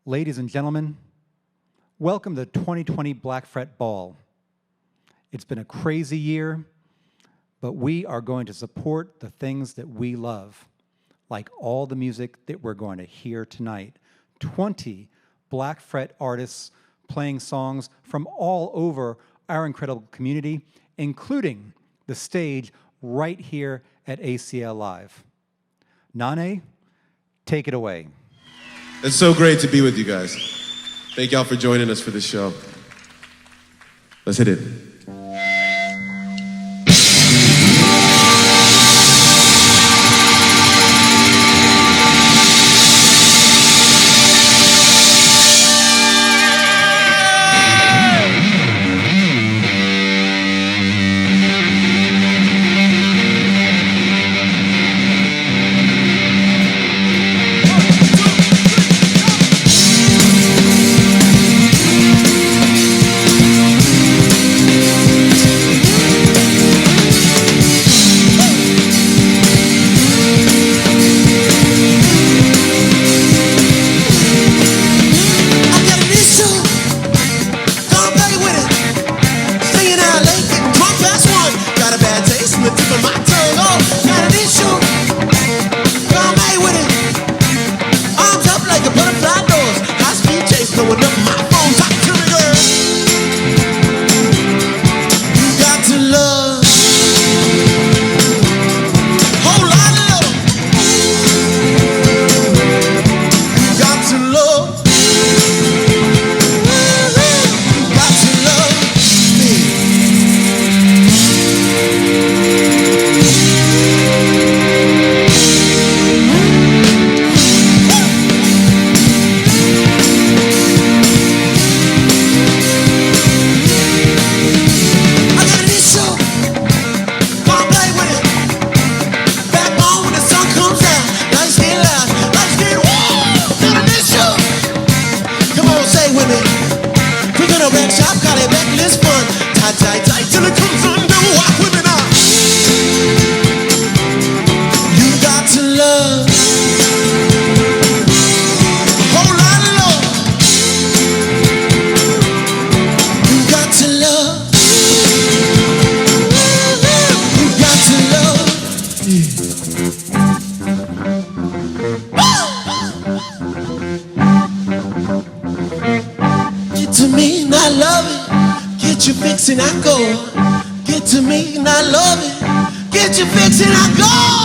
Ladies and gentlemen, welcome to the 2020 Black Fret Ball. It's been a crazy year, but we are going to support the things that we love, like all the music that we're going to hear tonight. 20 Black Fret artists playing songs from all over our incredible community, including the stage right here at ACL Live. Nane, take it away. It's so great to be with you guys. Thank y'all for joining us for this show. Let's hit it. And I go, get to me and I love it. Get your fix and I go.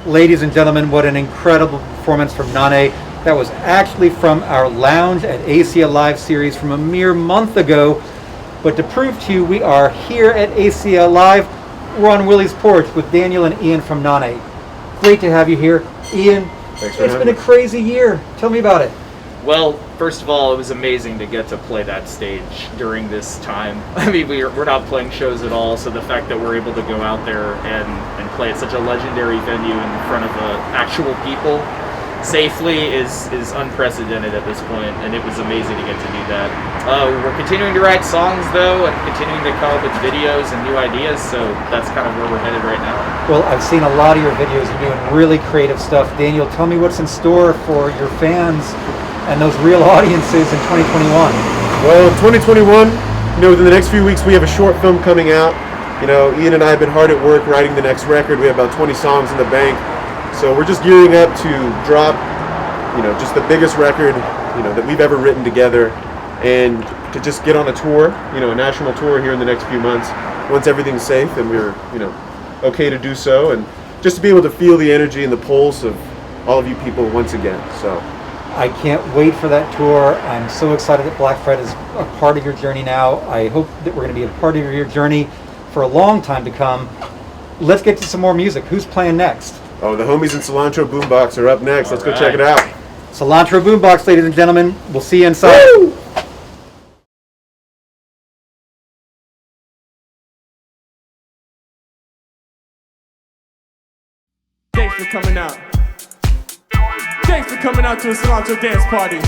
Ladies and gentlemen, what an incredible performance from Nane. That was actually from our Lounge at ACL Live series from a mere month ago. But to prove to you we are here at ACL Live, we're on Willie's porch with Daniel and Ian from Nane. Great to have you here. Ian, Thanks for it's been a crazy year. Tell me about it. Well, First of all, it was amazing to get to play that stage during this time. I mean, we're not playing shows at all, so the fact that we're able to go out there and play at such a legendary venue in front of actual people safely is unprecedented at this point, and it was amazing to get to do that. We're continuing to write songs, though, and continuing to come up with videos and new ideas, so that's kind of where we're headed right now. Well, I've seen a lot of your videos. You're doing really creative stuff. Daniel, tell me what's in store for your fans and those real audiences in 2021. Well, 2021, within the next few weeks, we have a short film coming out. Ian and I have been hard at work writing the next record. We have about 20 songs in the bank. So we're just gearing up to drop, just the biggest record, that we've ever written together, and to just get on a tour, a national tour here in the next few months, once everything's safe and we're, okay to do so, and just to be able to feel the energy and the pulse of all of you people once again. So I can't wait for that tour. I'm so excited that Black Fred is a part of your journey now. I hope that we're going to be a part of your journey for a long time to come. Let's get to some more music. Who's playing next? Oh, the homies in Cilantro Boombox are up next. Let's go check it out. Cilantro Boombox, ladies and gentlemen. We'll see you inside. Woo! Thanks for coming out. Thanks for coming out to a Cilantro dance party.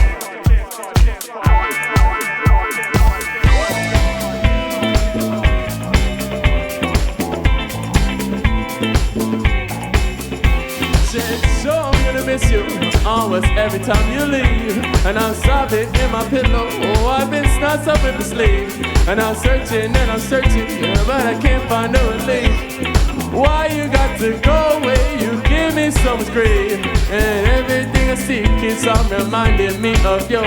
So I'm gonna miss you almost every time you leave. And I'm sobbing in my pillow. Oh, I've been snot up in the sleeve. And I'm searching, but I can't find no relief. Why you got to go away? You give me so much grief. And everything I see keeps on reminding me of you.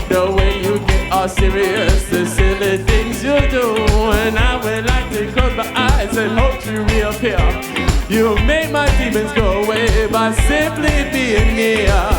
The way you get all serious, the silly things you do. And I would like to close my eyes and hope you reappear. You make my demons go away by simply being near.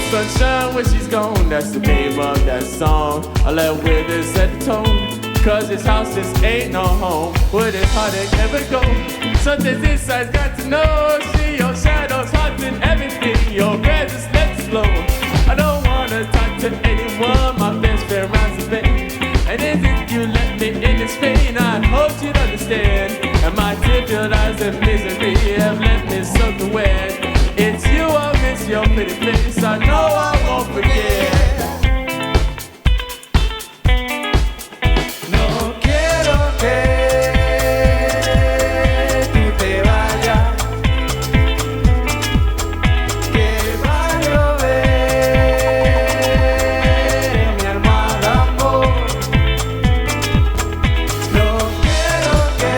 Sunshine when she's gone, that's the name of that song. I left with it, set the tone, cause this house just ain't no home. With his heart it never go. Something inside's got to know. See your shadows haunting everything. Your presence lets it flow. I don't wanna talk to anyone. My best friend rides the bed. And if you let me in this pain, I hope you'd understand. And my tear-filled eyes of misery have left me soaking wet. It's you, I miss your pretty face. I know I won't forget. No quiero que tú te vayas, que va a llover en mi almohada, amor. No quiero que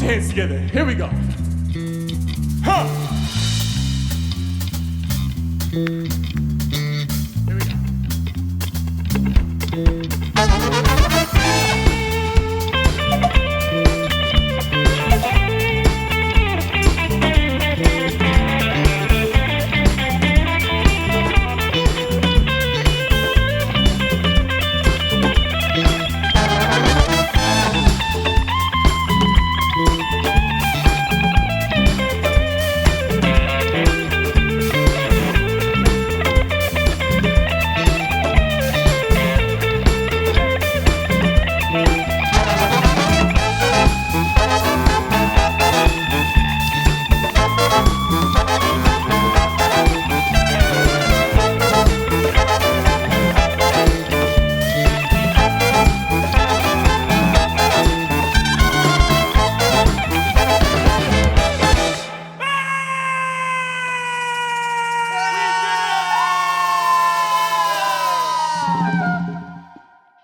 your hands together. Here we go. Huh. Here we go.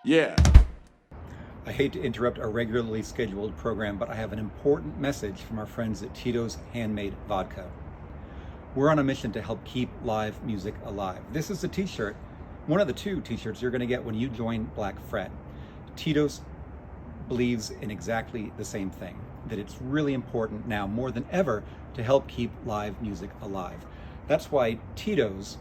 Yeah. I hate to interrupt our regularly scheduled program, but I have an important message from our friends at Tito's Handmade Vodka. We're on a mission to help keep live music alive. This is a t-shirt, one of the 2 t-shirts you're going to get when you join Black Fret. Tito's believes in exactly the same thing, that it's really important now more than ever to help keep live music alive. That's why Tito's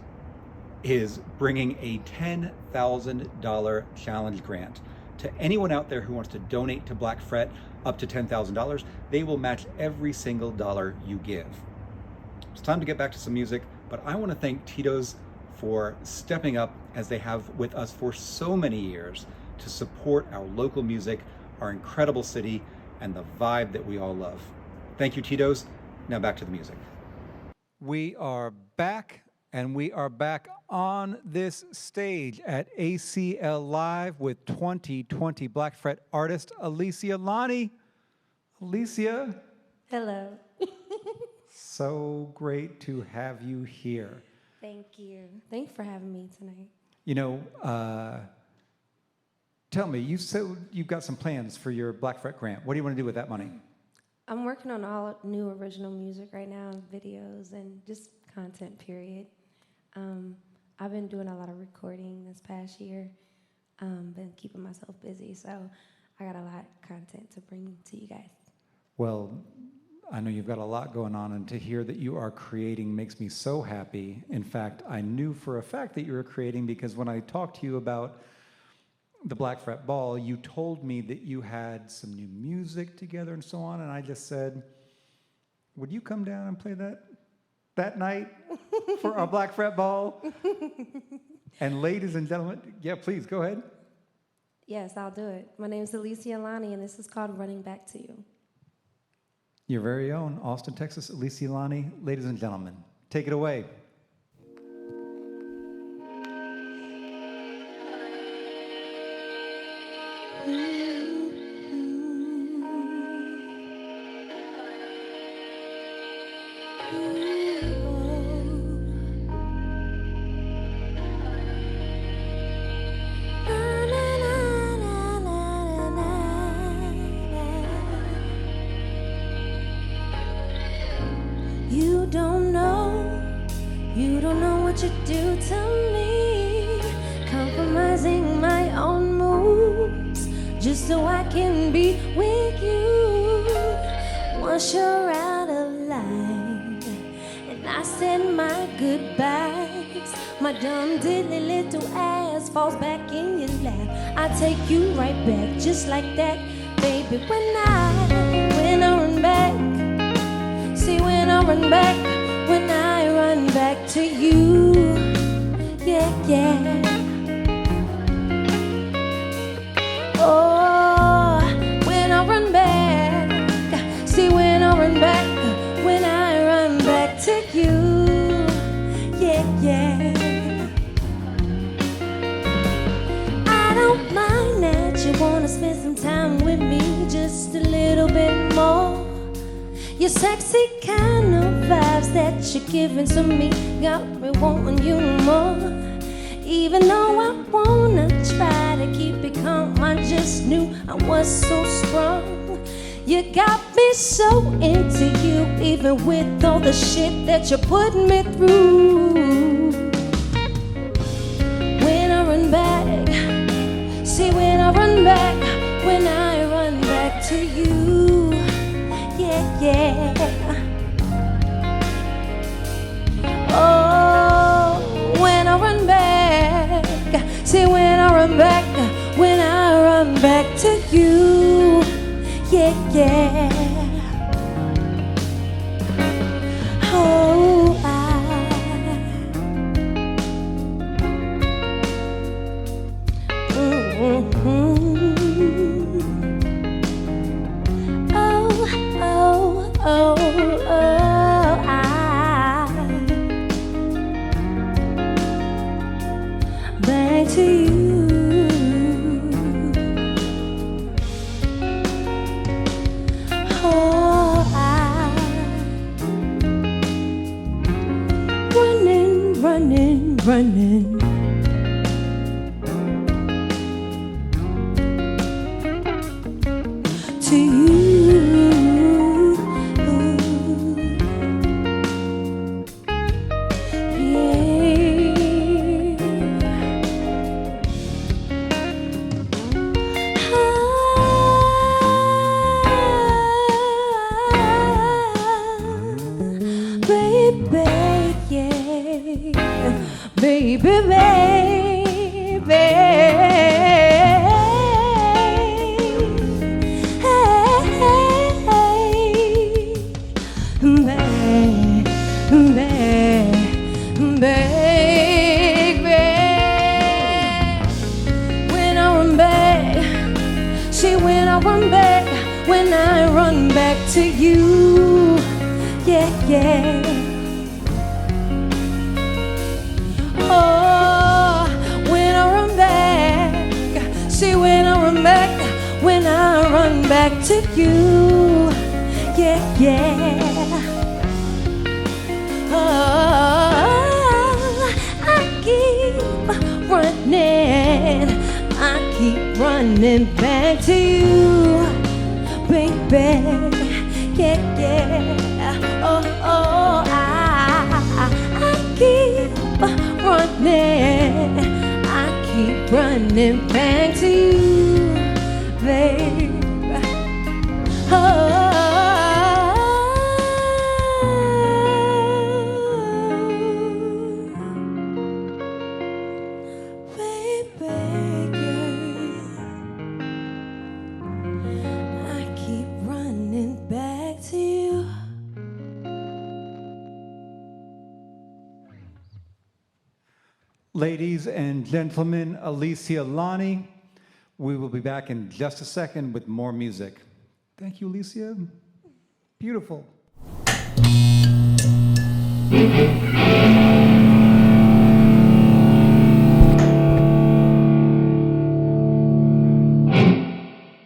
is bringing a $10,000 challenge grant to anyone out there who wants to donate to Black Fret up to $10,000. They will match every single dollar you give. It's time to get back to some music, but I want to thank Tito's for stepping up as they have with us for so many years to support our local music, our incredible city, and the vibe that we all love. Thank you, Tito's. Now back to the music. We are back, and we are back on this stage at ACL Live with 2020 Black Fret artist Alicia Lonnie. Alicia. Hello. So great to have you here. Thank you. Thanks for having me tonight. You know, tell me, you said you've got some plans for your Black Fret grant. What do you want to do with that money? I'm working on all new original music right now, videos and just content, period. I've been doing a lot of recording this past year, been keeping myself busy, so I got a lot of content to bring to you guys. Well, I know you've got a lot going on, and to hear that you are creating makes me so happy. In fact, I knew for a fact that you were creating because when I talked to you about the Black Fret Ball, you told me that you had some new music together and so on, and I just said, would you come down and play that night for our Black Fret Ball? And ladies and gentlemen, yeah, please, go ahead. Yes, I'll do it. My name is Alicia Lonnie, and this is called Running Back to You. Your very own Austin, Texas, Alicia Lonnie. Ladies and gentlemen, take it away. You don't know what you do to me, compromising my own moves just so I can be with you. Once you're out of line and I said my goodbyes, my dumb diddly little ass falls back in your lap. I take you right back just like that, baby. When I run back, see when I run back, when I run back to you, yeah, yeah. Oh, when I run back, see when I run back, when I run back to you, yeah, yeah. I don't mind that you wanna spend some time with me, just a little bit more. Your sexy kind of vibes that you're giving to me got me wanting you more. Even though I wanna try to keep it calm, I just knew I was so strong. You got me so into you, even with all the shit that you're putting me through. When I run back, see when I run back, when I run back to you, yeah, yeah. Oh, when I run back, see when I run back, when I run back to you, yeah, yeah. Oh, back to you. Oh, running to you. Baby, baby, when I run back, see when I run back, when I run back to you, yeah, yeah. Oh, when I run back, see when I run back, when I run back to you, yeah, yeah. Oh, I keep running back to you, baby, yeah, yeah. Oh, oh, I keep running, I keep running back to you, babe. Oh, baby, I keep running back to you. Ladies and gentlemen, Alicia Lonnie. We will be back in just a second with more music. Thank you, Alicia. Beautiful.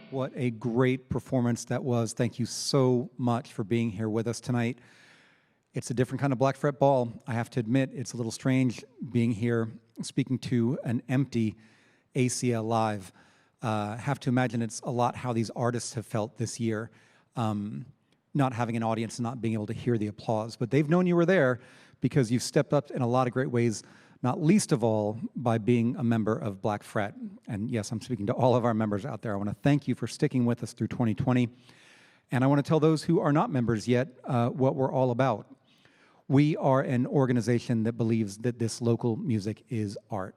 What a great performance that was. Thank you so much for being here with us tonight. It's a different kind of Black Fret Ball. I have to admit, it's a little strange being here speaking to an empty ACL Live. Have to imagine it's a lot how these artists have felt this year, not having an audience and not being able to hear the applause. But they've known you were there because you've stepped up in a lot of great ways, not least of all by being a member of Black Fret. And yes, I'm speaking to all of our members out there. I want to thank you for sticking with us through 2020. And I want to tell those who are not members yet what we're all about. We are an organization that believes that this local music is art,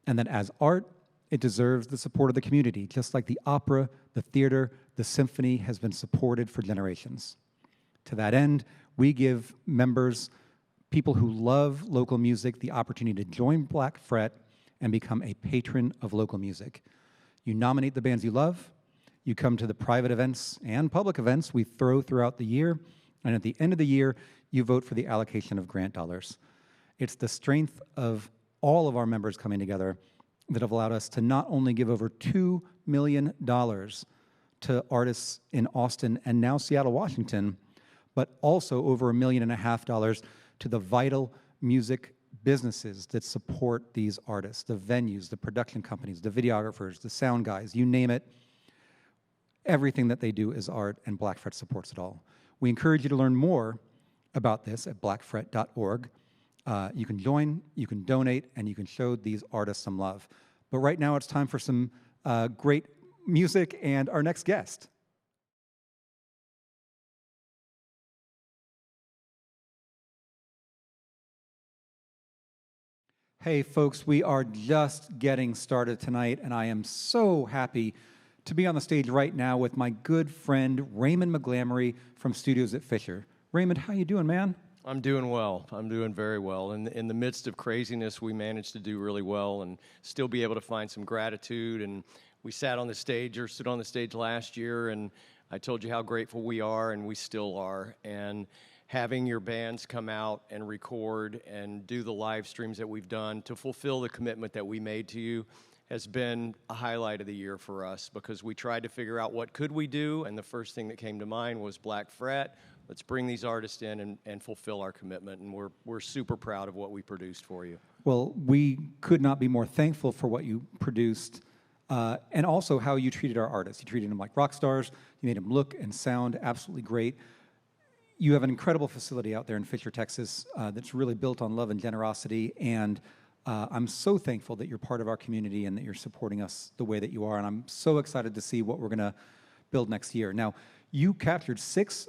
and that as art, it deserves the support of the community, just like the opera, the theater, the symphony has been supported for generations. To that end, we give members, people who love local music, the opportunity to join Black Fret and become a patron of local music. You nominate the bands you love, you come to the private events and public events we throw throughout the year, and at the end of the year, you vote for the allocation of grant dollars. It's the strength of all of our members coming together that have allowed us to not only give over $2 million to artists in Austin and now Seattle, Washington, but also over $1.5 million to the vital music businesses that support these artists, the venues, the production companies, the videographers, the sound guys, you name it. Everything that they do is art, and Black Fret supports it all. We encourage you to learn more about this at blackfret.org. You can join, you can donate, and you can show these artists some love. But right now it's time for some great music and our next guest. Hey folks, we are just getting started tonight, and I am so happy to be on the stage right now with my good friend Raymond McGlamory from Studios at Fischer. Raymond, how you doing, man? I'm doing well. I'm doing very well. In the midst of craziness, we managed to do really well and still be able to find some gratitude. And we stood on the stage last year, and I told you how grateful we are, and we still are. And having your bands come out and record and do the live streams that we've done to fulfill the commitment that we made to you has been a highlight of the year for us, because we tried to figure out what could we do, and the first thing that came to mind was Black Fret. Let's bring these artists in and fulfill our commitment, and we're super proud of what we produced for you. Well, we could not be more thankful for what you produced, and also how you treated our artists. You treated them like rock stars. You made them look and sound absolutely great. You have an incredible facility out there in Fischer, Texas, that's really built on love and generosity, and I'm so thankful that you're part of our community and that you're supporting us the way that you are, and I'm so excited to see what we're going to build next year. Now, you captured 6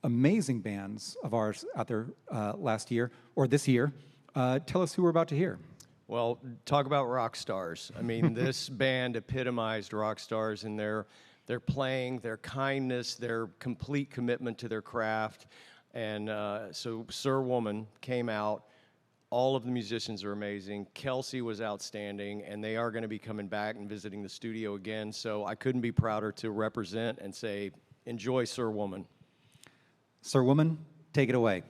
amazing bands of ours out there last year, or this year. Tell us who we're about to hear. Well, talk about rock stars. I mean, this band epitomized rock stars in their playing, their kindness, their complete commitment to their craft. And so Sir Woman came out. All of the musicians are amazing. Kelsey was outstanding, and they are going to be coming back and visiting the studio again. So I couldn't be prouder to represent and say, enjoy Sir Woman. Sir Woman, take it away.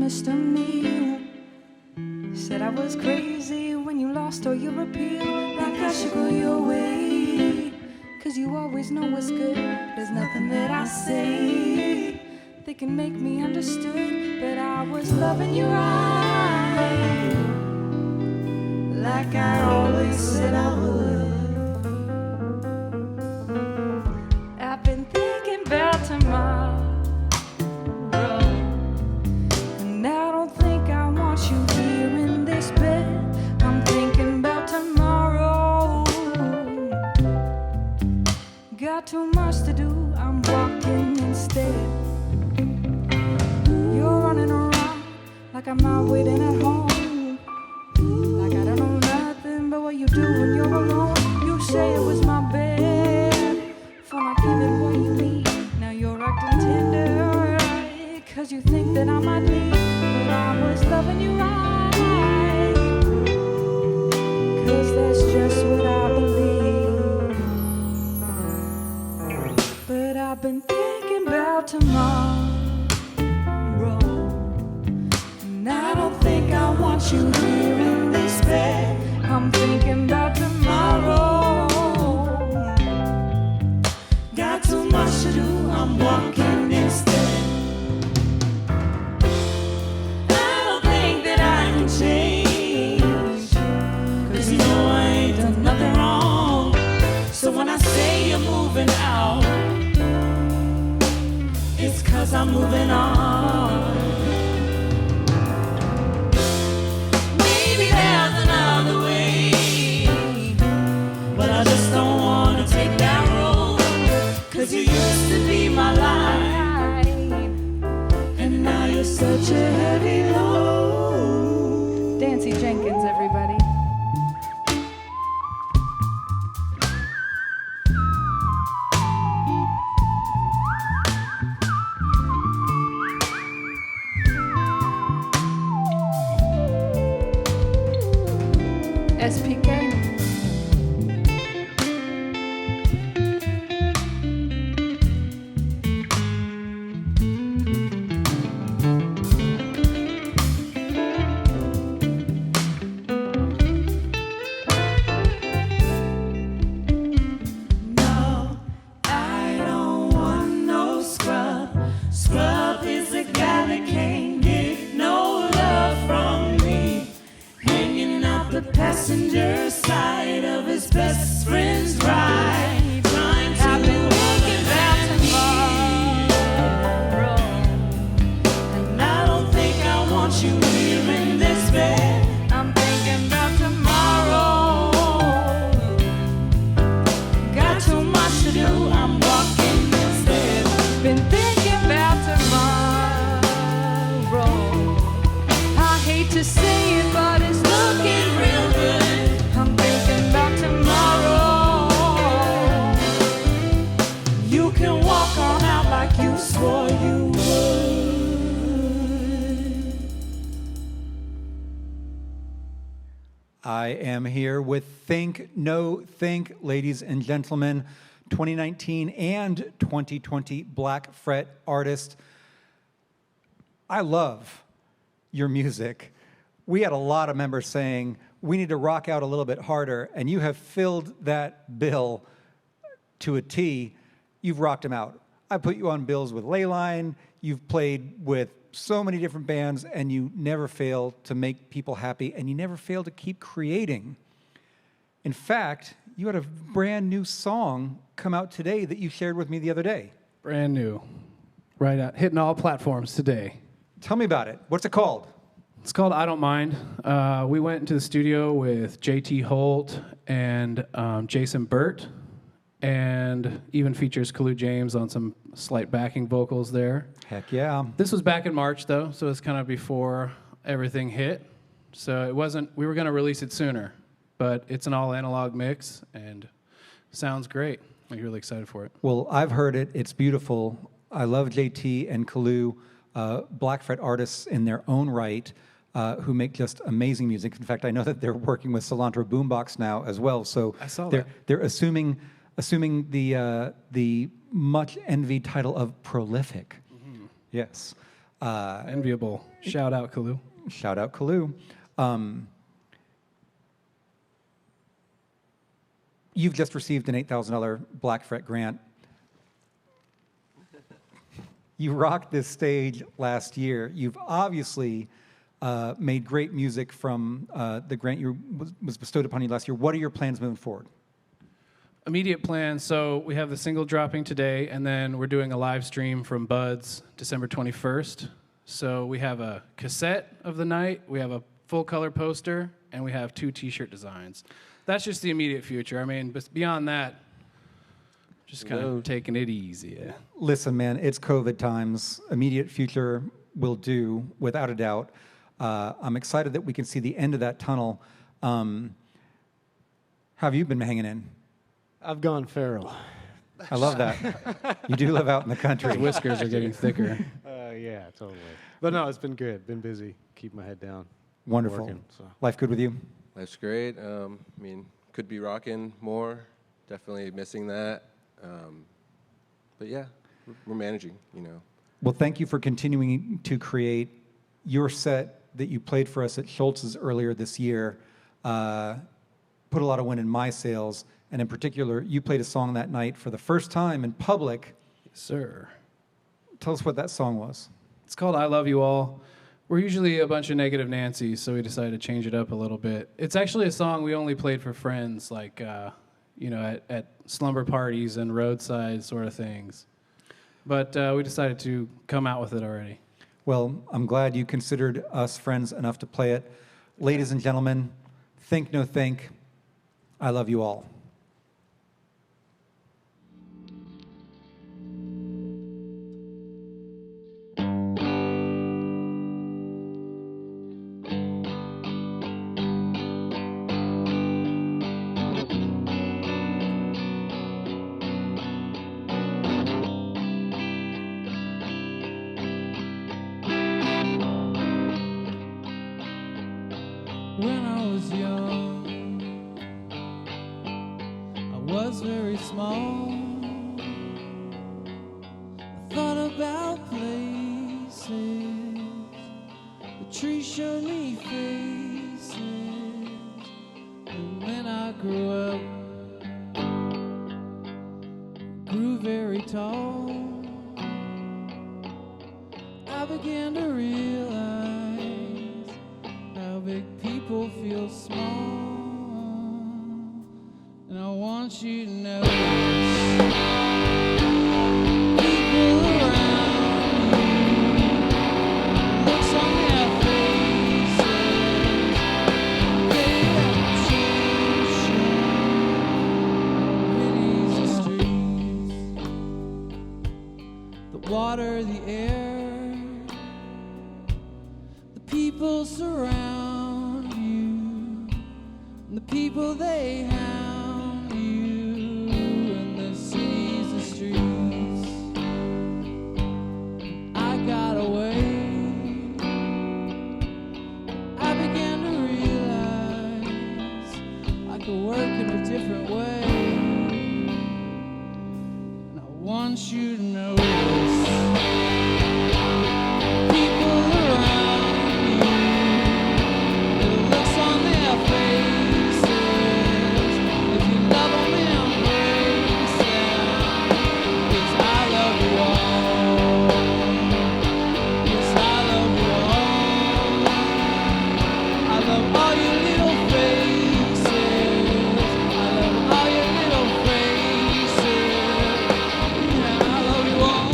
missed a meal. Said I was crazy when you lost all your appeal. Like I should go your way, 'cause you always know what's good. There's nothing that I say that can make me understood. But I was loving you right, like I always said I would. I've been thinking about tomorrow, and I don't think I want you here in this bed. I'm thinking about tomorrow. Got too much to do, I'm walking instead. You're running around like I'm not waiting at home, like I don't know nothing but what you do when you're alone. You say it was my bad for not giving what you need. Now you're acting tender, 'cause you think that I might leave. But I was loving you right, 'cause that's just what I believe. But I've been thinking about tomorrow, and I don't think I want you here in this bed. I'm thinking about tomorrow. Got too much to do, I'm walking instead. I don't think that I can change, 'cause you know I ain't done nothing wrong. So when I say you're moving out, it's 'cause I'm moving on. Maybe there's another way, but I just don't want to take that road. 'Cause you used to be my life, and now you're such a heavy load. Dancy Jenkins, everybody. SPK. passenger side of his best friend's ride, trying to I've been thinking about tomorrow, and I don't think I want you here in this bed. I'm thinking about tomorrow. Got too much to do, I'm walking instead. Been thinking about tomorrow. I hate to say it, but it's looking real good. I'm thinking about tomorrow. You can walk on out like you swore you would. I am here with Think No Think, ladies and gentlemen, 2019 and 2020 Black Fret artist. I love your music. We had a lot of members saying, we need to rock out a little bit harder, and you have filled that bill to a T. You've rocked them out. I put you on bills with Leyline. You've played with so many different bands, and you never fail to make people happy, and you never fail to keep creating. In fact, you had a brand new song come out today that you shared with me the other day. Brand new. Right out, hitting all platforms today. Tell me about it. What's it called? It's called I Don't Mind. We went into the studio with JT Holt and Jason Burt, and even features Kalu James on some slight backing vocals there. Heck yeah. This was back in March, though, so it's kind of before everything hit. So it wasn't, we were going to release it sooner, but it's an all analog mix and sounds great. I'm really excited for it. Well, I've heard it. It's beautiful. I love JT and Kalu, Black Fret artists in their own right, who make just amazing music. In fact, I know that they're working with Cilantro Boombox now as well. So I saw they're assuming the much envied title of prolific. Mm-hmm. Yes. Enviable. Shout out, Kalu. Shout out, Kalu. You've just received an $8,000 Black Fret grant. You rocked this stage last year. You've obviously made great music from the grant was bestowed upon you last year. What are your plans moving forward? Immediate plans. So we have the single dropping today, and then we're doing a live stream from Bud's December 21st. So we have a cassette of the night, we have a full color poster, and we have 2 t-shirt designs. That's just the immediate future. I mean, but beyond that, just kind of taking it easy. Yeah. Listen, man, it's COVID times. Immediate future will do, without a doubt. I'm excited that we can see the end of that tunnel. How have you been hanging in? I've gone feral. I love that. You do live out in the country. His whiskers are getting thicker. Yeah, totally. But no, it's been good. Been busy. Keep my head down. Wonderful. Working, so. Life good with you? Life's great. I mean, could be rocking more. Definitely missing that. But yeah, we're managing, you know. Well, thank you for continuing to create. Your set that you played for us at Schultz's earlier this year put a lot of wind in my sails. And in particular, you played a song that night for the first time in public. Yes, sir. Tell us what that song was. It's called I Love You All. We're usually a bunch of negative Nancys, so we decided to change it up a little bit. It's actually a song we only played for friends, like, at slumber parties and roadside sort of things. But we decided to come out with it already. Well, I'm glad you considered us friends enough to play it. Ladies and gentlemen, Think No Think, I Love You All. When I was young, I was very small. I thought about places, the trees showed me faces. And when I grew up, grew very tall, I began to realize how big people feel small. And I want you to know people around you, looks on their faces, they don't change. Pities the streets, the water, the air, the people surround you, and the people they hound you, and the cities, the streets. I got away. I began to realize I could work in a different way. And I want you to know this. People around you, the looks on their faces. If you love them, embrace them. 'Cause I love you all. Yes, I love you all. I love all your little faces. I love all your little faces. Yeah, I love you all.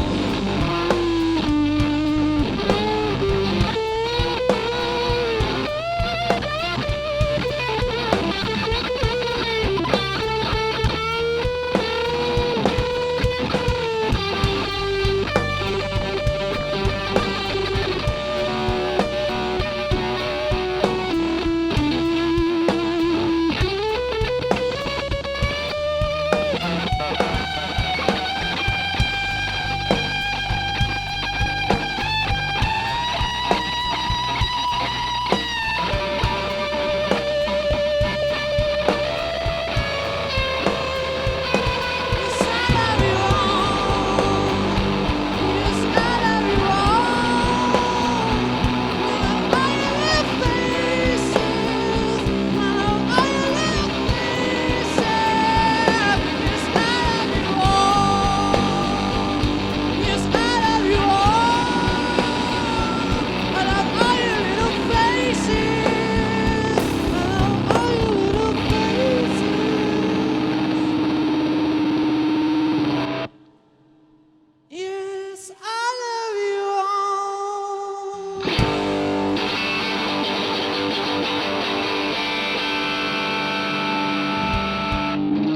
Yes, I love you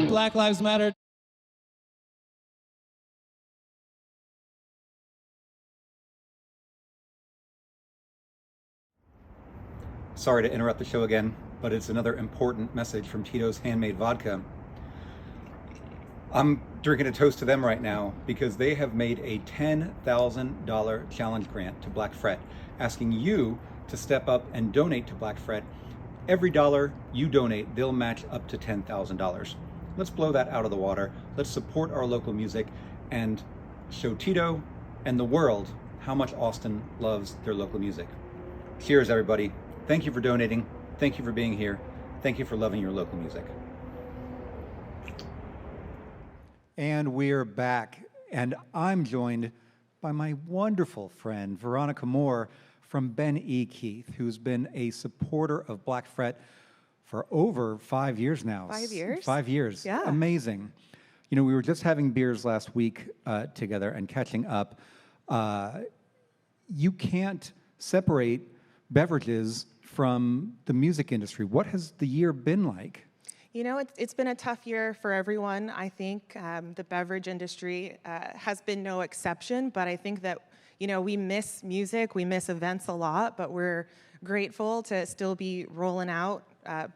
all. Black Lives Matter. Sorry to interrupt the show again, but it's another important message from Tito's Handmade Vodka. I'm drinking a toast to them right now because they have made a $10,000 challenge grant to Black Fret, asking you to step up and donate to Black Fret. Every dollar you donate, they'll match up to $10,000. Let's blow that out of the water. Let's support our local music and show Tito and the world how much Austin loves their local music. Cheers, everybody. Thank you for donating. Thank you for being here. Thank you for loving your local music. And we're back. And I'm joined by my wonderful friend, Veronica Moore from Ben E. Keith, who's been a supporter of Black Fret for over 5 years now. 5 years? 5 years. Yeah. Amazing. You know, we were just having beers last week together and catching up. You can't separate beverages from the music industry. What has the year been like? You know, it's been a tough year for everyone. I think the beverage industry has been no exception, but I think that, you know, we miss music, we miss events a lot, but we're grateful to still be rolling out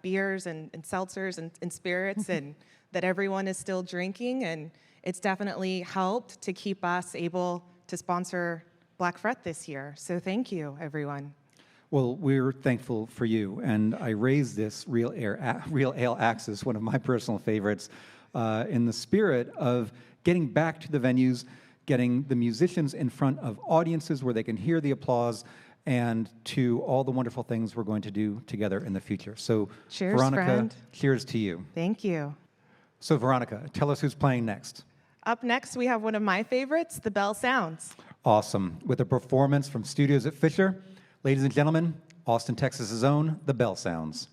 beers and seltzers and spirits and that everyone is still drinking, and it's definitely helped to keep us able to sponsor Black Fret this year. So thank you, everyone. Well, we're thankful for you, and I raised this Real Ale Axis, one of my personal favorites, in the spirit of getting back to the venues, getting the musicians in front of audiences where they can hear the applause, and to all the wonderful things we're going to do together in the future. So, Cheers, Veronica, friend. cheers to you. Thank you. So, Veronica, tell us who's playing next. Up next, we have one of my favorites, the Bell Sounds. Awesome. With a performance from studios at Fischer, ladies and gentlemen, Austin, Texas's own, the Bell Sounds.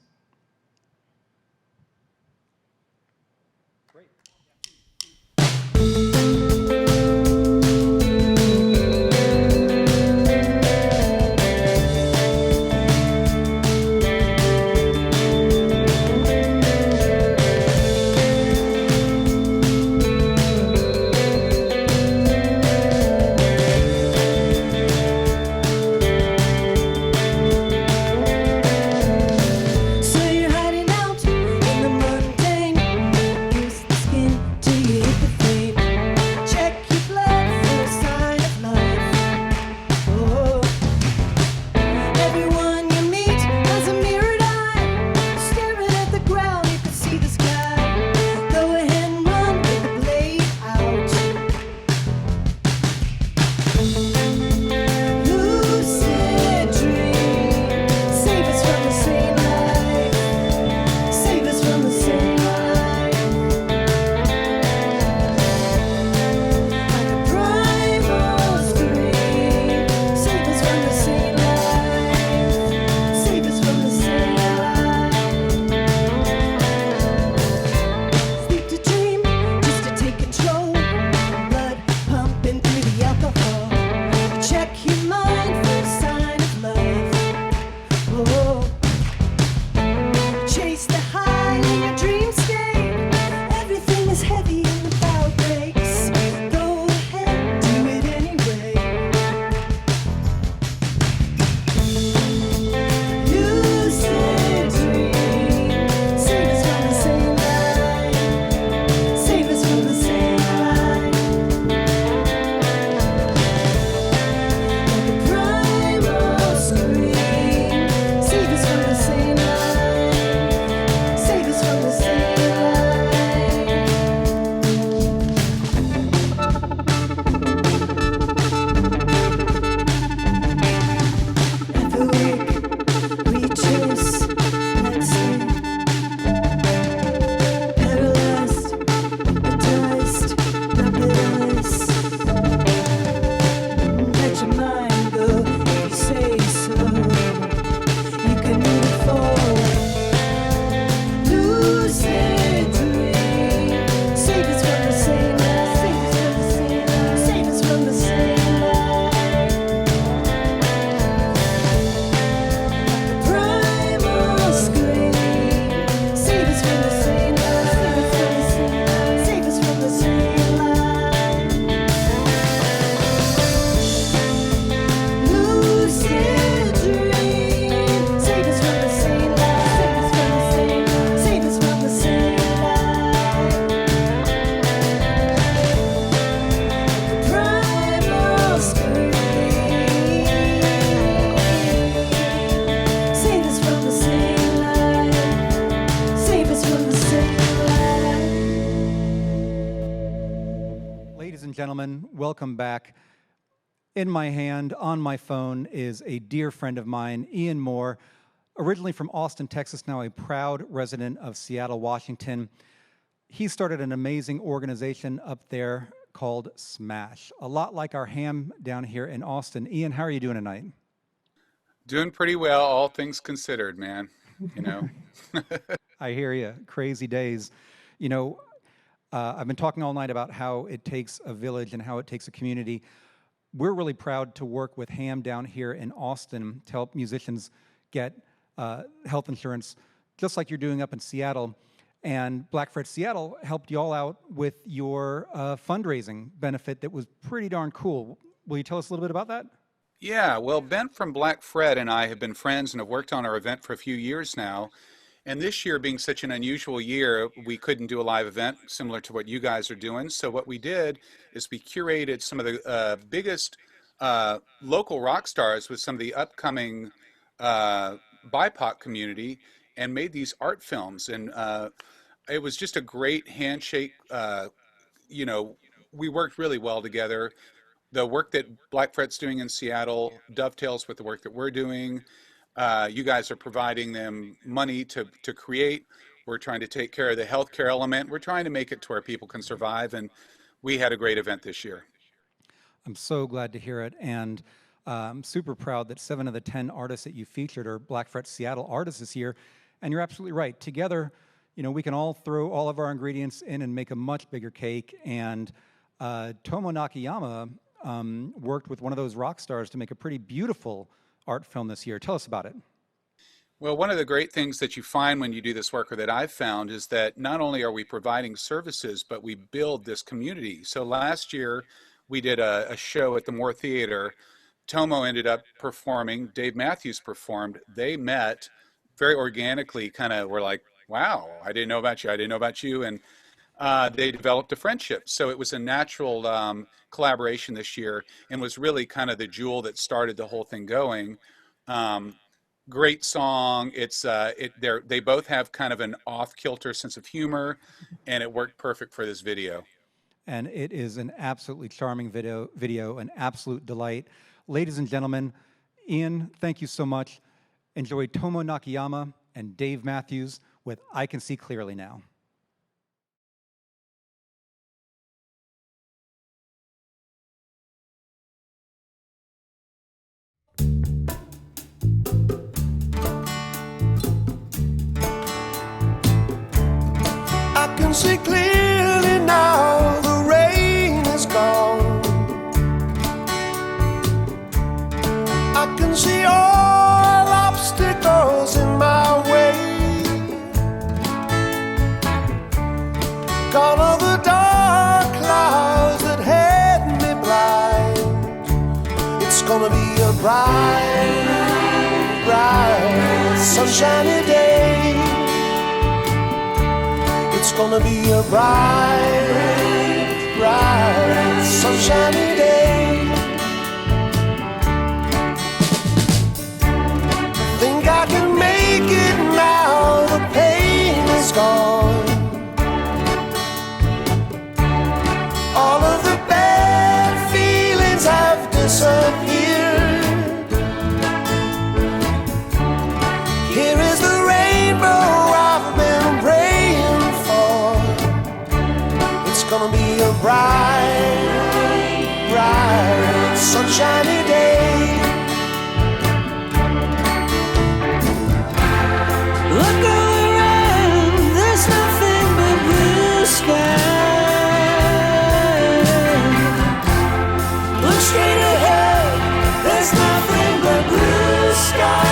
and gentlemen, welcome back. In my hand, on my phone, is a dear friend of mine, Ian Moore, originally from Austin, Texas, now a proud resident of Seattle, Washington. He started an amazing organization up there called SMASH, a lot like our ham down here in Austin. Ian, how are you doing tonight? Doing pretty well, all things considered, man. You know. I hear you. Crazy days. You know, I've been talking all night about how it takes a village and how it takes a community. We're really proud to work with Ham down here in Austin to help musicians get health insurance, just like you're doing up in Seattle. And Black Fret Seattle helped you all out with your fundraising benefit that was pretty darn cool. Will you tell us a little bit about that? Yeah, well, Ben from Black Fred and I have been friends and have worked on our event for a few years now. And this year being such an unusual year, we couldn't do a live event similar to what you guys are doing. So what we did is we curated some of the biggest local rock stars with some of the upcoming BIPOC community and made these art films. And it was just a great handshake. You know, we worked really well together. The work that Black Fret's doing in Seattle dovetails with the work that we're doing. You guys are providing them money to create. We're trying to take care of the healthcare element. We're trying to make it to where people can survive, and we had a great event this year. I'm so glad to hear it, and I'm super proud that 7 of the 10 artists that you featured are Black Fret Seattle artists this year, and you're absolutely right. Together, you know, we can all throw all of our ingredients in and make a much bigger cake, and Tomo Nakayama worked with one of those rock stars to make a pretty beautiful art film this year. Tell us about it. Well, one of the great things that you find when you do this work, or that I've found, is that not only are we providing services, but we build this community. So last year, we did a show at the Moore Theater. Tomo ended up performing. Dave Matthews performed. They met very organically, kind of were like, wow, I didn't know about you, I didn't know about you. And they developed a friendship. So it was a natural collaboration this year and was really kind of the jewel that started the whole thing going. Great song. They both have kind of an off-kilter sense of humor, and it worked perfect for this video. And it is an absolutely charming video, an absolute delight. Ladies and gentlemen, Ian, thank you so much. Enjoy Tomo Nakayama and Dave Matthews with I Can See Clearly Now. I can see clearly now, the rain is gone. I can see all obstacles in my way. Gone are the dark clouds that had me blind. It's gonna be a bright, bright, sunshiny day. It's gonna be a bright, bright, sunshiny day. Think I can make it now, the pain is gone. All of the bad feelings have disappeared. Here is the rainbow I've been praying for. It's gonna be a bright, bright, sunshiny day. Look around, there's nothing but blue sky. Look straight ahead, there's nothing but blue sky.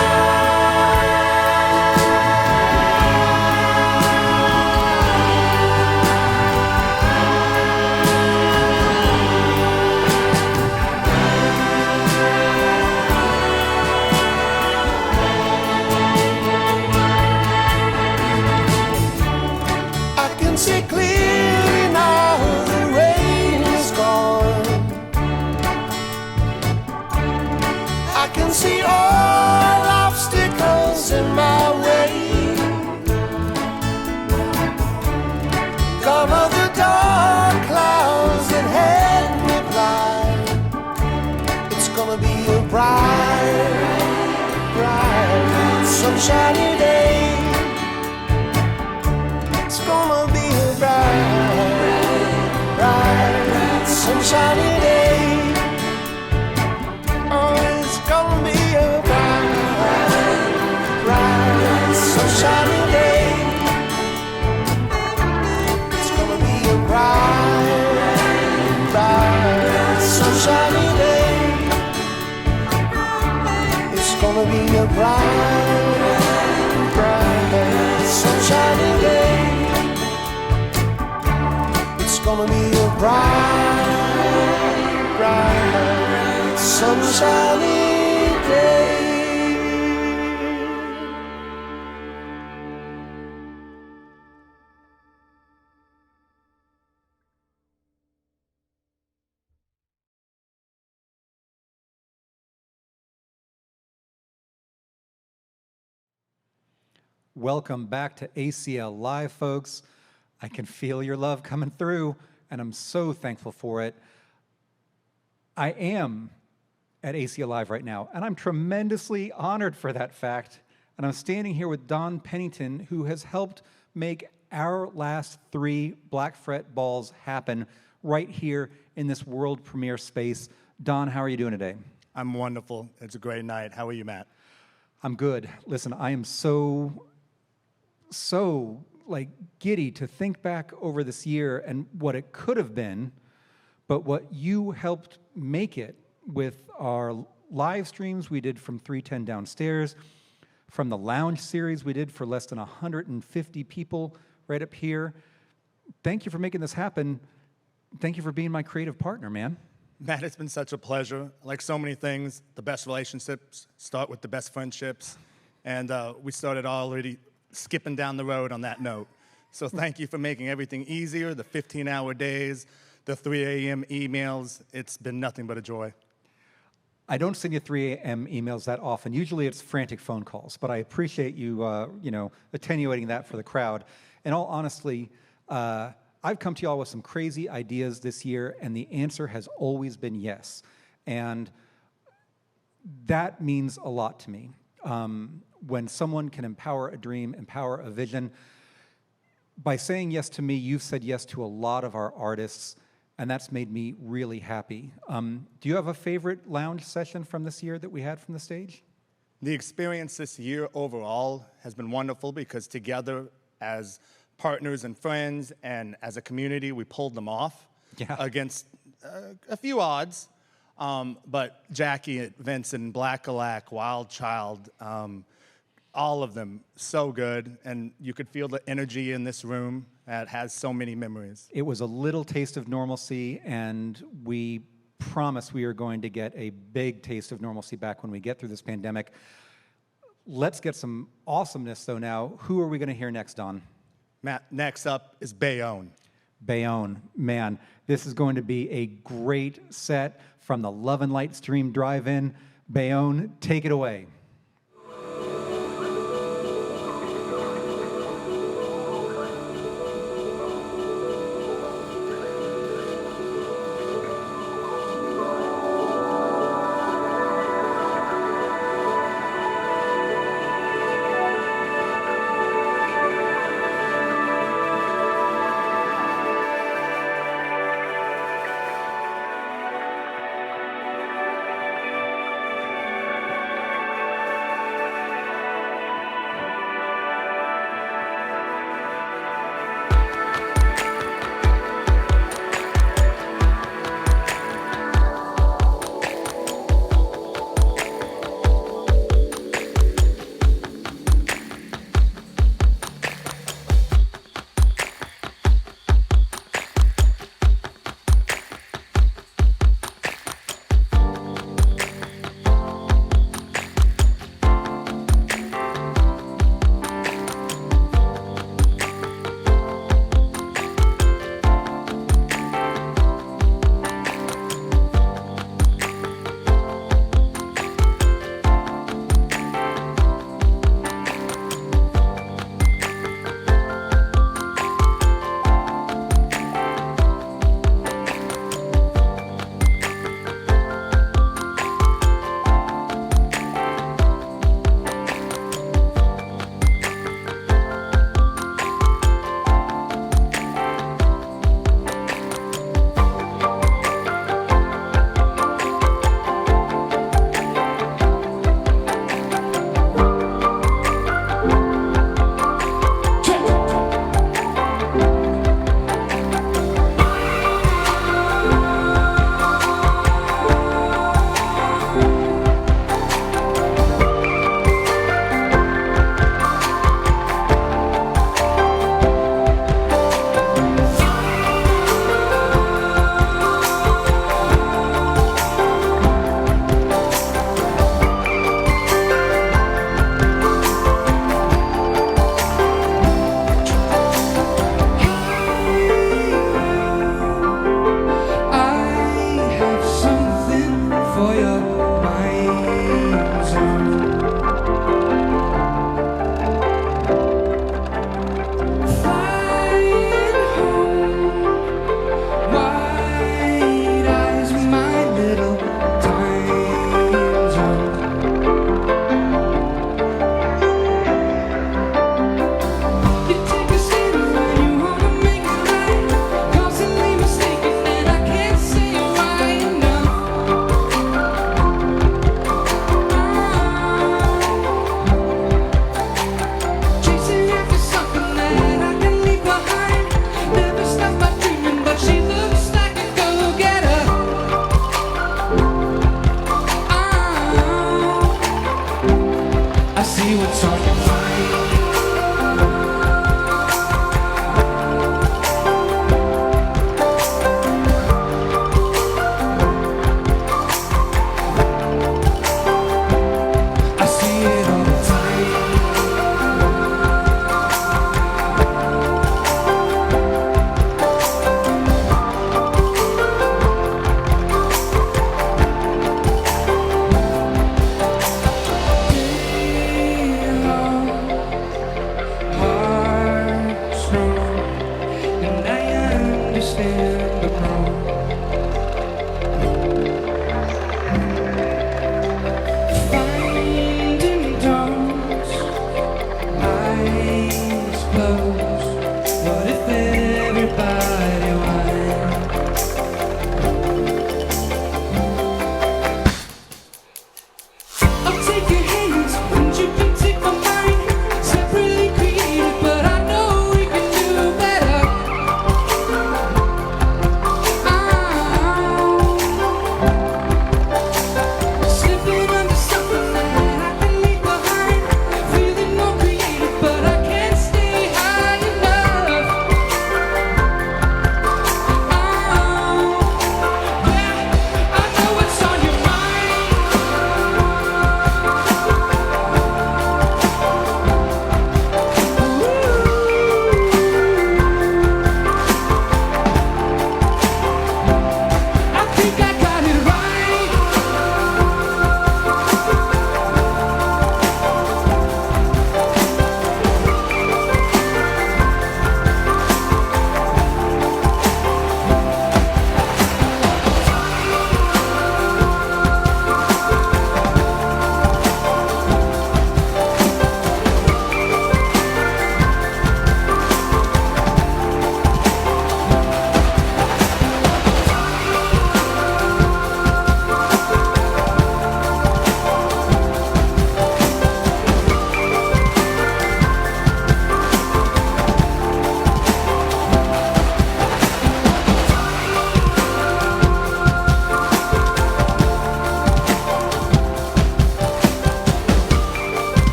sunshiny day. It's gonna be a bright, bright, sunshiny day. Oh, it's gonna be a bright, bright, sunshiny day. It's gonna be a bright, bright, sunshiny day. It's gonna be a bright, bright, sunshiny day. It's gonna be a bright, bright, sunshiny day. Welcome back to ACL Live, folks. I can feel your love coming through, and I'm so thankful for it. I am at ACL Live right now, and I'm tremendously honored for that fact. And I'm standing here with Don Pennington, who has helped make our last 3 Black Fret balls happen right here in this world premiere space. Don, how are you doing today? I'm wonderful. It's a great night. How are you, Matt? I'm good. Listen, I am so like giddy to think back over this year and what it could have been, but what you helped make it with our live streams we did from 310 downstairs, from the lounge series we did for less than 150 people right up here. Thank you for making this happen. Thank you for being my creative partner, man. Matt, it's been such a pleasure. Like so many things, the best relationships start with the best friendships. And we started already skipping down the road on that note. So thank you for making everything easier, the 15-hour days, the 3 a.m. emails. It's been nothing but a joy. I don't send you 3 a.m. emails that often. Usually it's frantic phone calls, but I appreciate you, attenuating that for the crowd. In all honesty, I've come to y'all with some crazy ideas this year, and the answer has always been yes. And that means a lot to me. When someone can empower a dream, empower a vision, by saying yes to me, you've said yes to a lot of our artists, and that's made me really happy. Do you have a favorite lounge session from this year that we had from the stage? The experience this year overall has been wonderful because together as partners and friends and as a community, we pulled them off against a few odds. But Jackie, Vincent, Black-a-Lack, Wild Child, all of them, so good. And you could feel the energy in this room that has so many memories. It was a little taste of normalcy, and we promise we are going to get a big taste of normalcy back when we get through this pandemic. Let's get some awesomeness, though, now. Who are we going to hear next, Don? Matt, next up is Bayonne. Bayonne, man, this is going to be a great set from the Love and Light Stream Drive-In. Bayonne, take it away.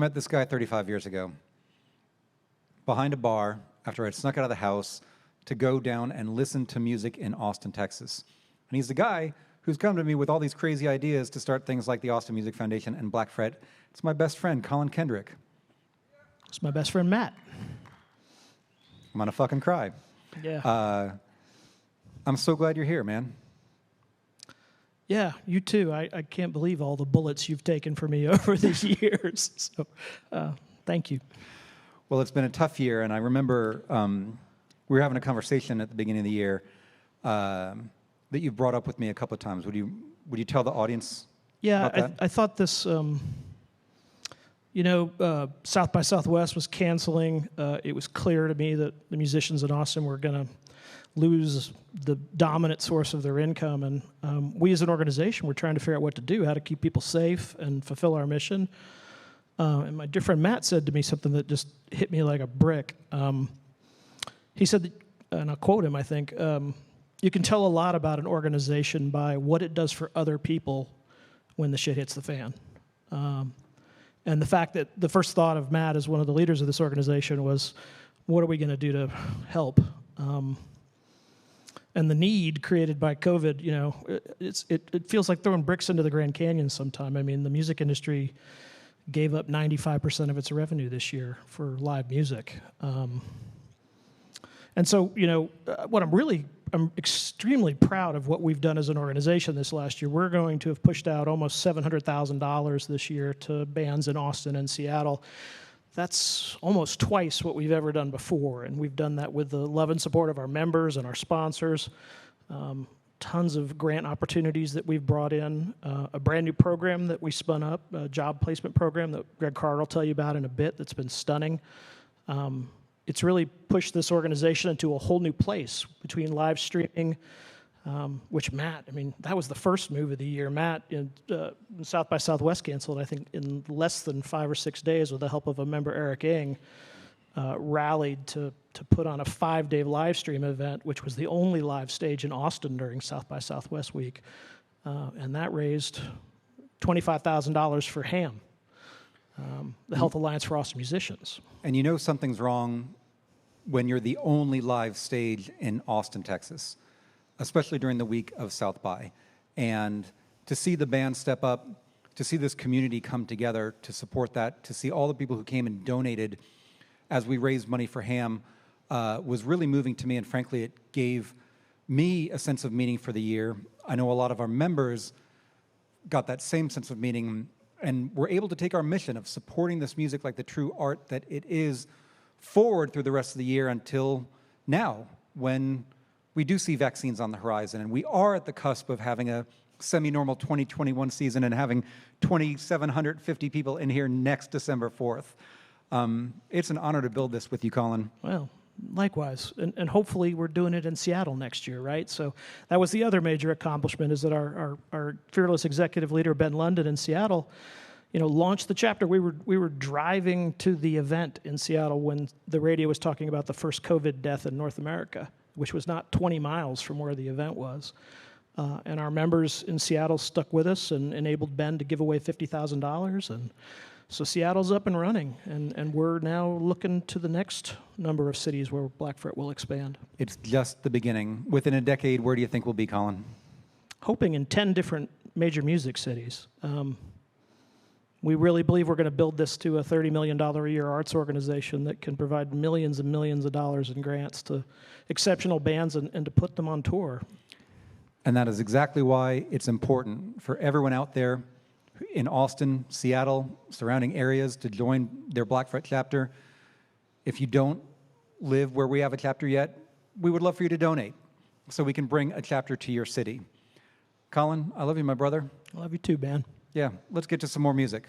met this guy 35 years ago behind a bar after I'd snuck out of the house to go down and listen to music in Austin, Texas. And he's the guy who's come to me with all these crazy ideas to start things like the Austin Music Foundation and Black Fret. It's my best friend, Colin Kendrick. It's my best friend, Matt. I'm gonna fucking cry. Yeah. I'm so glad you're here, man. Yeah, you too. I can't believe all the bullets you've taken for me over these years. So, thank you. Well, it's been a tough year, and I remember we were having a conversation at the beginning of the year that you brought up with me a couple of times. Would you tell the audience? Yeah, about that? I thought this. South by Southwest was canceling. It was clear to me that the musicians in Austin were going to lose the dominant source of their income, and we as an organization were trying to figure out what to do, how to keep people safe and fulfill our mission. And my dear friend Matt said to me something that just hit me like a brick. He said, that, and I'll quote him, I think, you can tell a lot about an organization by what it does for other people when the shit hits the fan. And the fact that the first thought of Matt as one of the leaders of this organization was, what are we going to do to help? And the need created by COVID, it feels like throwing bricks into the Grand Canyon sometime. I mean, the music industry gave up 95% of its revenue this year for live music. And so, what I'm extremely proud of what we've done as an organization this last year. We're going to have pushed out almost $700,000 this year to bands in Austin and Seattle. That's almost twice what we've ever done before, and we've done that with the love and support of our members and our sponsors. Tons of grant opportunities that we've brought in, a brand new program that we spun up, a job placement program that Greg Carter will tell you about in a bit that's been stunning. It's really pushed this organization into a whole new place between live streaming, which Matt, that was the first move of the year. Matt in South by Southwest canceled, I think, in less than 5 or 6 days with the help of a member, Eric Ing, rallied to put on a 5-day live stream event, which was the only live stage in Austin during South by Southwest week. And that raised $25,000 for HAM, the Health Alliance for Austin Musicians. And something's wrong when you're the only live stage in Austin, Texas, especially during the week of South by. And to see the band step up, to see this community come together to support that, to see all the people who came and donated as we raised money for HAM was really moving to me, and frankly, it gave me a sense of meaning for the year. I know a lot of our members got that same sense of meaning, and were able to take our mission of supporting this music like the true art that it is forward through the rest of the year until now, when we do see vaccines on the horizon, and we are at the cusp of having a semi-normal 2021 season and having 2,750 people in here next December 4th. It's an honor to build this with you, Colin. Well, likewise. And hopefully we're doing it in Seattle next year, right? So that was the other major accomplishment, is that our fearless executive leader, Ben London in Seattle, launched the chapter. We were driving to the event in Seattle when the radio was talking about the first COVID death in North America, which was not 20 miles from where the event was. And our members in Seattle stuck with us and enabled Ben to give away $50,000. And so Seattle's up and running, and we're now looking to the next number of cities where Black Fret will expand. It's just the beginning. Within a decade, where do you think we'll be, Colin? Hoping in 10 different major music cities. We really believe we're going to build this to a $30 million a year arts organization that can provide millions and millions of dollars in grants to exceptional bands and to put them on tour. And that is exactly why it's important for everyone out there in Austin, Seattle, surrounding areas to join their Black Fret chapter. If you don't live where we have a chapter yet, we would love for you to donate so we can bring a chapter to your city. Colin, I love you, my brother. I love you too, man. Yeah, let's get to some more music.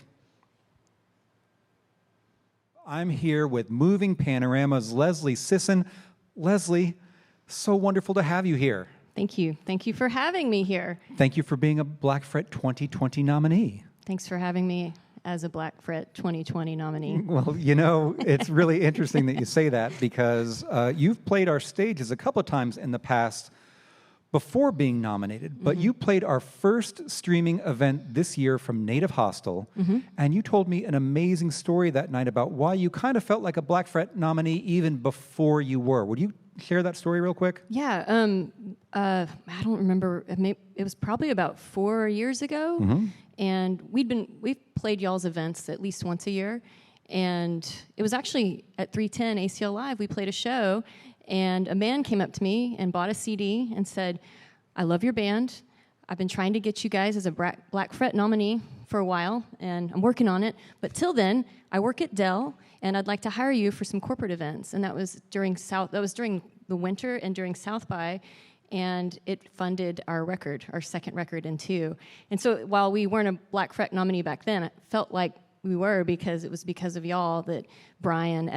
I'm here with Moving Panorama's Leslie Sisson. Leslie, so wonderful to have you here. Thank you. Thank you for having me here. Thank you for being a Black Fret 2020 nominee. Thanks for having me as a Black Fret 2020 nominee. Well, it's really interesting that you say that, because you've played our stages a couple of times in the past, before being nominated, but you played our first streaming event this year from Native Hostel, and you told me an amazing story that night about why you kind of felt like a Black Fret nominee even before you were. Would you share that story real quick? Yeah, I don't remember. It was probably about 4 years ago, and we've played y'all's events at least once a year, and it was actually at 310 ACL Live. We played a show, and a man came up to me and bought a CD and said, "I love your band. I've been trying to get you guys as a Black Fret nominee for a while, and I'm working on it. But till then, I work at Dell, and I'd like to hire you for some corporate events." And that was during the winter and during South by, and it funded our record, our second record in 2. And so while we weren't a Black Fret nominee back then, it felt like we were, because it was because of y'all that Brian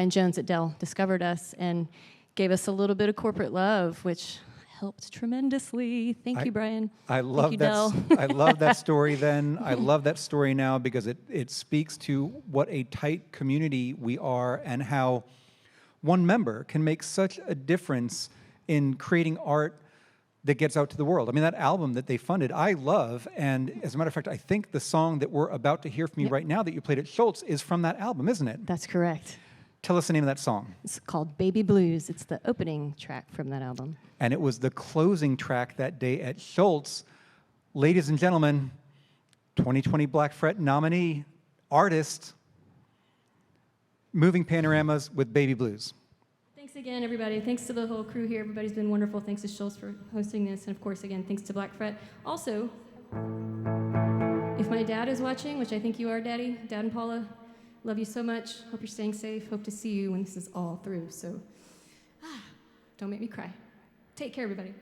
Jones at Dell discovered us and gave us a little bit of corporate love, which helped tremendously. Thank you, Brian. I love that. I love that story then. I love that story now because it speaks to what a tight community we are and how one member can make such a difference in creating art that gets out to the world. I mean, that album that they funded, I love, and as a matter of fact, I think the song that we're about to hear from you right now that you played at Schultz is from that album, isn't it? That's correct. Tell us the name of that song. It's called Baby Blues. It's the opening track from that album. And it was the closing track that day at Schultz. Ladies and gentlemen, 2020 Black Fret nominee, artist, Moving Panoramas with Baby Blues. Thanks again, everybody. Thanks to the whole crew here. Everybody's been wonderful. Thanks to Schultz for hosting this. And of course, again, thanks to Black Fret. Also, if my dad is watching, which I think you are, Daddy, Dad and Paula, love you so much. Hope you're staying safe. Hope to see you when this is all through. So, don't make me cry. Take care, everybody.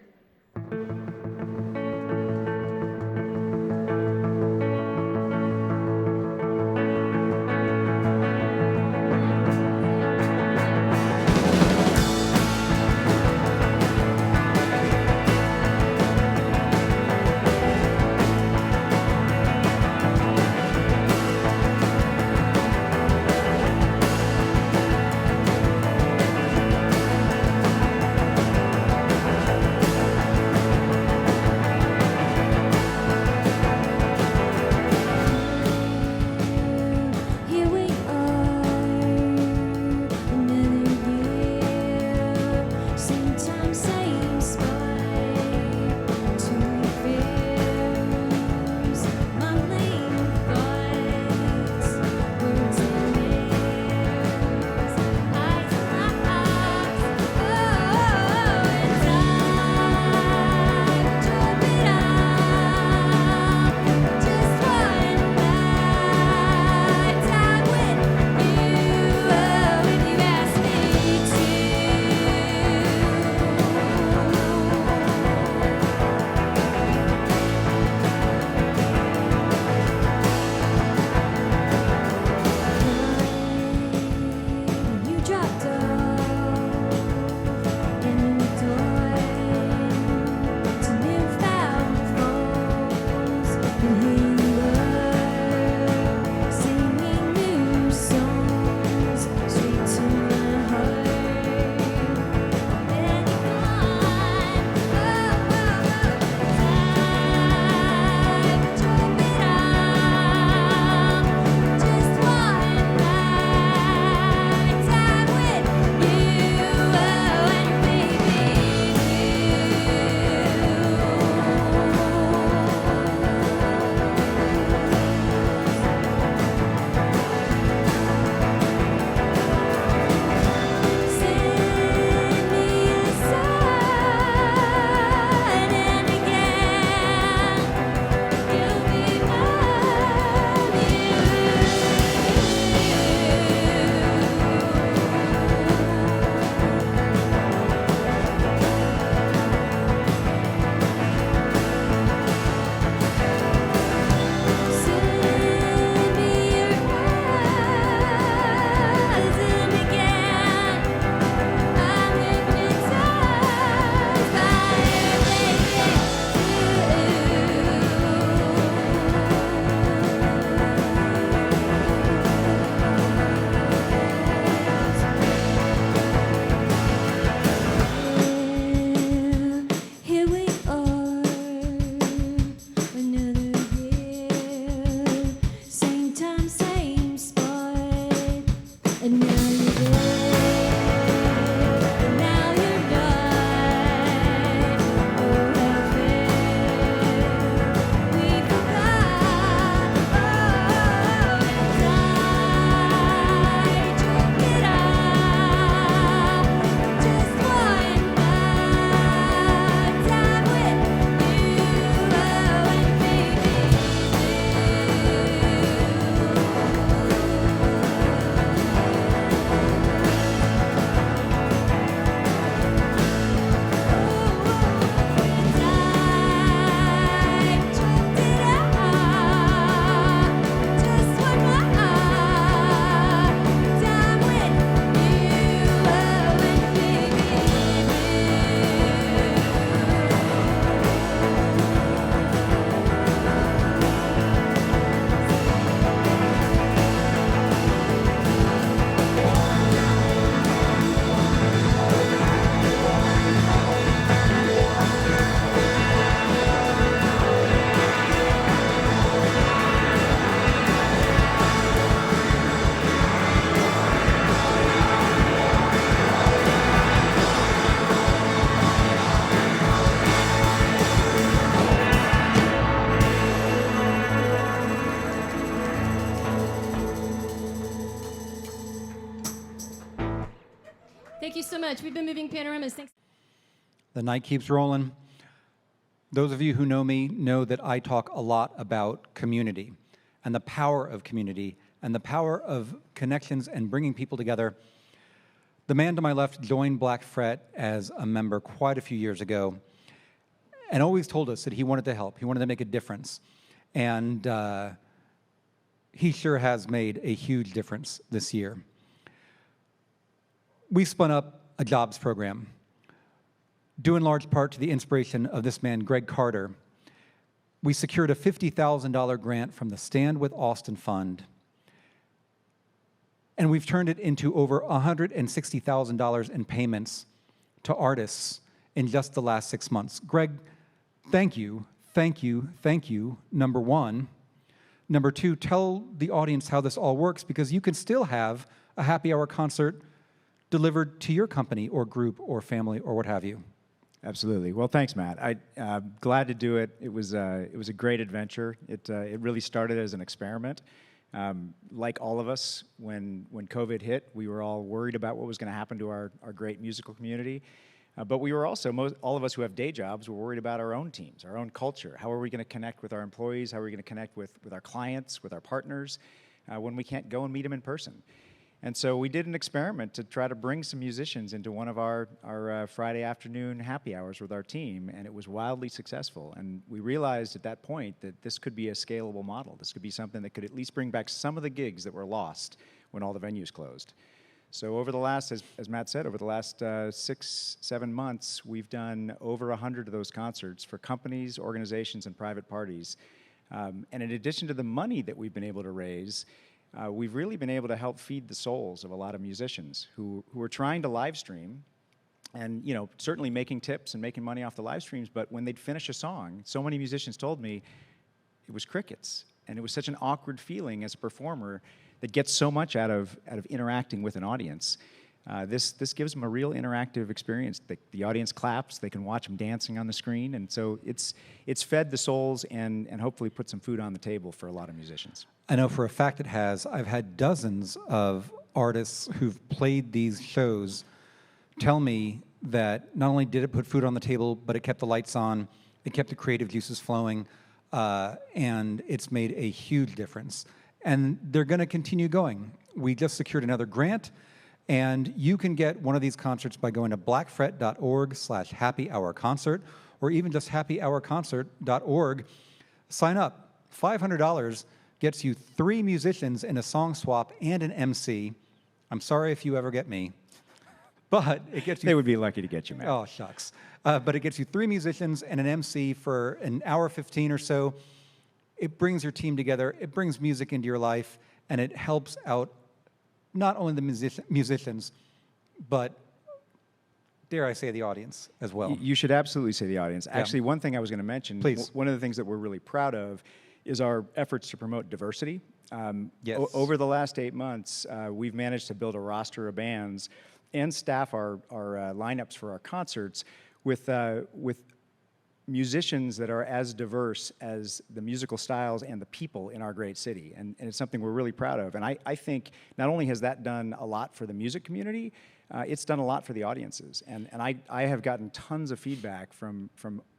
much. We've been moving panoramas. Thanks. The night keeps rolling. Those of you who know me know that I talk a lot about community and the power of community and the power of connections and bringing people together. The man to my left joined Black Fret as a member quite a few years ago and always told us that he wanted to help. He wanted to make a difference. And he sure has made a huge difference this year. We spun up a jobs program, due in large part to the inspiration of this man, Greg Carter. We secured a $50,000 grant from the Stand With Austin Fund, and we've turned it into over $160,000 in payments to artists in just the last 6 months. Greg, thank you, thank you, thank you, number one. Number two, tell the audience how this all works, because you can still have a happy hour concert delivered to your company or group or family or what have you. Absolutely. Well, thanks, Matt. I'm glad to do it. It was a great adventure. It really started as an experiment. Like all of us, when COVID hit, we were all worried about what was going to happen to our great musical community. But we were also, all of us who have day jobs, were worried about our own teams, our own culture. How are we going to connect with our employees? How are we going to connect with our clients, with our partners, when we can't go and meet them in person? And so we did an experiment to try to bring some musicians into one of our Friday afternoon happy hours with our team, and it was wildly successful. And we realized at that point that this could be a scalable model. This could be something that could at least bring back some of the gigs that were lost when all the venues closed. So over the last, as Matt said, over the last 6-7 months, we've done over 100 of those concerts for companies, organizations, and private parties. And in addition to the money that we've been able to raise, we've really been able to help feed the souls of a lot of musicians who are trying to live stream and, certainly making tips and making money off the live streams, but when they'd finish a song, so many musicians told me it was crickets. And it was such an awkward feeling as a performer that gets so much out of interacting with an audience. This gives them a real interactive experience. The audience claps, they can watch them dancing on the screen, and so it's fed the souls and hopefully put some food on the table for a lot of musicians. I know for a fact it has. I've had dozens of artists who've played these shows tell me that not only did it put food on the table, but it kept the lights on, it kept the creative juices flowing, and it's made a huge difference. And they're going to continue going. We just secured another grant, and you can get one of these concerts by going to blackfret.org/happyhourconcert, or even just happyhourconcert.org. Sign up. $500 gets you 3 musicians in a song swap and an MC. I'm sorry if you ever get me, but it gets you... They would be lucky to get you, man. Oh, shucks. But it gets you 3 musicians and an MC for an hour 15 or so. It brings your team together, it brings music into your life, and it helps out not only the musicians, but, dare I say, the audience as well. You should absolutely say the audience. Yeah. Actually, one thing I was going to mention, Please. One of the things that we're really proud of is our efforts to promote diversity. Yes. Over the last 8 months, we've managed to build a roster of bands and staff our lineups for our concerts with musicians that are as diverse as the musical styles and the people in our great city. And it's something we're really proud of. And I think not only has that done a lot for the music community, it's done a lot for the audiences. And I have gotten tons of feedback from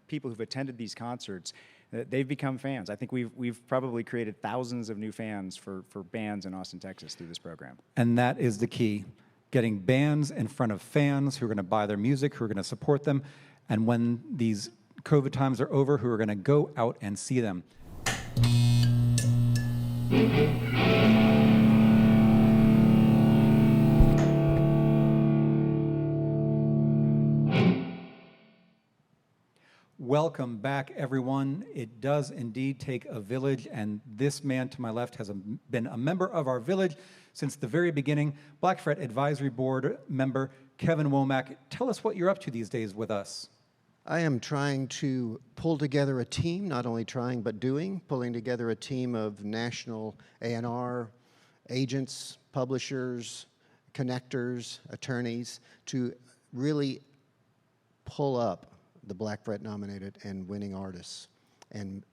people who've attended these concerts that they've become fans. I think we've probably created thousands of new fans for bands in Austin, Texas through this program. And that is the key, getting bands in front of fans who are going to buy their music, who are going to support them, and when these COVID times are over, who are going to go out and see them. Welcome back, everyone. It does indeed take a village, and this man to my left has been a member of our village since the very beginning. Black Fret Advisory Board member Kevin Womack, tell us what you're up to these days with us. I am trying to pull together a team, not only trying but doing, pulling together a team of national A&R agents, publishers, connectors, attorneys to really pull up the Black Fret nominated and winning artists and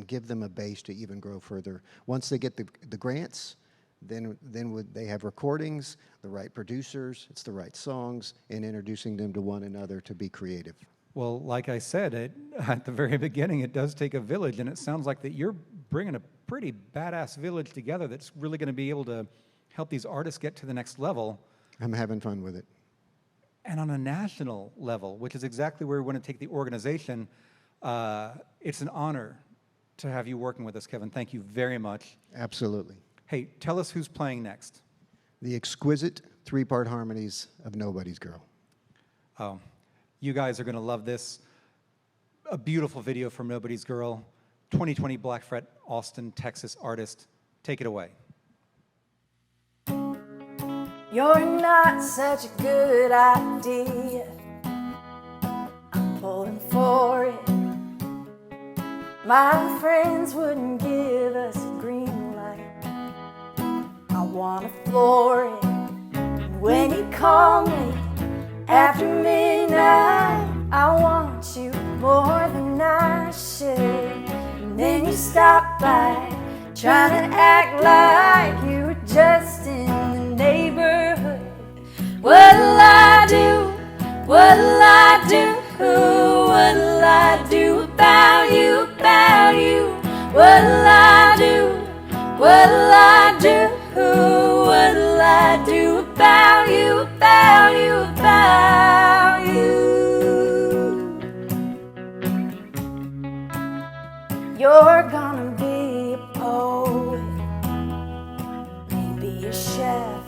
give them a base to even grow further. Once they get the grants, then they have recordings, the right producers, it's the right songs, and introducing them to one another to be creative. Well, like I said at the very beginning, it does take a village, and it sounds like that you're bringing a pretty badass village together that's really going to be able to help these artists get to the next level. I'm having fun with it. And on a national level, which is exactly where we want to take the organization, it's an honor to have you working with us, Kevin. Thank you very much. Absolutely. Hey, tell us who's playing next. The exquisite three-part harmonies of Nobody's Girl. Oh, you guys are going to love this. A beautiful video from Nobody's Girl. 2020 Black Fret, Austin, Texas artist. Take it away. You're not such a good idea. I'm pulling for it. My friends wouldn't give us a green light. I wanna floor it. And when you call me after midnight, I want you more than I should. And then you stop by, trying to act like you were just in the neighborhood. What'll I do? What'll I do? What'll I do about you, about you? What'll I do? What'll I do? What'll I do about you, about you, about you? You're gonna be a poet, maybe a chef.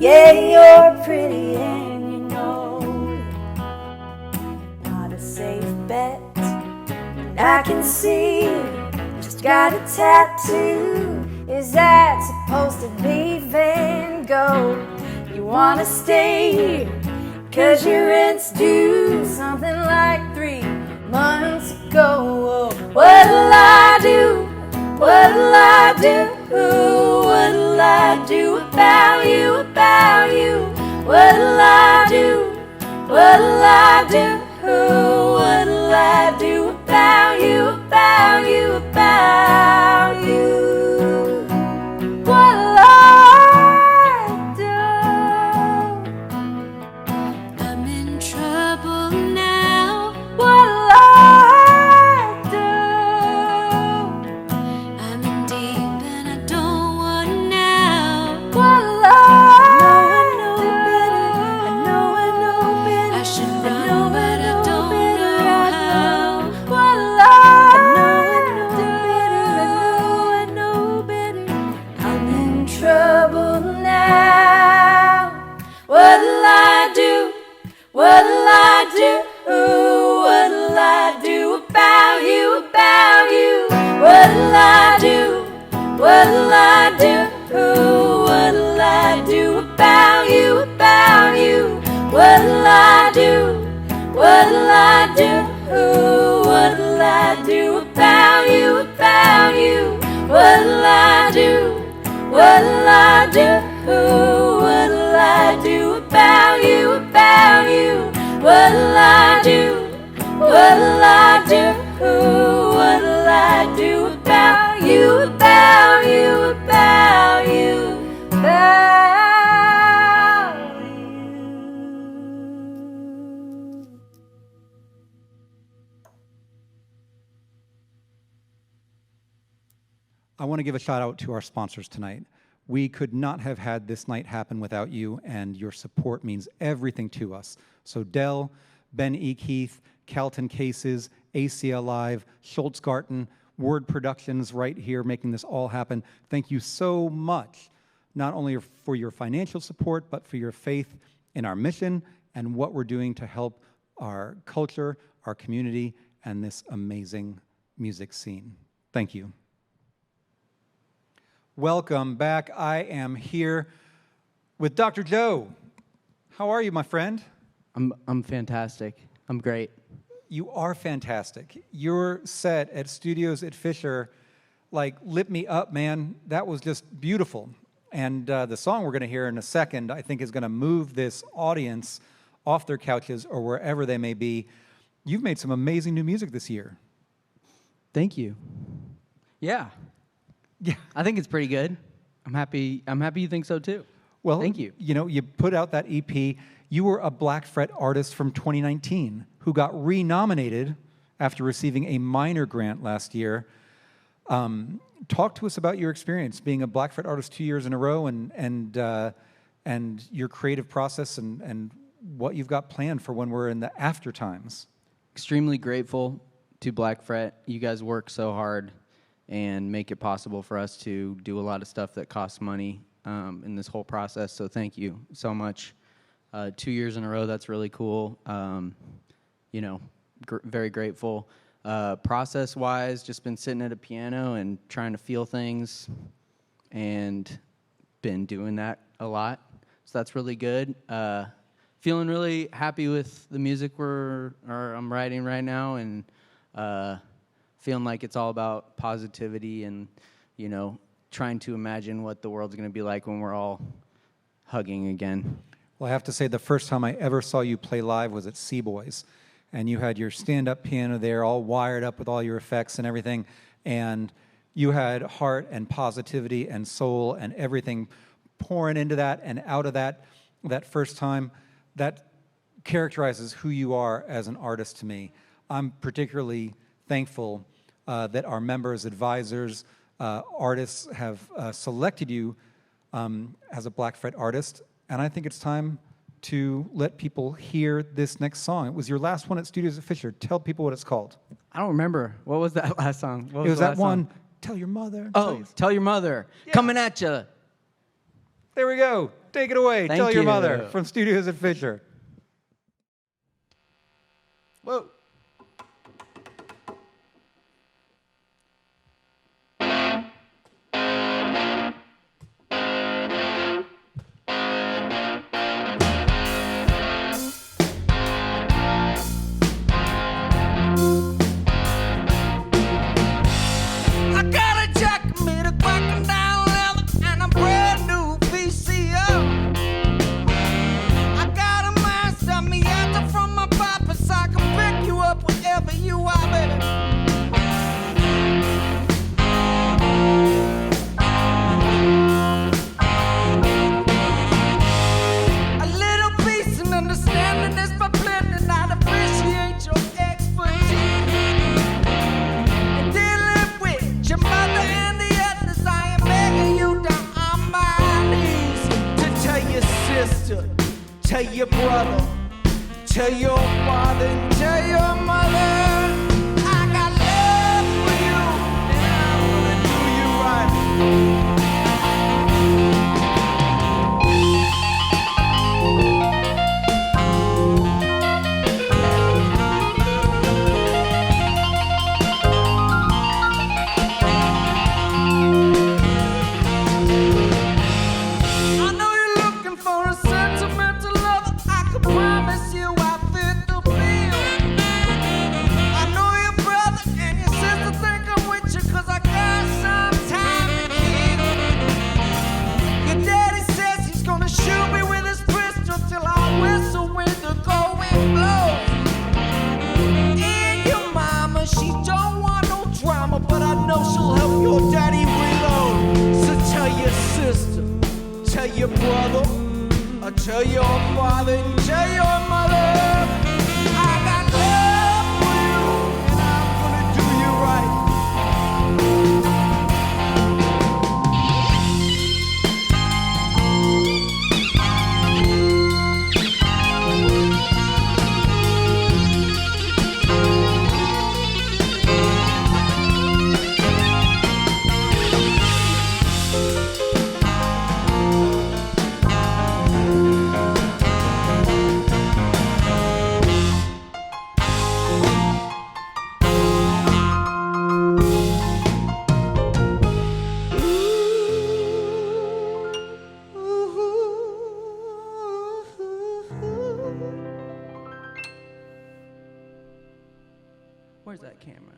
Yeah, you're pretty and you know it. Not a safe bet, and I can see you just got a tattoo. Is that supposed to be Van Gogh? You wanna stay here, 'cause your rent's due something like 3 months ago. What'll I do? What'll I do? What'll I do about you, about you? What'll I do? What'll I do? What'll I do about you, about you, about you? What'll I do? I'm in trouble now. What'll I do? I'm in deep and I don't want now. What'll I know better? I know better. I should run, but I don't know how. What'll I do? I know better. I'm in trouble now. What'll I do? What'll I do? What'll I do about you, about you? What'll I do? What'll I do? What'll I do about you, about you? What'll I do? What'll I do? What'll I do about you, about you? What'll I do? What'll I do? What'll I do about you, about you? What'll I do? What'll I do? What'll I do about you, about you, about you, about I want to give a shout out to our sponsors tonight. We could not have had this night happen without you, and your support means everything to us. So Dell, Ben E. Keith, Calton Cases, ACL Live, Schultz Garten, Word Productions right here making this all happen. Thank you so much, not only for your financial support, but for your faith in our mission and what we're doing to help our culture, our community, and this amazing music scene. Thank you. Welcome back. I am here with Dr. Joe. How are you, my friend? I'm fantastic. I'm great. You are fantastic. Your set at Studios at Fischer, like, lit me up, man. That was just beautiful. And the song we're going to hear in a second, I think, is going to move this audience off their couches or wherever they may be. You've made some amazing new music this year. Thank you. Yeah. Yeah. I think it's pretty good. I'm happy you think so too. Well, thank you. You know, you put out that EP. You were a Black Fret artist from 2019 who got renominated after receiving a minor grant last year. Talk to us about your experience being a Black Fret artist 2 years in a row and your creative process and what you've got planned for when we're in the after times. Extremely grateful to Black Fret. You guys work so hard and make it possible for us to do a lot of stuff that costs money in this whole process. So thank you so much. 2 years in a row, that's really cool. You know, very grateful. Process-wise, just been sitting at a piano and trying to feel things, and been doing that a lot. So that's really good. Feeling really happy with the music I'm writing right now, and feeling like it's all about positivity and, you know, trying to imagine what the world's going to be like when we're all hugging again. Well, I have to say the first time I ever saw you play live was at Seaboys, and you had your stand-up piano there all wired up with all your effects and everything, and you had heart and positivity and soul and everything pouring into that and out of that first time. That characterizes who you are as an artist to me. I'm particularly thankful that our members, advisors, artists have selected you as a Black Fret artist, and I think it's time to let people hear this next song. It was your last one at Studios at Fischer. Tell people what it's called. I don't remember. What was that last song? What It was the that last one, song? Tell Your Mother. Oh, Tell Your Mother. Coming at you. There we go. Take it away. Thank Tell Your you. Mother from Studios at Fischer. Whoa. I got a jacket made of cracking down leather and a brand new VCO. I got a master Miata from my papa so I can pick you up wherever you are, baby. A little peace and understanding is my blending. I'd appreciate your expertise. And dealing with your mother and the others, I am begging you down on my knees to tell your sister, tell your brother, tell your father, and tell your mother. I got love for you, and I'm gonna do you right. I know you're looking for a sentimental lover. I can promise you I fit the bill. I know your brother and your sister think I'm with you 'cause I got some time to kill. Your daddy says he's gonna shoot me with his pistol till I whistle when the going blows. And your mama, she don't want no drama, but I know she'll help your daddy reload. So tell your sister, tell your brother, or tell your father, and tell your mother. I got love for you, and I'm gonna do you right. Where's that camera?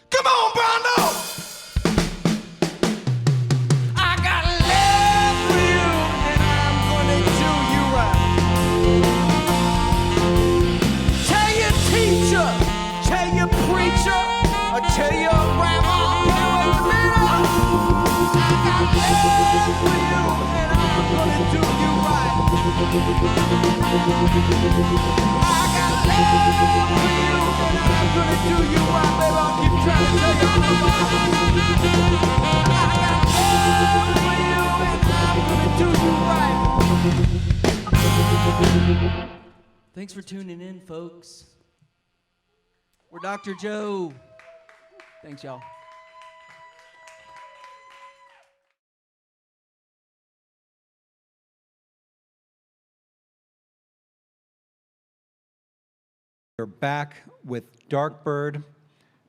Come on, Brando! I got love for you, tell your grandma, hey, wait a minute. I got love for you, and I'm gonna do you right. I got love for you, and I'm gonna do you right, baby. I'll keep trying to tell your mama. I got love for you, and I'm gonna do you right. Thanks for tuning in, folks. We're Dr. Joe. Thanks, y'all. We're back with Darkbird,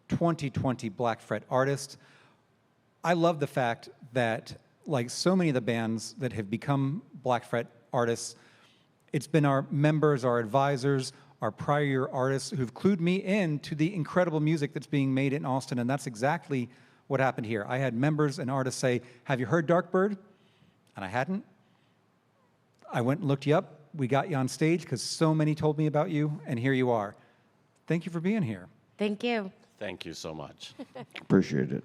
2020 Black Fret artist. I love the fact that, like so many of the bands that have become Black Fret artists, it's been our members, our advisors, our prior year artists who've clued me in to the incredible music that's being made in Austin, and that's exactly what happened here. I had members and artists say, have you heard Darkbird? And I hadn't. I went and looked you up. We got you on stage because so many told me about you, and here you are. Thank you for being here. Thank you. Thank you so much. Appreciate it.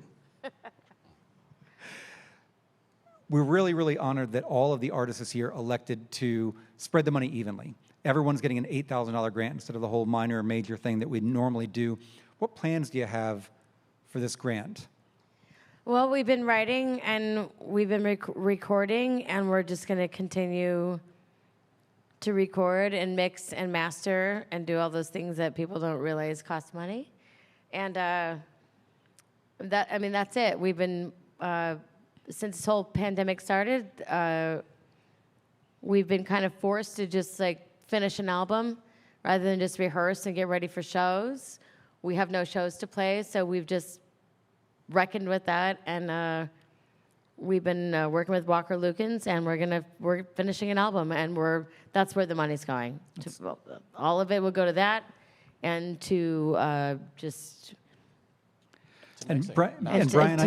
We're really, really honored that all of the artists this year elected to spread the money evenly. Everyone's getting an $8,000 grant instead of the whole minor or major thing that we normally do. What plans do you have for this grant? Well, we've been writing and we've been recording, and we're just going to continue to record and mix and master and do all those things that people don't realize cost money. And that's it. We've been, since this whole pandemic started, we've been kind of forced to just like finish an album rather than just rehearse and get ready for shows. We have no shows to play, so we've just reckoned with that, and we've been working with Walker Lukens, and we're finishing an album, and that's where the money's going. All of it will go to that, and to just Brian,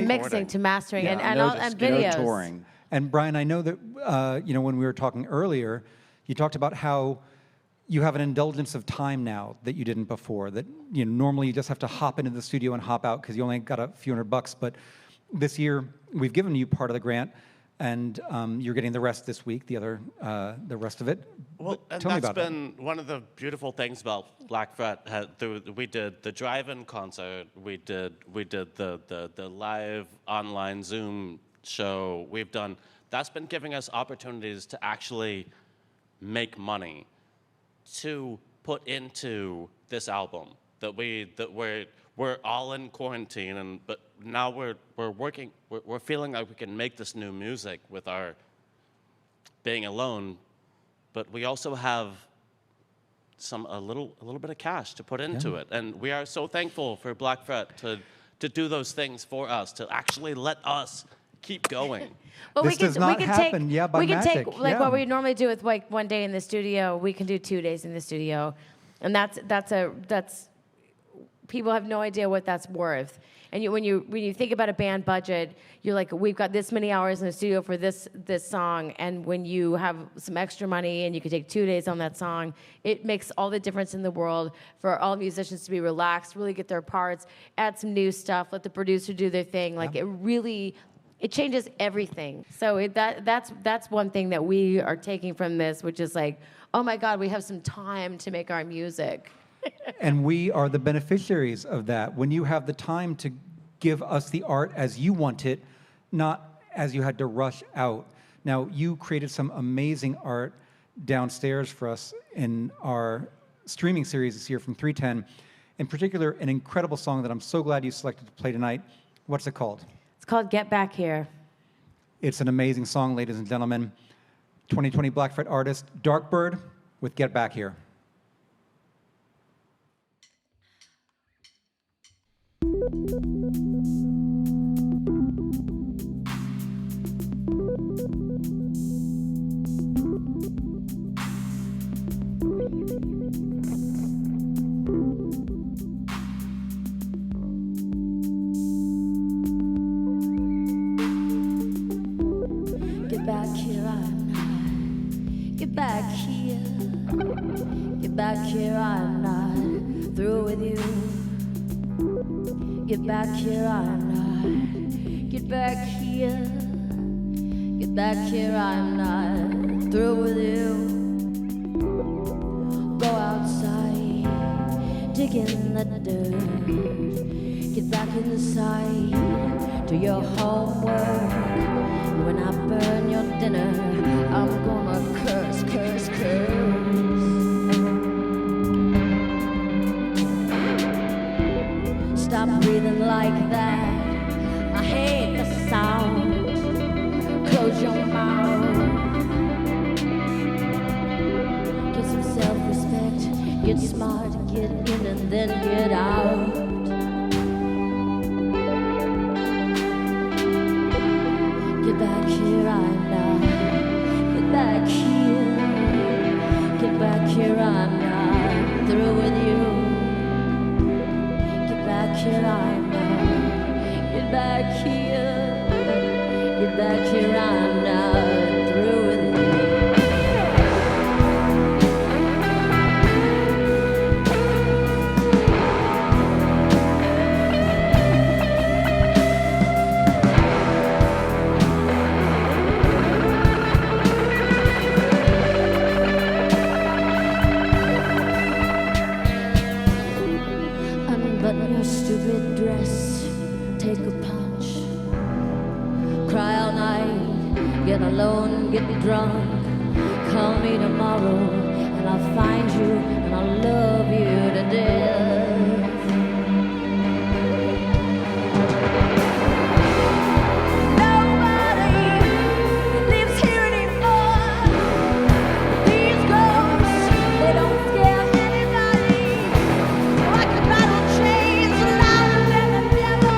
mixing, to mastering, Yeah. and videos. No touring. And Brian, I know that when we were talking earlier, you talked about how you have an indulgence of time now that you didn't before. That normally you just have to hop into the studio and hop out because you only got a few $100. But this year we've given you part of the grant, and you're getting the rest this week. The rest of it. Well, and tell me that's about been one of the beautiful things about Black Fret. We did the drive-in concert. We did the live online Zoom show. That's been giving us opportunities to actually make money to put into this album. We're all in quarantine, but now we're working. We're feeling like we can make this new music with our being alone, but we also have a little bit of cash to put into it, and we are so thankful for Black Fret to do those things for us, to actually let us keep going. Well, this does not happen, by we can magic. take like what we normally do with like one day in the studio. We can do 2 days in the studio, and that's people have no idea what that's worth. And when you think about a band budget, you're like, we've got this many hours in the studio for this song, and when you have some extra money and you can take 2 days on that song, it makes all the difference in the world for all musicians to be relaxed, really get their parts, add some new stuff, let the producer do their thing. Like it changes everything. So that's one thing that we are taking from this, which is like, oh my God, we have some time to make our music. And we are the beneficiaries of that. When you have the time to give us the art as you want it, not as you had to rush out. Now, you created some amazing art downstairs for us in our streaming series this year from 310. In particular, an incredible song that I'm so glad you selected to play tonight. What's it called? It's called Get Back Here. It's an amazing song, ladies and gentlemen. 2020 Black Fret artist, Darkbird with Get Back Here. Get back here, I'm not. Get back here. Get back here, I'm not through with you. Get back here, I'm not. Get back here. Get back here, I'm not through with you. Go outside, dig in the dirt. Get back inside, do your homework. When I burn your dinner, I'm gonna curse, curse, curse. Stop breathing like that. I hate the sound. Close your mouth. Get some self-respect. Get smart, get in and then get out. Get back here, I'm not. Get back here. Get back here, I'm not through with you. Get back here, I'm not. Get back here. Get back here, I'm not through with you. Unbutton your stupid dress, take a punch. Cry all night, get alone, get drunk. Call me tomorrow, and I'll find you, and I'll love you to death. Nobody lives here anymore. These ghosts, they don't scare anybody. I could rattle chains louder than the devil.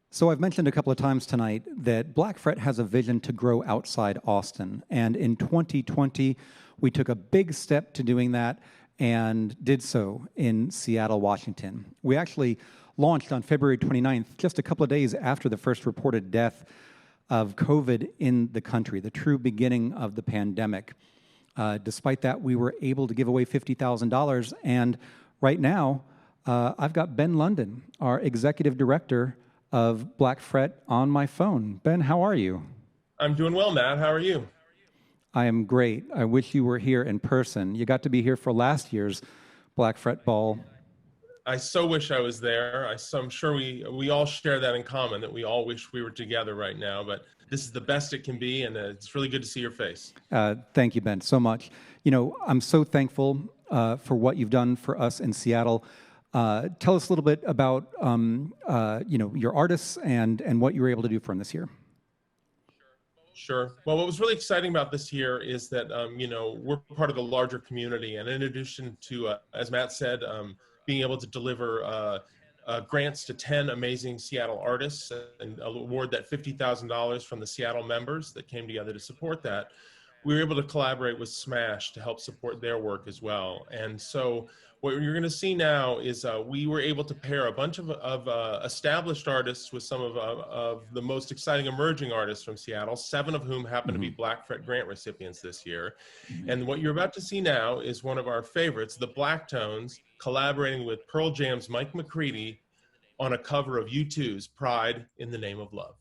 So I've mentioned a couple of times tonight that Black Fret has a vision to grow outside Austin. And in 2020, we took a big step to doing that and did so in Seattle, Washington. We actually launched on February 29th, just a couple of days after the first reported death of COVID in the country, the true beginning of the pandemic. Despite that, we were able to give away $50,000. And right now, I've got Ben London, our executive director of Black Fret, on my phone. Ben, how are you? I'm doing well, Matt. How are you? I am great. I wish you were here in person. You got to be here for last year's Black Fret Ball. I so wish I was there. I'm sure we all share that in common, that we all wish we were together right now, but this is the best it can be, and it's really good to see your face. Thank you, Ben, so much. You know, I'm so thankful for what you've done for us in Seattle. Tell us a little bit about your artists and what you were able to do for them this year. Sure. Well, what was really exciting about this year is that we're part of the larger community, and in addition to, as Matt said, being able to deliver grants to 10 amazing Seattle artists and award that $50,000 from the Seattle members that came together to support that, we were able to collaborate with Smash to help support their work as well. And so what you're going to see now is we were able to pair a bunch of established artists with some of the most exciting emerging artists from Seattle, 7 of whom happen to be Black Fret grant recipients this year. And what you're about to see now is one of our favorites, the Blacktones, collaborating with Pearl Jam's Mike McCready on a cover of U2's Pride in the Name of Love.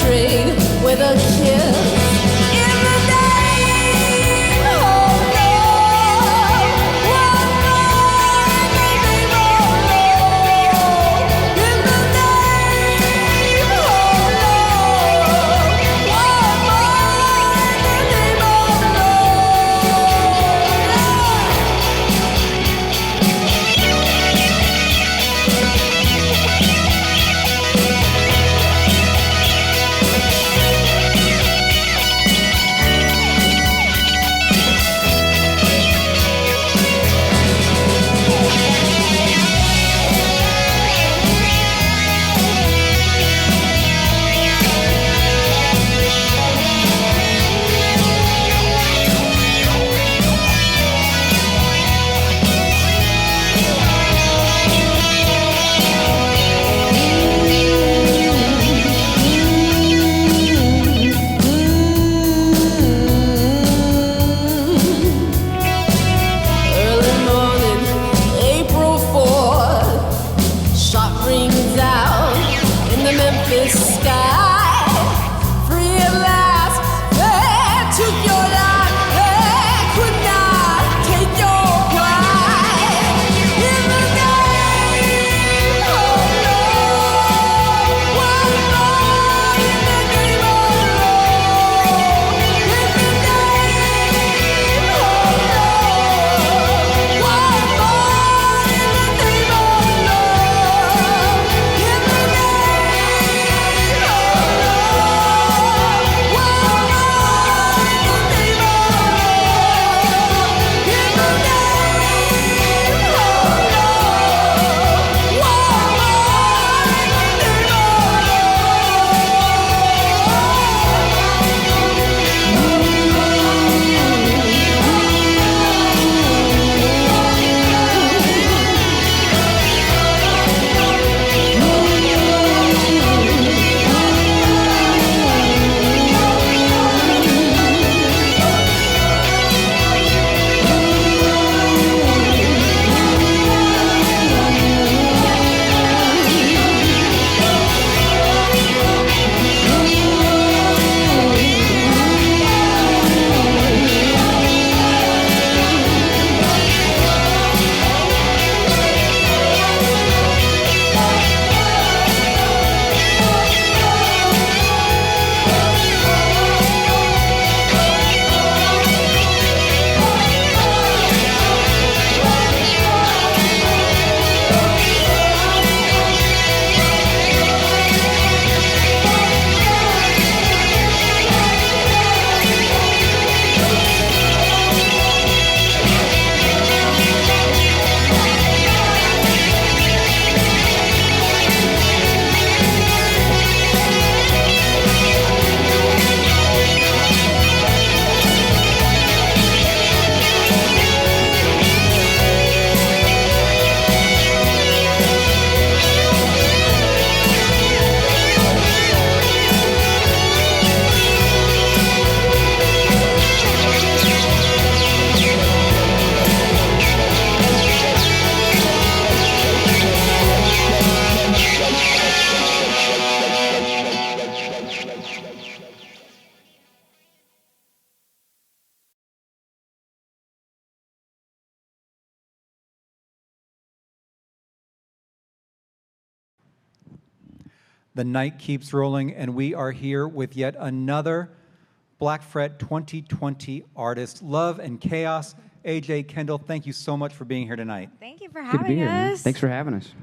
train with a kiss. In the name of love, one more in the name of love. In the name of love, one more in the name of early morning, April 4th, shot rings out in the Memphis sky. Free at last, they took your life, they could not take your pride. In the name of love, one more in the name of love. In the name of love, one more in the name of love. In the name of love, one more in the name of love. In the name of love, one more in the name The night keeps rolling, and we are here with yet another Black Fret 2020 artist. Love and Chaos. AJ Kendall, thank you so much for being here tonight. Thank you for Good to be having here, man. us. Thanks for having us.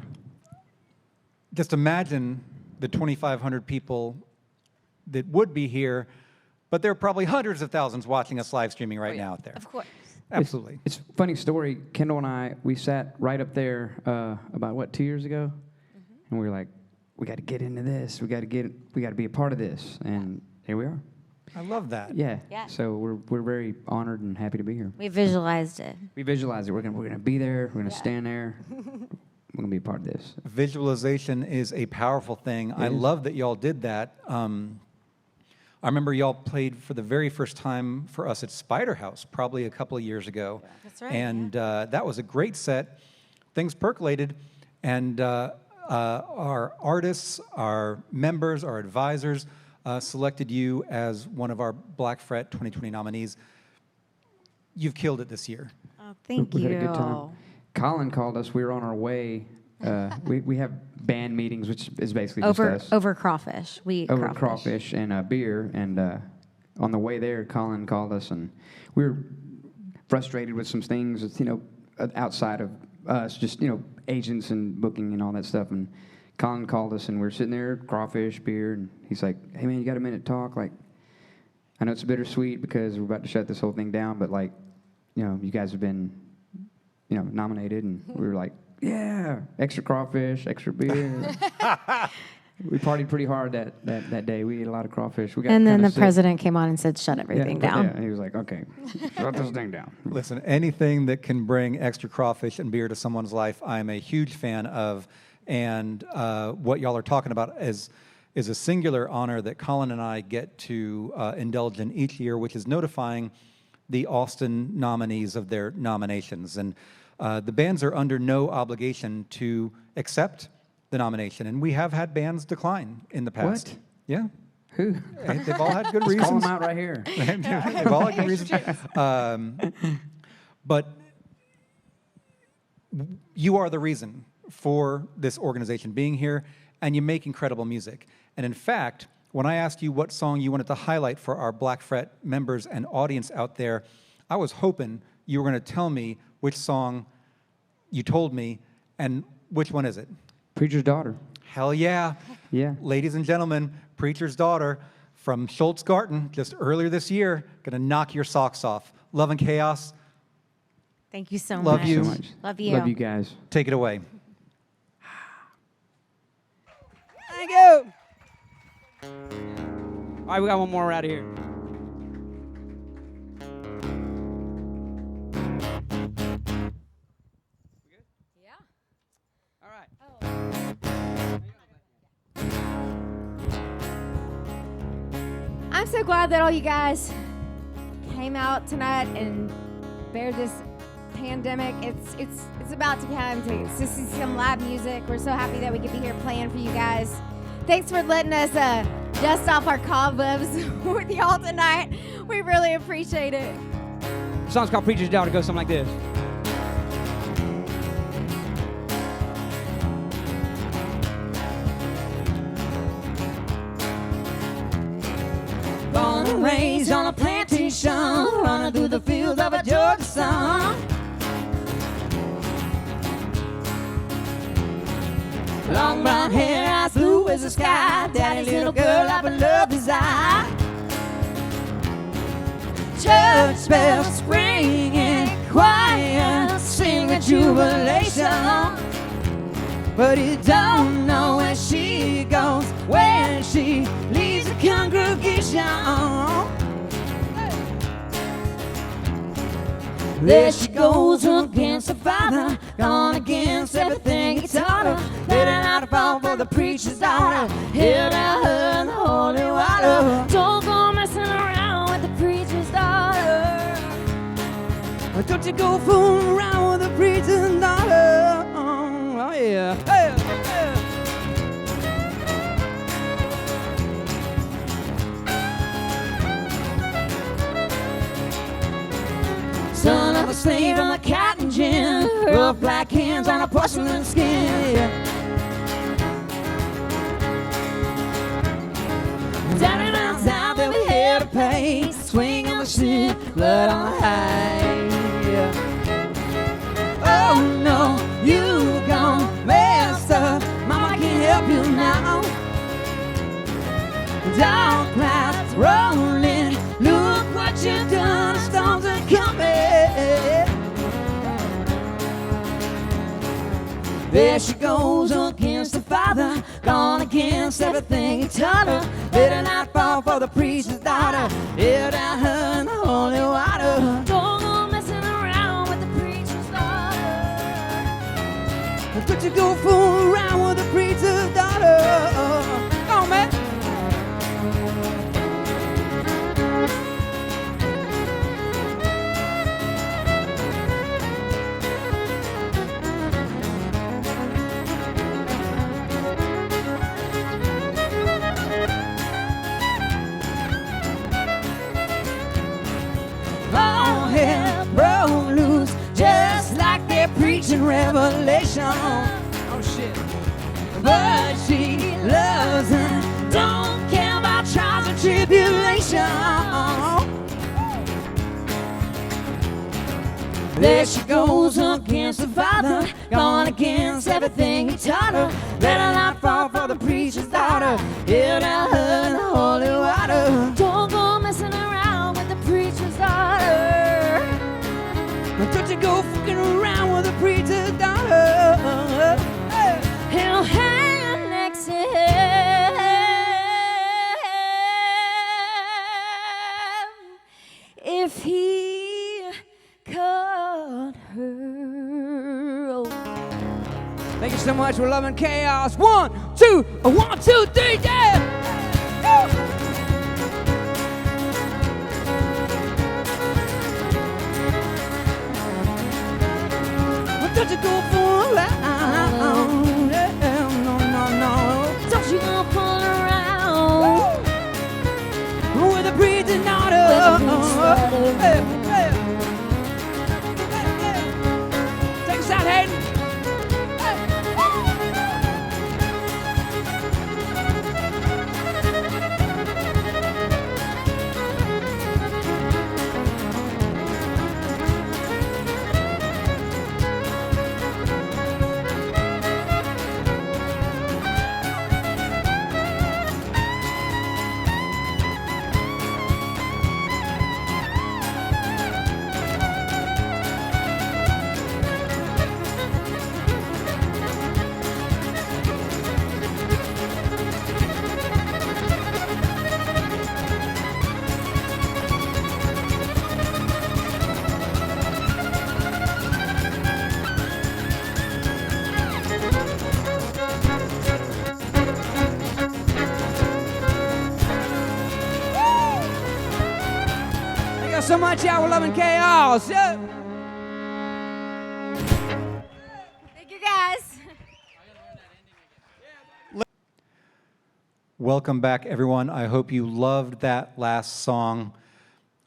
Just imagine the 2,500 people that would be here, but there are probably hundreds of thousands watching us live streaming right now out there. Of course. Absolutely. It's a funny story. Kendall and I, we sat right up there about, 2 years ago? And we were like, we got to get into this. We got to be a part of this. And here we are. I love that. Yeah. Yeah. So we're very honored and happy to be here. We visualized it. We visualized it. We're gonna be there. We're gonna stand there. We're gonna be a part of this. Visualization is a powerful thing. I love that y'all did that. I remember y'all played for the very first time for us at Spider House probably a couple of years ago. That's right. And that was a great set. Things percolated, and our artists, our members, our advisors selected you as one of our Black Fret 2020 nominees. You've killed it this year. Oh, thank we you. had a good time. Colin called us. We were on our way. We have band meetings, which is basically just us. Over crawfish. We eat Over crawfish. crawfish and beer. And on the way there, Colin called us, and we were frustrated with some things, outside of us, just, agents and booking and all that stuff. And Colin called us, and we were sitting there, crawfish, beer, and he's like, "Hey, man, you got a minute to talk? Like, I know it's bittersweet because we're about to shut this whole thing down, but, like, you guys have been, nominated." And we were like, "Yeah, extra crawfish, extra beer." We partied pretty hard that day. We ate a lot of crawfish. We got And then kinda the sick. president came on and said, "Shut everything down." Yeah, he was like, "Okay, shut this thing down." Listen, anything that can bring extra crawfish and beer to someone's life, I'm a huge fan of. And what y'all are talking about is a singular honor that Colin and I get to indulge in each year, which is notifying the Austin nominees of their nominations. And the bands are under no obligation to accept the nomination. And we have had bands decline in the past. What? Yeah. Who? They've all had good Let's reasons. call them out right here. They've all had good reasons. But you are the reason for this organization being here, and you make incredible music. And in fact, when I asked you what song you wanted to highlight for our Black Fret members and audience out there, I was hoping you were going to tell me which song you told me, and which one is it? Preacher's Daughter. Hell yeah. Yeah. Ladies and gentlemen, Preacher's Daughter from Schultz Garten just earlier this year, going to knock your socks off. Love and Chaos. Thank you so much. Love you. So much. Love you. Love you guys. Take it away. Thank you. All right, we got one more right here. I'm so glad that all you guys came out tonight and bear this pandemic. It's about to come to see some live music. We're so happy that we could be here playing for you guys. Thanks for letting us dust off our cobwebs with y'all tonight. We really appreciate it. The song's called Preacher's Daughter. It goes something like this. Born and raised on a plantation, running through the fields of a Georgia sun. Long brown hair, eyes blue as the sky. Daddy, little girl, I've been love desire. Church bells ringing, choir singing jubilation. But he don't know where she goes, where she leaves the congregation. There she goes against her father, gone against everything he taught her. Letting out a fall for the preacher's daughter, held out her in the holy water. Don't go messing around with the preacher's daughter. Don't you go fooling around with the preacher's daughter. Oh yeah. Hey, hey. Son of a slave from a cotton gin, rough black hands on a porcelain skin. Down and down south that we had to pay, swing on the ship, blood on the high. Oh no, you gone messed up, mama can't help you now. Dark clouds rolling, look what you've done, storms are coming. There she goes against the father, gone against everything he taught her. Let not fall for the preacher's daughter, held out her in the holy water. Don't go messing around with the preacher's daughter. Don't you go fool around with the preacher's daughter. Come on, man. but she loves him. Don't care about trials and tribulations. There she goes against the Father, gone against everything he taught her. Better not fall for the preacher's daughter. He'll down her in the holy water. Don't go messing around with the preacher's daughter. Don't you go fucking around with the preacher's daughter. He'll hang next to him if he caught her. Oh. Thank you so much for loving chaos. 1, 2, 1, 2, 3, yeah! Don't you go fool around? No, no, no. Don't you go fooling around with a preacher's daughter. Take us out, Hayden. So much, y'all. We're loving chaos. Yeah. Thank you, guys. Welcome back, everyone. I hope you loved that last song.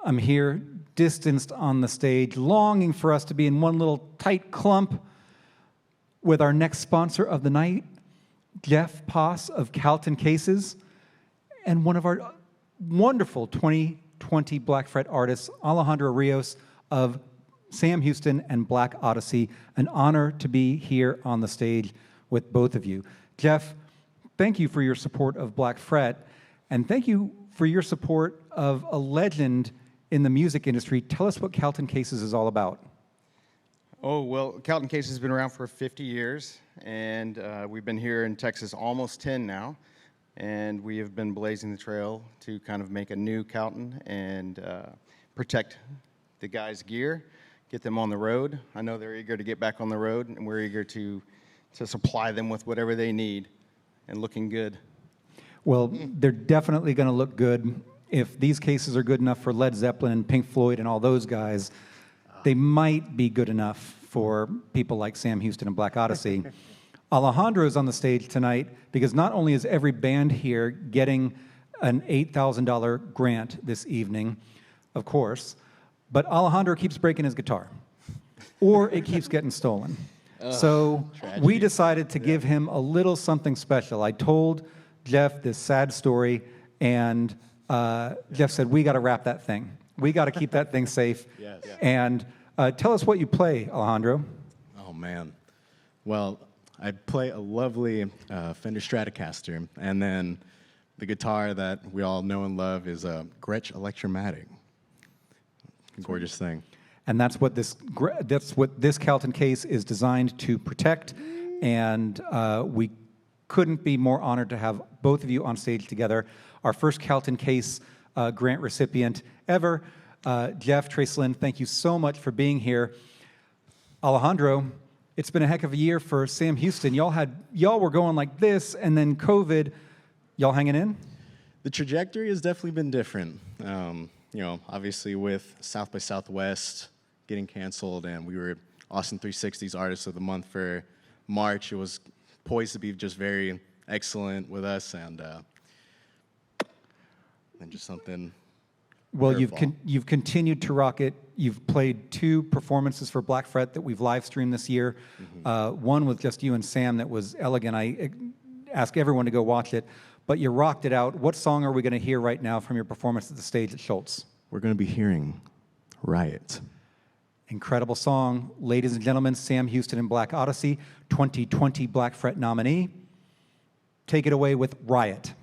I'm here, distanced on the stage, longing for us to be in one little tight clump with our next sponsor of the night, Jeff Poss of Calton Cases, and one of our wonderful 2020 Black Fret artists, Alejandro Rios of Sam Houston and Black Odyssey. An honor to be here on the stage with both of you. Jeff, thank you for your support of Black Fret, and thank you for your support of a legend in the music industry. Tell us what Calton Cases is all about. Oh, well, Calton Cases has been around for 50 years, and we've been here in Texas almost 10 now. And we have been blazing the trail to kind of make a new Calton and protect the guys' gear, get them on the road. I know they're eager to get back on the road, and we're eager to supply them with whatever they need and looking good. Well, they're definitely going to look good. If these cases are good enough for Led Zeppelin and Pink Floyd and all those guys, they might be good enough for people like Sam Houston and Black Odyssey. Alejandro is on the stage tonight because not only is every band here getting an $8,000 grant this evening, of course, but Alejandro keeps breaking his guitar, or it keeps getting stolen. So we decided to give him a little something special. I told Jeff this sad story, and Jeff said, we got to wrap that thing. We got to keep that thing safe. Yes. And tell us what you play, Alejandro. Oh, man. Well, I play a lovely Fender Stratocaster, and then the guitar that we all know and love is a Gretsch Electromatic. Gorgeous thing. And that's what this Calton case is designed to protect, and we couldn't be more honored to have both of you on stage together. Our first Calton case grant recipient ever, Jeff Tracelyn, thank you so much for being here. Alejandro, it's been a heck of a year for Sam Houston. Y'all were going like this, and then COVID. Y'all hanging in? The trajectory has definitely been different. Obviously with South by Southwest getting canceled, and we were Austin 360's Artist of the Month for March. It was poised to be just very excellent with us, and just something. Well, you've continued to rock it. You've played 2 performances for Black Fret that we've live streamed this year. One with just you and Sam that was elegant. ask everyone to go watch it, but you rocked it out. What song are we going to hear right now from your performance at the stage at Schultz? We're going to be hearing Riot. Incredible song. Ladies and gentlemen, Sam Houston and Black Odyssey, 2020 Black Fret nominee. Take it away with Riot.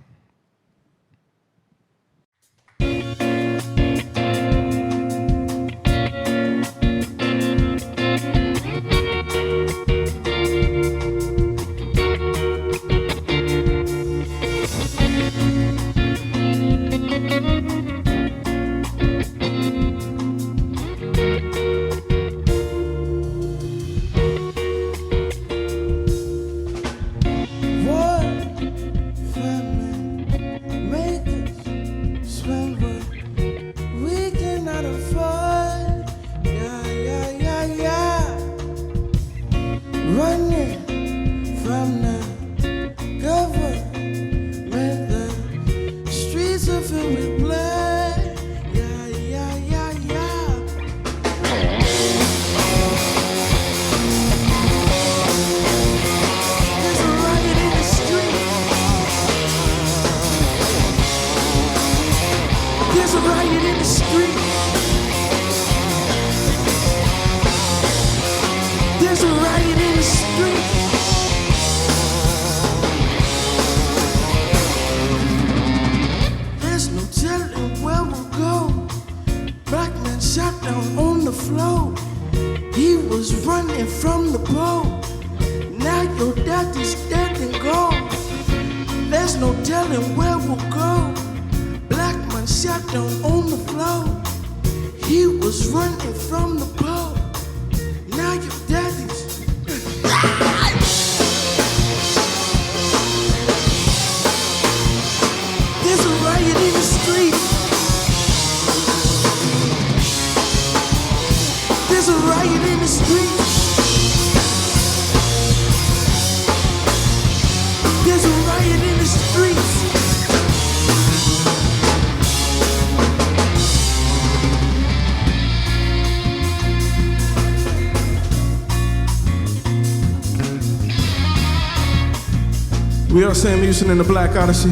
We are Sam Houston and the Black Odyssey.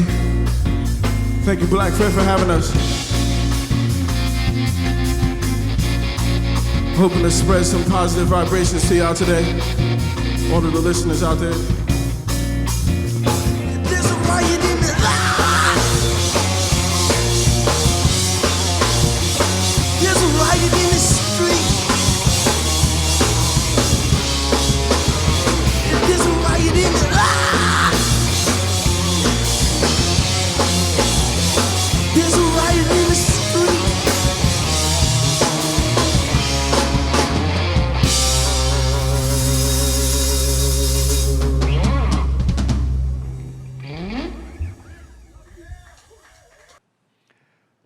Thank you, Black Fret, for having us. Hoping to spread some positive vibrations to y'all today. All of the listeners out there. There's a riot in the There's a riot in the street. There's a riot in the There's a riot in the street.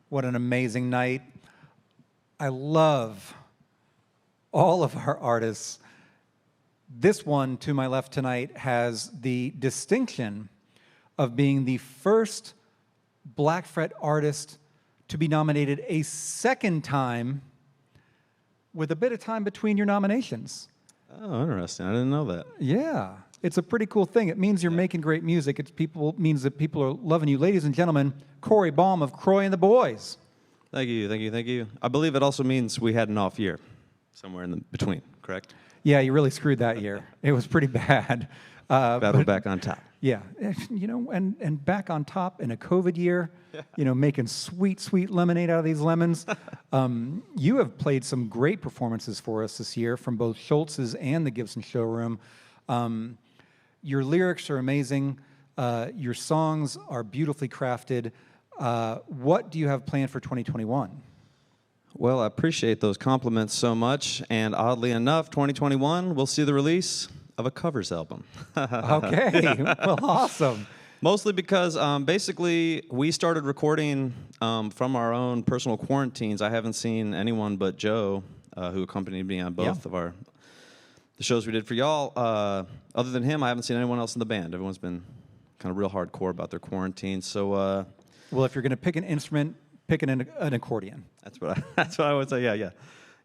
What an amazing night. I love all of our artists. This one to my left tonight has the distinction of being the first Black Fret artist to be nominated a second time with a bit of time between your nominations. Oh, interesting. I didn't know that. Yeah, it's a pretty cool thing. It means you're making great music. It means that people are loving you. Ladies and gentlemen, Corey Baum of Croy and the Boys. Thank you, thank you, thank you. I believe it also means we had an off year, somewhere in the between, correct? Yeah, you really screwed that year. It was pretty bad. Battle back on top. Yeah, you know, and back on top in a COVID year, you know, making sweet, sweet lemonade out of these lemons. You have played some great performances for us this year from both Schultz's and the Gibson Showroom. Your lyrics are amazing. Your songs are beautifully crafted. What do you have planned for 2021? Well, I appreciate those compliments so much, and oddly enough, 2021, we'll see the release of a covers album. Okay, well, awesome. Mostly because basically we started recording from our own personal quarantines. I haven't seen anyone but Joe, who accompanied me on both of the shows we did for y'all. Other than him, I haven't seen anyone else in the band. Everyone's been kind of real hardcore about their quarantine. So, well, if you're going to pick an instrument, pick an accordion. That's what I would say. Yeah.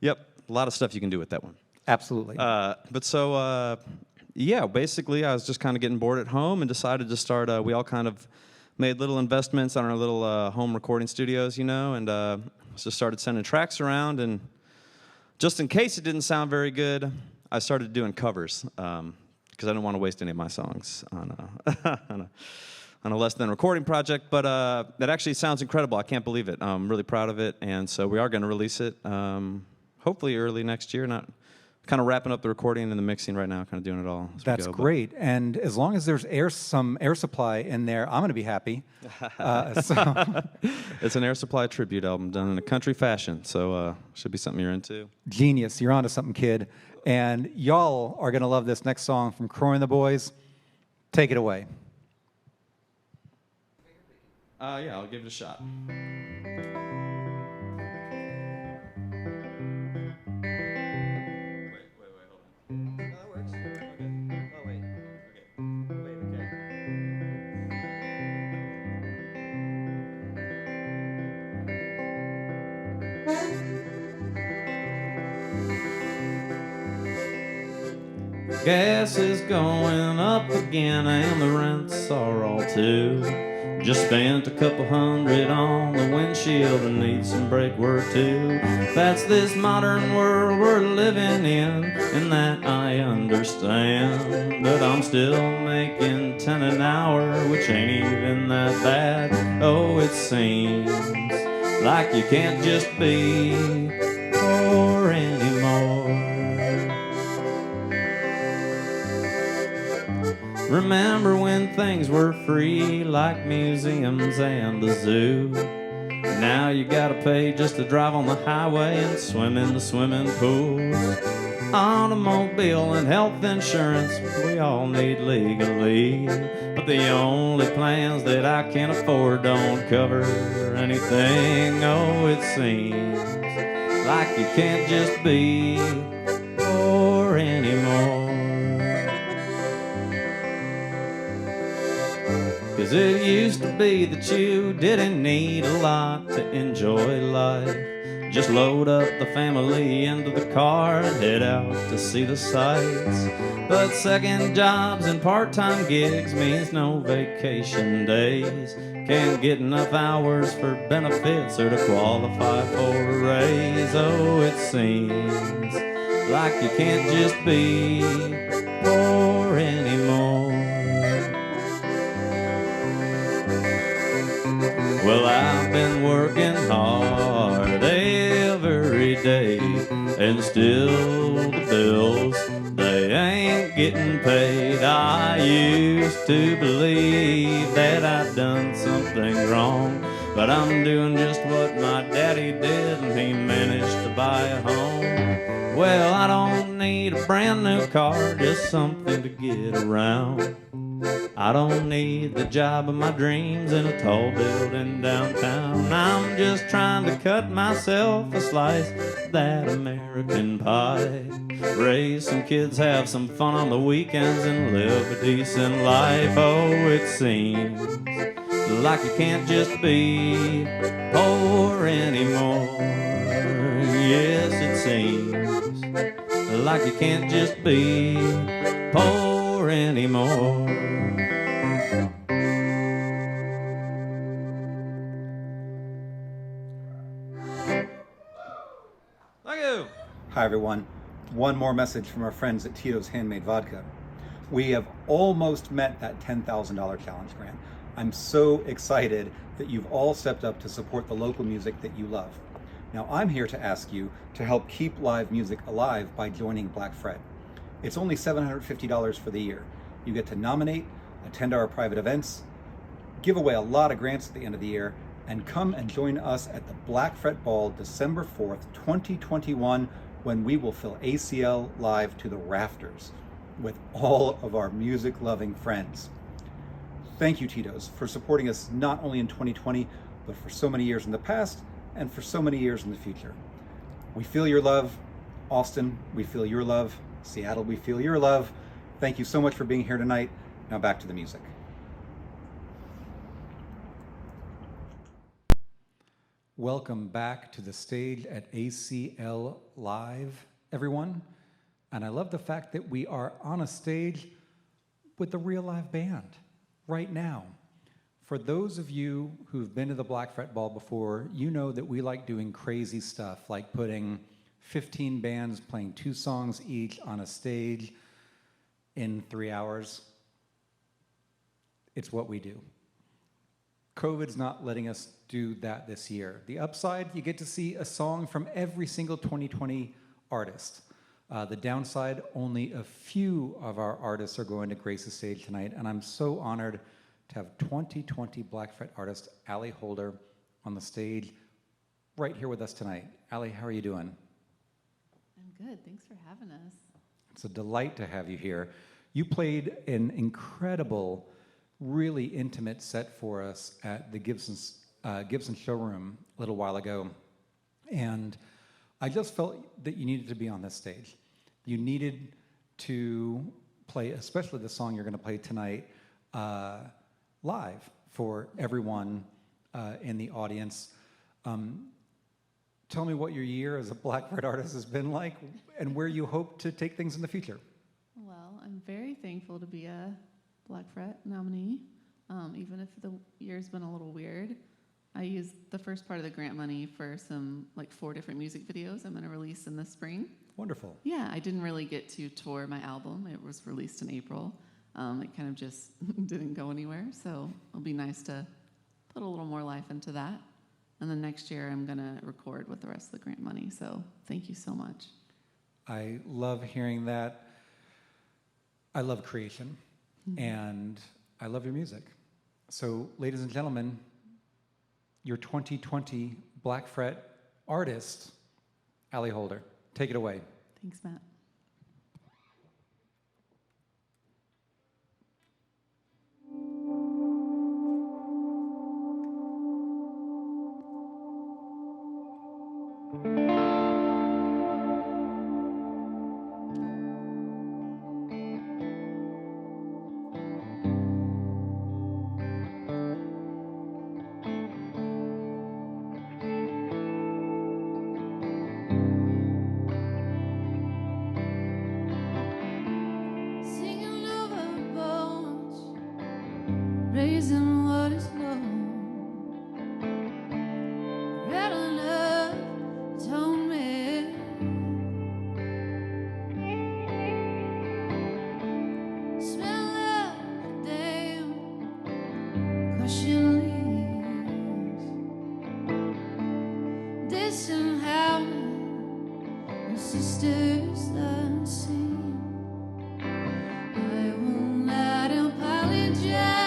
Yep. A lot of stuff you can do with that one. Absolutely. But so, yeah, basically, I was just kind of getting bored at home and decided to start. We all kind of made little investments on our little home recording studios, and just started sending tracks around. And just in case it didn't sound very good, I started doing covers because I didn't want to waste any of my songs on a less than recording project. But that actually sounds incredible. I can't believe it. I'm really proud of it, and so we are going to release it hopefully early next year. Not kind of wrapping up the recording and the mixing right now, kind of doing it all as we That's go, but- great. And as long as there's some air supply in there, I'm going to be happy. So It's an Air Supply tribute album done in a country fashion, so should be something you're into. Genius. You're onto something, kid. And y'all are going to love this next song from Croy and the Boys. Take it away. Yeah, I'll give it a shot. Gas is going up again and the rents are all too. Just spent a couple $100 on the windshield and need some brake work too. That's this modern world we're living in, and that I understand. But I'm still making 10 an hour, which ain't even that bad. Oh, it seems like you can't just be poor anymore. Remember when things were free, like museums and the zoo? Now you gotta pay just to drive on the highway and swim in the swimming pools. Automobile and health insurance, we all need legally. But the only plans that I can afford don't cover anything. Oh, it seems like you can't just be poor anymore. 'Cause it used to be that you didn't need a lot to enjoy life. Just load up the family into the car and head out to see the sights. But second jobs and part-time gigs means no vacation days. Can't get enough hours for benefits or to qualify for a raise. Oh, it seems like you can't just be poor anymore. Well, I've been working hard every day, and still the bills, they ain't getting paid. I used to believe that I'd done something wrong, but I'm doing just what my daddy did, and he managed to buy a home. Well, I don't need a brand new car, just something to get around. I don't need the job of my dreams in a tall building downtown. I'm just trying to cut myself a slice of that American pie. Raise some kids, have some fun on the weekends, and live a decent life. Oh, it seems like you can't just be poor anymore. Yes, it seems like you can't just be poor anymore. Thank you. Hi, everyone. One more message from our friends at Tito's Handmade Vodka. We have almost met that $10,000 challenge grant. I'm so excited that you've all stepped up to support the local music that you love. Now, I'm here to ask you to help keep live music alive by joining Black Fret. It's only $750 for the year. You get to nominate, attend our private events, give away a lot of grants at the end of the year, and come and join us at the Black Fret Ball December 4th, 2021, when we will fill ACL live to the rafters with all of our music-loving friends. Thank you, Tito's, for supporting us not only in 2020, but for so many years in the past and for so many years in the future. We feel your love. Austin, we feel your love. Seattle, we feel your love. Thank you so much for being here tonight. Now back to the music. Welcome back to the stage at ACL Live, everyone. And I love the fact that we are on a stage with a real live band right now. For those of you who've been to the Black Fret Ball before, you know that we like doing crazy stuff, like putting 15 bands playing 2 songs each on a stage in 3 hours. It's what we do. COVID's not letting us do that this year. The upside, you get to see a song from every single 2020 artist. The downside, only a few of our artists are going to grace the stage tonight, and I'm so honored to have 2020 Black Fret artist Allie Holder on the stage right here with us tonight. Allie, how are you doing? I'm good. Thanks for having us. It's a delight to have you here. You played an incredible, really intimate set for us at the Gibson showroom a little while ago, and I just felt that you needed to be on this stage. You needed to play, especially the song you're going to play tonight, live for everyone in the audience. Tell me what your year as a Black Fret artist has been like and where you hope to take things in the future. Well, I'm very thankful to be a Black Fret nominee, even if the year's been a little weird. I used the first part of the grant money for some, 4 different music videos I'm going to release in the spring. Wonderful. Yeah, I didn't really get to tour my album. It was released in April. It kind of just didn't go anywhere, so it'll be nice to put a little more life into that. And then next year I'm going to record with the rest of the grant money, so thank you so much. I love hearing that. I love creation, and I love your music. So, ladies and gentlemen, your 2020 Black Fret artist, Allie Holder. Take it away. Thanks, Matt. Raising what is low, rattling up, tone me. Smell of damn crushing leaves. Distant howling, my sisters unseen. I will not apologize.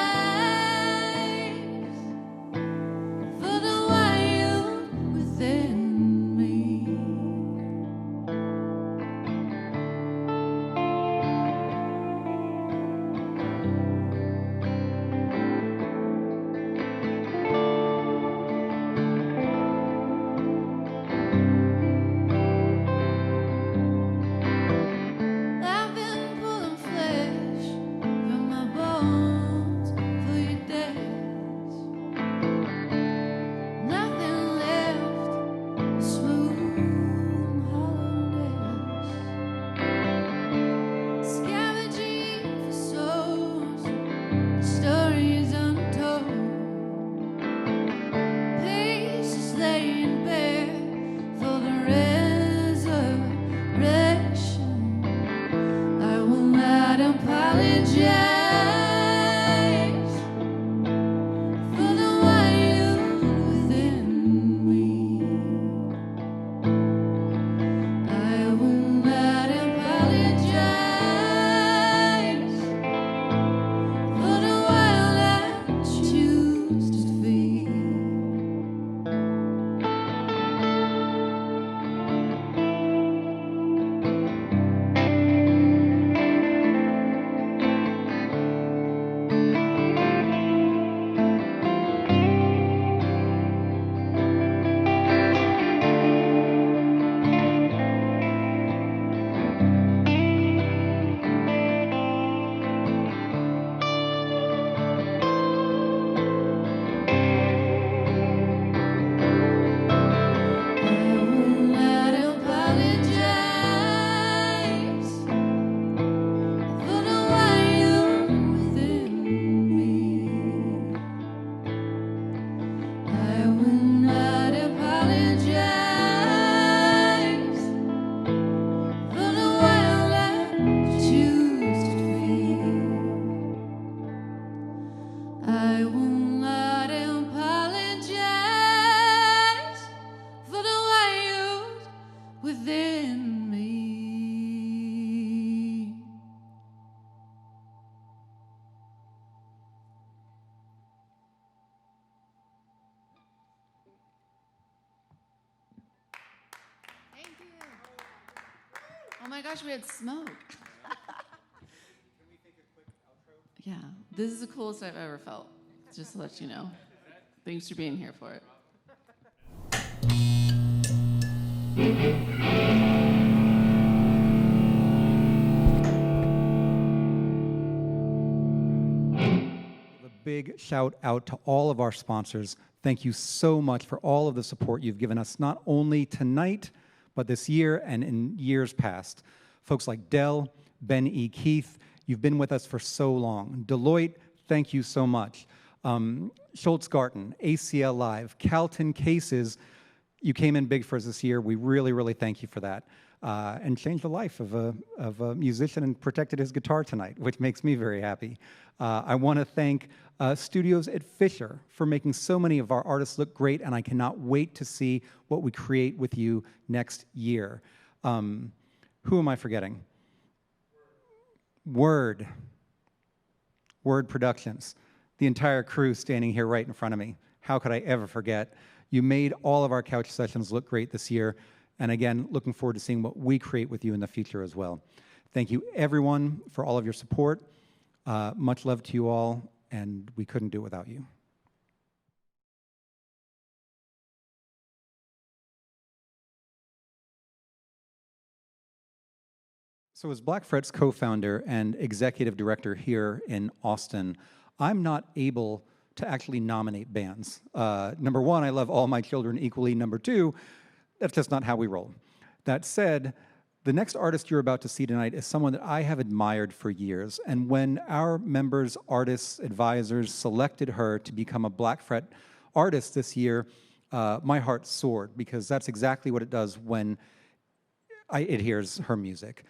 my gosh, we had smoke. Yeah, this is the coolest I've ever felt, just to let you know. Thanks for being here for it. A big shout out to all of our sponsors. Thank you so much for all of the support you've given us, not only tonight, but this year and in years past. Folks like Dell, Ben E. Keith, you've been with us for so long. Deloitte, thank you so much. Schultz Garten, ACL Live, Calton Cases, you came in big for us this year. We really, really thank you for that. And changed the life of a musician and protected his guitar tonight, which makes me very happy. I want to thank studios at Fischer for making so many of our artists look great, and I cannot wait to see what we create with you next year. Who am I forgetting? Word Productions. The entire crew standing here right in front of me. How could I ever forget? You made all of our couch sessions look great this year. And again, looking forward to seeing what we create with you in the future as well. Thank you, everyone, for all of your support. Much love to you all, and we couldn't do it without you. So as Black Fret's co-founder and executive director here in Austin, I'm not able to actually nominate bands. Number one, I love all my children equally. Number two, that's just not how we roll. That said, the next artist you're about to see tonight is someone that I have admired for years. And when our members, artists, advisors selected her to become a Black Fret artist this year, my heart soared, because that's exactly what it does when it hears her music.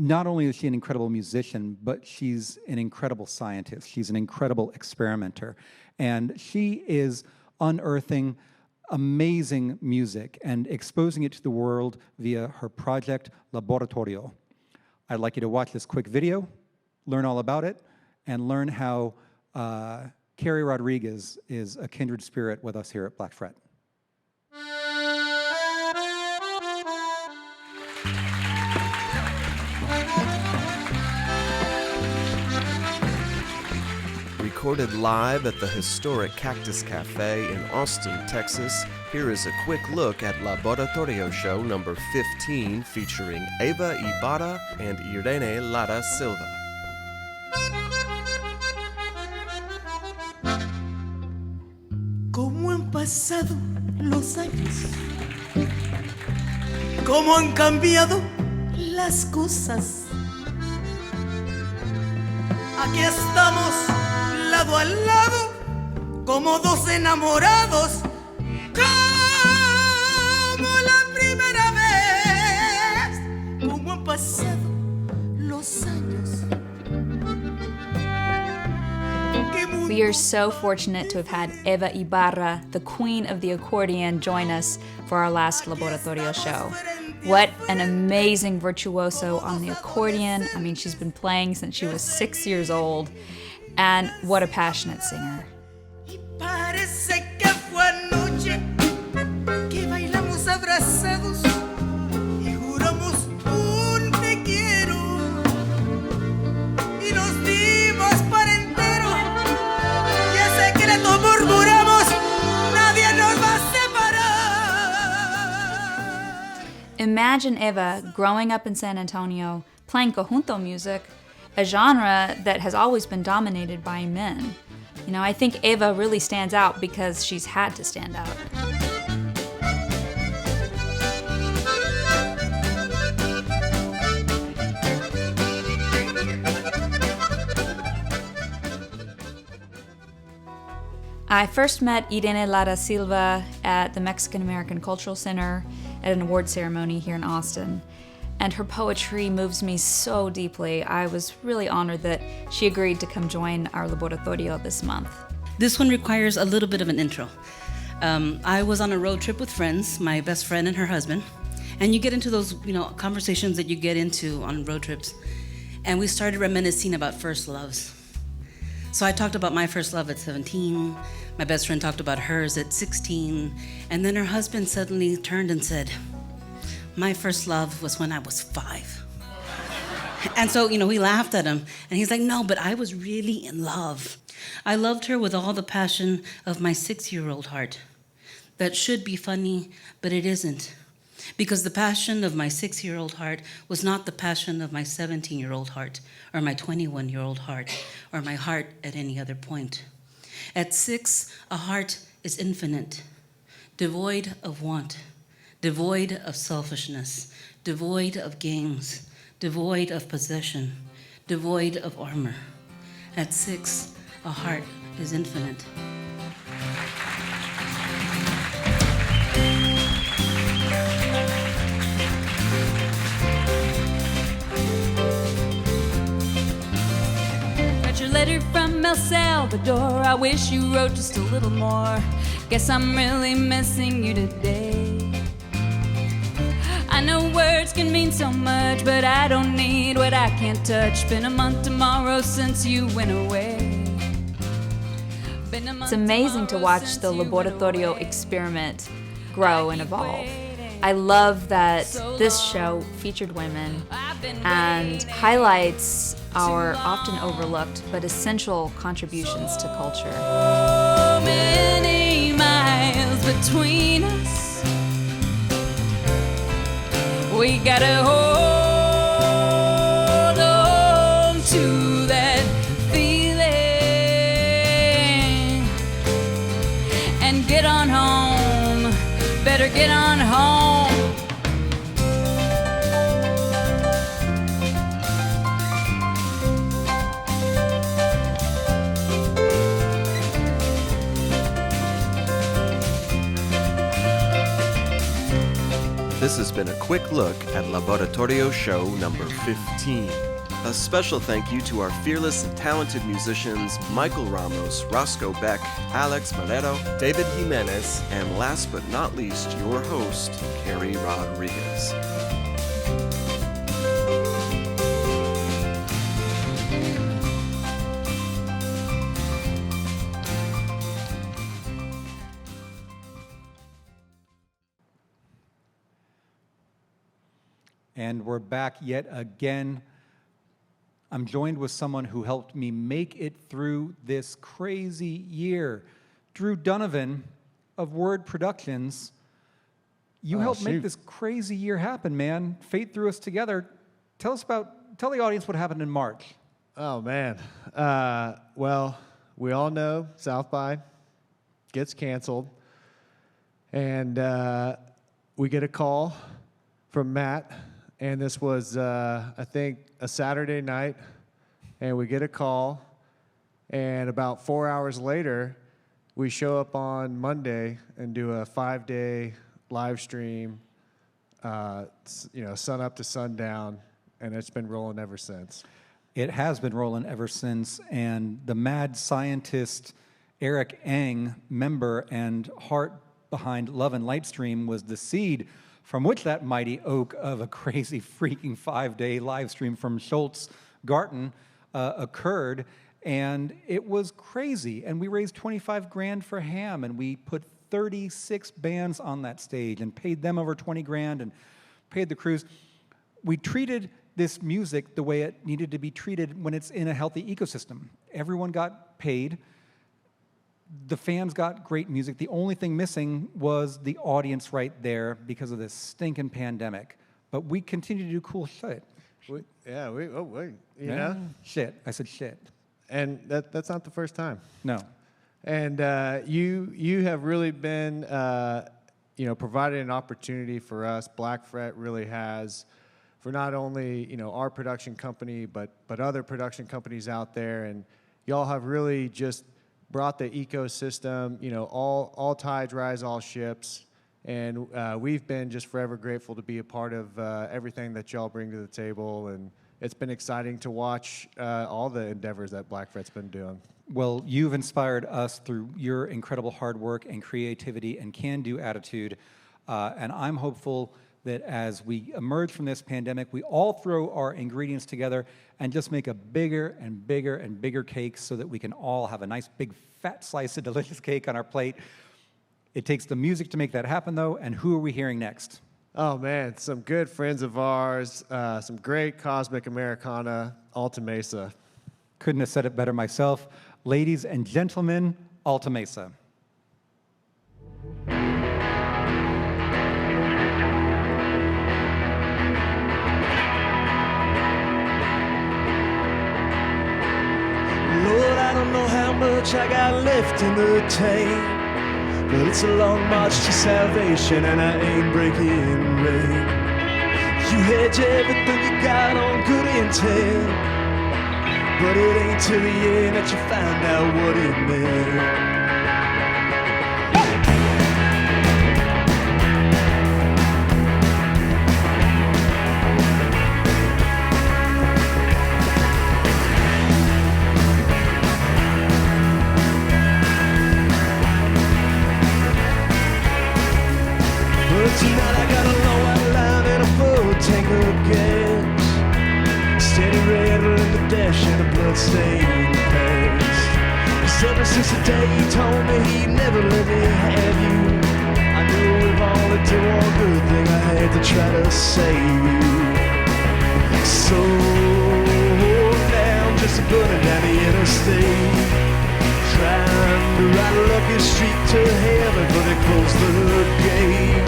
Not only is she an incredible musician, but she's an incredible scientist. She's an incredible experimenter. And she is unearthing amazing music and exposing it to the world via her project, Laboratorio. I'd like you to watch this quick video, learn all about it, and learn how Carrie Rodriguez is a kindred spirit with us here at Black Fret. Recorded live at the historic Cactus Cafe in Austin, Texas, here is a quick look at Laboratorio Show number 15 featuring Eva Ibarra and Irene Lara Silva. ¿Cómo han pasado los años? ¿Cómo han cambiado las cosas? Aquí estamos lado a lado, como dos enamorados, como la primera vez. ¿Cómo han pasado los años? We are so fortunate to have had Eva Ibarra, the queen of the accordion, join us for our last Laboratorio show. What an amazing virtuoso on the accordion. I mean, she's been playing since she was 6 years old. And what a passionate singer. Parece que fue anoche que bailamos abrazados y juramos un te quiero y nos dimos para entero y ese secreto murmuramos, nadie nos va a separar. Imagine Eva growing up in San Antonio, playing conjunto music, a genre that has always been dominated by men. You know, I think Eva really stands out because she's had to stand out. I first met Irene Lara Silva at the Mexican American Cultural Center at an award ceremony here in Austin. And her poetry moves me so deeply. I was really honored that she agreed to come join our Laboratorio this month. This one requires a little bit of an intro. I was on a road trip with friends, my best friend and her husband, and you get into those, conversations that you get into on road trips. And we started reminiscing about first loves. So I talked about my first love at 17, my best friend talked about hers at 16, and then her husband suddenly turned and said, My first love was when I was 5. And so, we laughed at him. And he's like, no, but I was really in love. I loved her with all the passion of my 6-year-old heart. That should be funny, but it isn't. Because the passion of my 6-year-old heart was not the passion of my 17-year-old heart, or my 21-year-old heart, or my heart at any other point. At 6, a heart is infinite, devoid of want, devoid of selfishness, devoid of games, devoid of possession, devoid of armor. At 6, a heart is infinite. Got your letter from El Salvador. I wish you wrote just a little more. Guess I'm really missing you today. I know words can mean so much, but I don't need what I can't touch. Been a month tomorrow since you went away. It's amazing to watch the Laboratorio experiment grow and evolve. I love that this show featured women and highlights our often overlooked but essential contributions to culture. So many miles between us. We gotta hold on to that feeling and get on home. Better get on home. This has been a quick look at Laboratorio Show number 15. A special thank you to our fearless and talented musicians Michael Ramos, Roscoe Beck, Alex Valero, David Jimenez, and last but not least, your host, Carrie Rodriguez. And we're back yet again. I'm joined with someone who helped me make it through this crazy year. Drew Donovan of Word Productions. You helped make this crazy year happen, man. Fate threw us together. Tell the audience what happened in March. Oh, man. Well, we all know South by gets canceled. And we get a call from Matt. And this was, I think, a Saturday night, and we get a call, and about 4 hours later, we show up on Monday and do a 5-day live stream, sun up to sundown, and it's been rolling ever since. It has been rolling ever since, and the mad scientist Eric Eng, member and heart behind Love and Lightstream, was the seed from which that mighty oak of a crazy freaking 5-day live stream from Schultz Garten occurred, and it was crazy. And we raised 25 grand for Ham, and we put 36 bands on that stage and paid them over 20 grand and paid the crews. We treated this music the way it needed to be treated when it's in a healthy ecosystem. Everyone got paid. The fans got great music. The only thing missing was the audience right there because of this stinking pandemic. But we continue to do cool shit. You know? Shit. I said shit. And that's not the first time. No. And you have really been, provided an opportunity for us. Black Fret really has, for not only, our production company, but other production companies out there. And y'all have really just brought the ecosystem, all tides rise, all ships. And we've been just forever grateful to be a part of everything that y'all bring to the table. And it's been exciting to watch all the endeavors that Black Fret's been doing. Well, you've inspired us through your incredible hard work and creativity and can-do attitude. And I'm hopeful that as we emerge from this pandemic, we all throw our ingredients together and just make a bigger and bigger and bigger cake so that we can all have a nice big fat slice of delicious cake on our plate. It takes the music to make that happen, though, and who are we hearing next? Oh man, some good friends of ours, some great Cosmic Americana, Alta Mesa. Couldn't have said it better myself. Ladies and gentlemen, Alta Mesa. Lord, I don't know how much I got left in the tank, but it's a long march to salvation and I ain't breaking rank. You hedge everything you got on good intent, but it ain't till the end that you find out what it meant. Tonight I got a low outline and a full tank of gas, steady rattling the dash and a bloodstained past. 'Cause ever since the day he told me he'd never let me have you, I knew if I only did one good thing I had to try to save you. So now I'm just burning down the interstate, trying to ride a lucky street to heaven, but they closed the gate.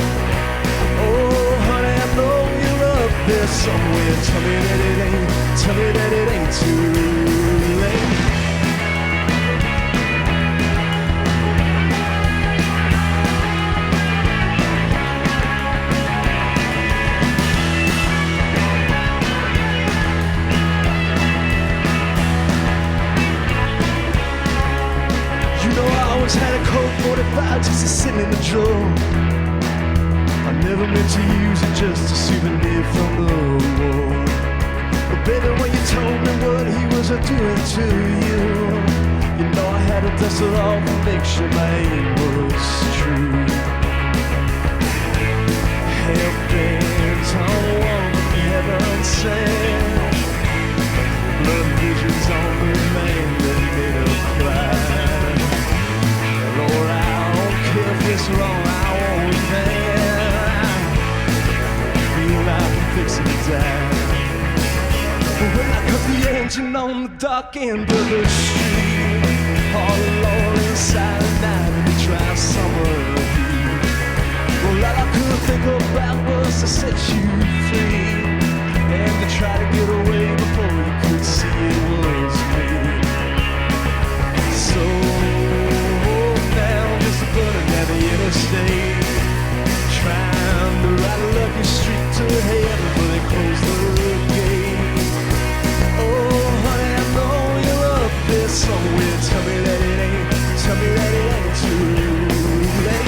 Oh, honey, I know you're up there somewhere. Tell me that it ain't too late. You know I always had a Colt 45 just sitting in the drawer. I never meant to use it, just a souvenir from the war. But baby, when you told me what he was doing to you, you know I had to dust it off and make sure my aim was true. Hell-bent on one heaven sent, blood visions on the man that made her cry. Lord, I don't care if it's wrong, I won't stand. Fixing to die. But when I cut the engine on the dark end of the street, all alone inside the night in the dry summer heat, well, all I could think about was to set you free and to try to get away before you could see it was me. So now I'm just burning down the interstate, trying to ride a lucky street to heaven, but they closed the gate. Oh, honey, I know you're up there somewhere. Tell me that it ain't too late.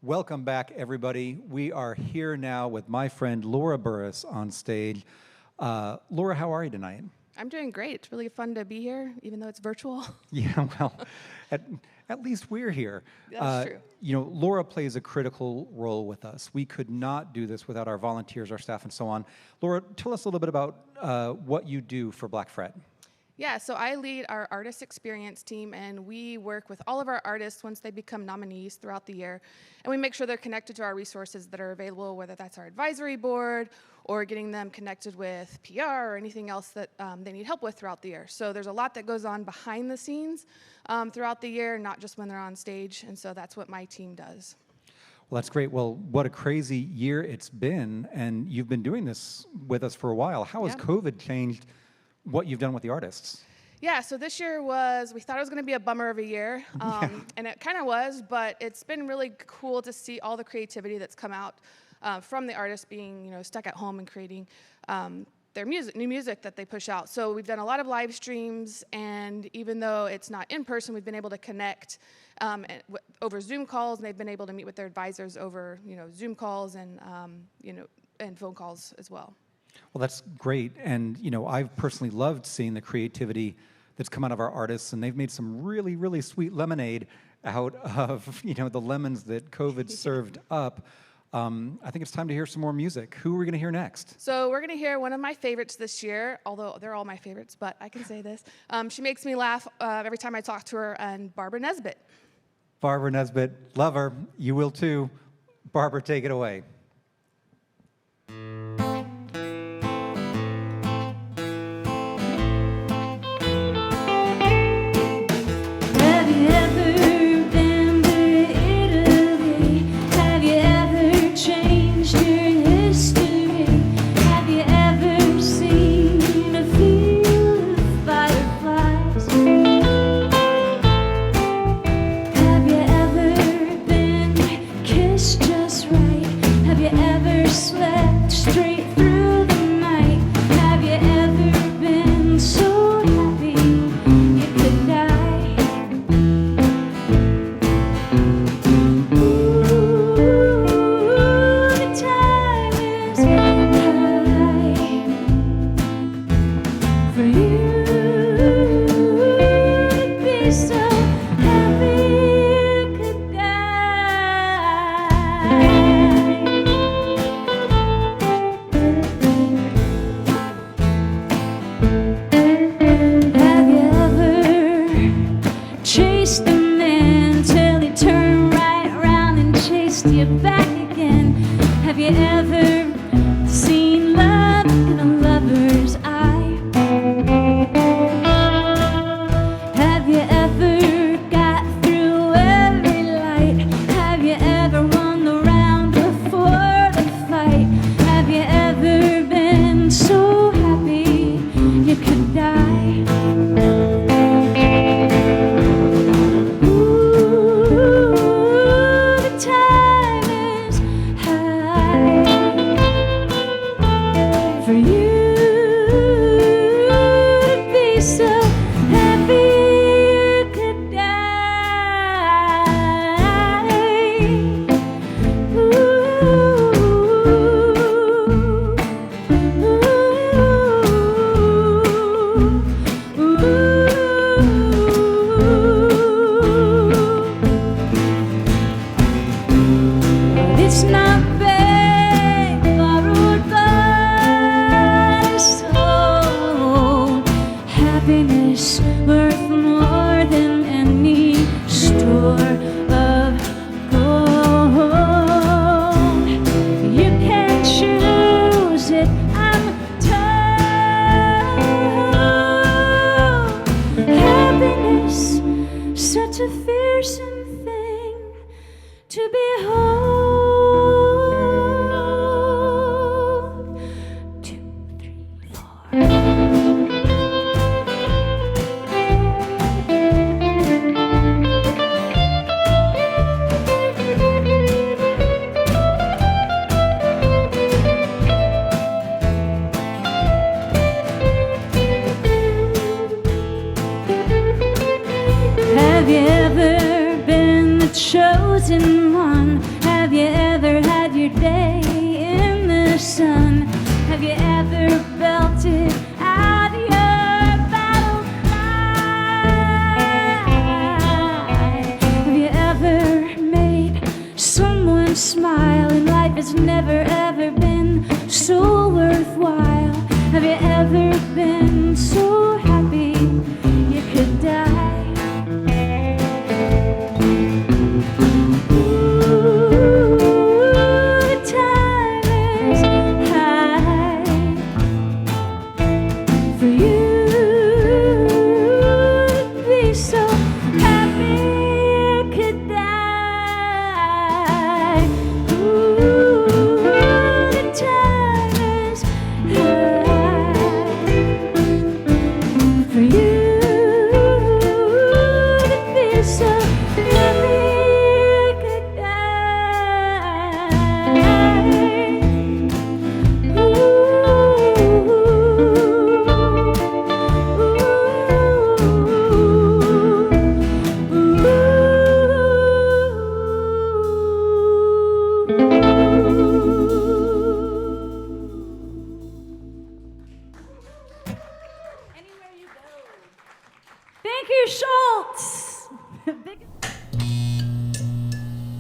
Welcome back, everybody. We are here now with my friend Laura Burris on stage. Laura, how are you tonight? I'm doing great. It's really fun to be here, even though it's virtual. Yeah, well, at least we're here. That's true. You know, Laura plays a critical role with us. We could not do this without our volunteers, our staff, and so on. Laura, tell us a little bit about what you do for Black Fret. Yeah, so I lead our artist experience team, and we work with all of our artists once they become nominees throughout the year. And we make sure they're connected to our resources that are available, whether that's our advisory board or getting them connected with PR or anything else that they need help with throughout the year. So there's a lot that goes on behind the scenes throughout the year, not just when they're on stage. And so that's what my team does. Well, that's great. Well, what a crazy year it's been, and you've been doing this with us for a while. How has COVID changed what you've done with the artists? Yeah, so this year we thought it was going to be a bummer of a year, and it kind of was, but it's been really cool to see all the creativity that's come out from the artists being, stuck at home and creating their new music that they push out. So we've done a lot of live streams, and even though it's not in person, we've been able to connect over Zoom calls, and they've been able to meet with their advisors over, Zoom calls and, and phone calls as well. Well, that's great. And, I've personally loved seeing the creativity that's come out of our artists, and they've made some really, really sweet lemonade out of, the lemons that COVID served up. I think it's time to hear some more music. Who are we going to hear next? So we're going to hear one of my favorites this year, although they're all my favorites, but I can say this. She makes me laugh every time I talk to her, and Barbara Nesbitt. Barbara Nesbitt, love her. You will too. Barbara, take it away.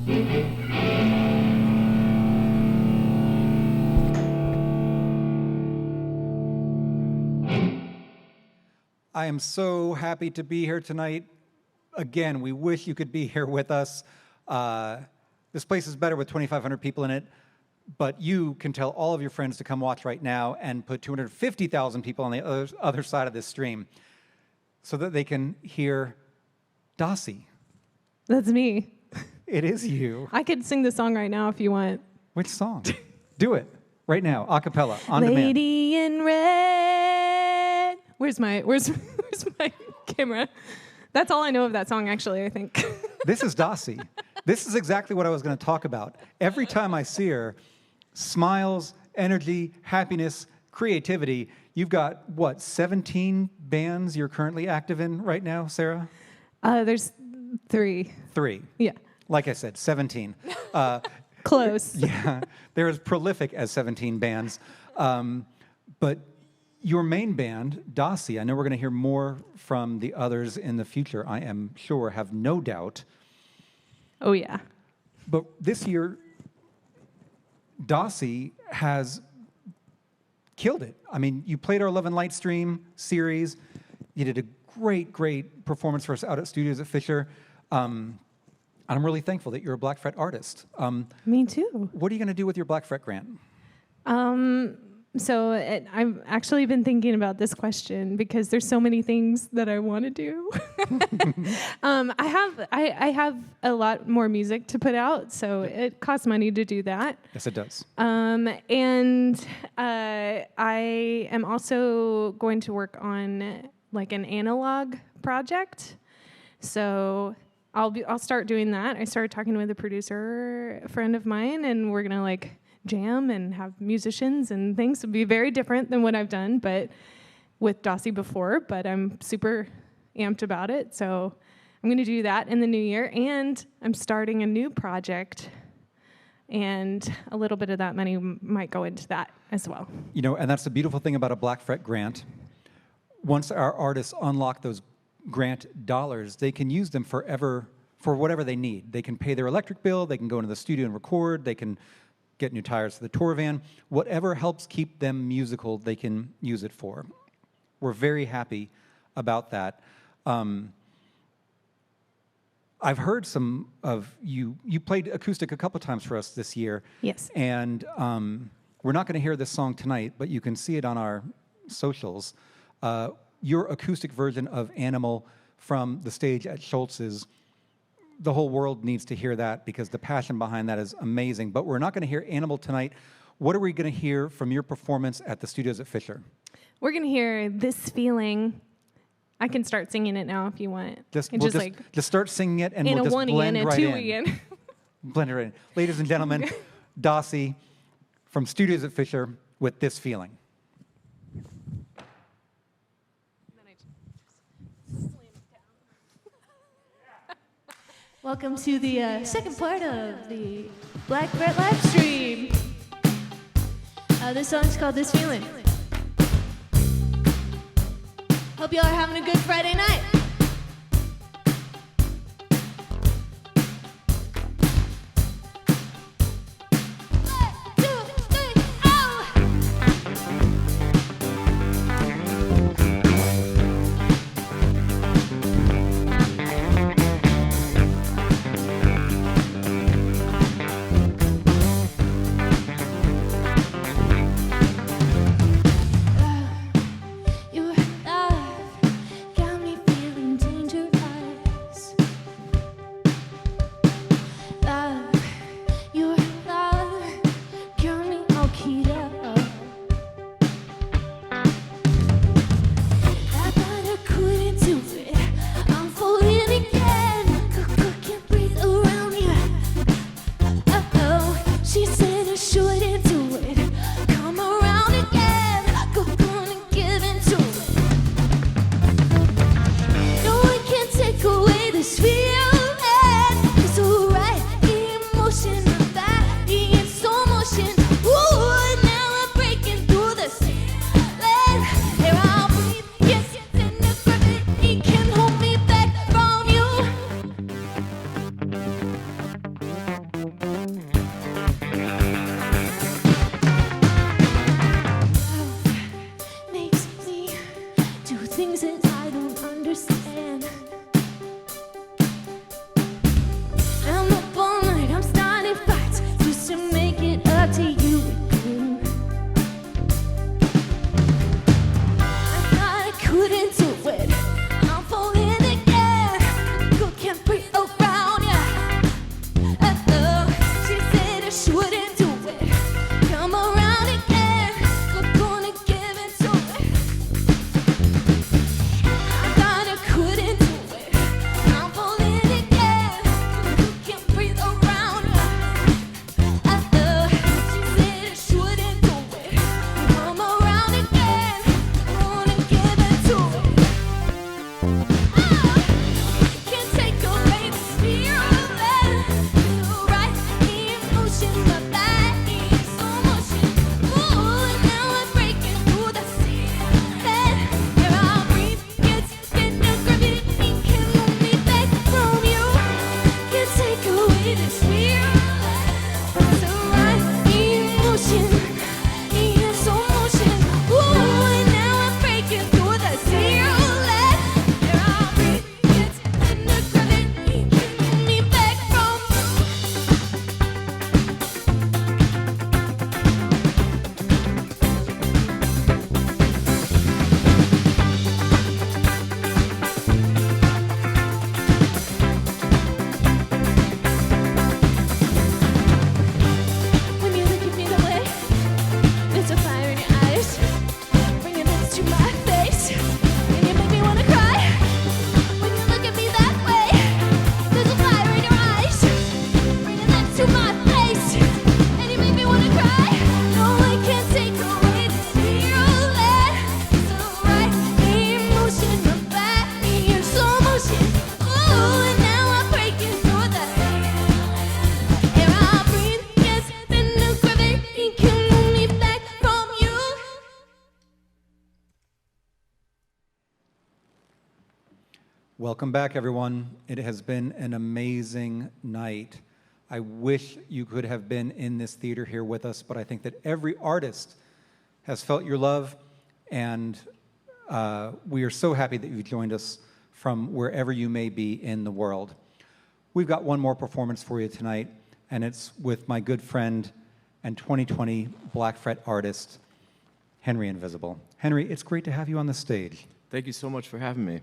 I am so happy to be here tonight. Again, we wish you could be here with us. This place is better with 2,500 people in it, but you can tell all of your friends to come watch right now and put 250,000 people on the other side of this stream so that they can hear Dossie. That's me. It is you. I could sing the song right now if you want. Which song? Do it right now, a cappella, on demand. Lady in Red. Where's my camera? That's all I know of that song, actually, I think. This is Dossie. This is exactly what I was going to talk about. Every time I see her, smiles, energy, happiness, creativity. You've got, what, 17 bands you're currently active in right now, Sarah? There's 3. 3. Yeah. Like I said, 17. Close. Yeah, they're as prolific as 17 bands. But your main band, Dossie, I know we're going to hear more from the others in the future, I am sure, have no doubt. Oh, yeah. But this year, Dossie has killed it. I mean, you played our Love and Light stream series. You did a great performance for us out at Studios at Fischer. I'm really thankful that you're a Black Fret artist. Me too. What are you going to do with your Black Fret grant? I've actually been thinking about this question because there's so many things that I want to do. I have a lot more music to put out, so it costs money to do that. Yes, it does. And I am also going to work on like an analog project. So I'll start doing that. I started talking with a producer friend of mine, and we're gonna like jam and have musicians and things. It'll be very different than what I've done, but with Dossie before. But I'm super amped about it, so I'm gonna do that in the new year. And I'm starting a new project, and a little bit of that money might go into that as well. You know, and that's the beautiful thing about a Black Fret grant. Once our artists unlock those grant dollars, they can use them forever for whatever they need. They can pay their electric bill, they can go into the studio and record, they can get new tires for the tour van. Whatever helps keep them musical, they can use it for. We're very happy about that. I've heard some of you played acoustic a couple times for us this year. Yes. And we're not going to hear this song tonight, but you can see it on our socials. Your acoustic version of Animal from the stage at Schultz's, the whole world needs to hear that because the passion behind that is amazing. But we're not going to hear Animal tonight. What are we going to hear from your performance at the Studios at Fischer? We're going to hear This Feeling. I can start singing it now if you want. Just start singing it and we'll just blend right in. Blend it right in. Ladies and gentlemen, Dossie from Studios at Fischer with This Feeling. Welcome to the second part of the Black Fret live stream. This song's called This Feeling. Hope y'all are having a good Friday night. Your love got me feeling Welcome back, everyone. It has been an amazing night. I wish you could have been in this theater here with us, but I think that every artist has felt your love, and we are so happy that you've joined us from wherever you may be in the world. We've got one more performance for you tonight, and it's with my good friend and 2020 Black Fret artist, Henry Invisible. Henry, it's great to have you on the stage. Thank you so much for having me.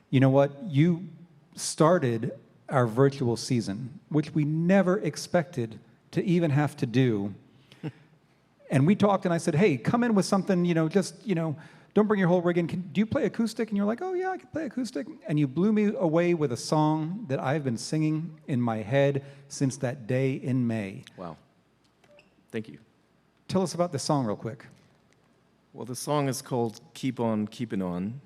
You know what? You started our virtual season, which we never expected to even have to do. And we talked, and I said, hey, come in with something, don't bring your whole rig in. Do you play acoustic? And you're like, oh, yeah, I can play acoustic. And you blew me away with a song that I've been singing in my head since that day in May. Wow. Thank you. Tell us about this song real quick. Well, the song is called Keep On Keepin' On.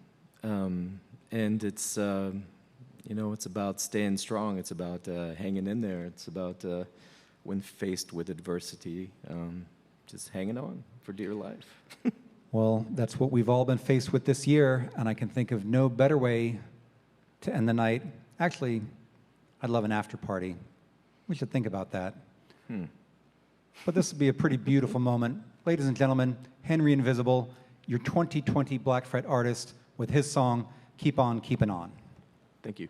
And it's, it's about staying strong. It's about hanging in there. It's about when faced with adversity, just hanging on for dear life. Well, that's what we've all been faced with this year, and I can think of no better way to end the night. Actually, I'd love an after party. We should think about that. But this would be a pretty beautiful moment. Ladies and gentlemen, Henry Invisible, your 2020 Black Fret artist, with his song, Keep On Keepin' On. Thank you.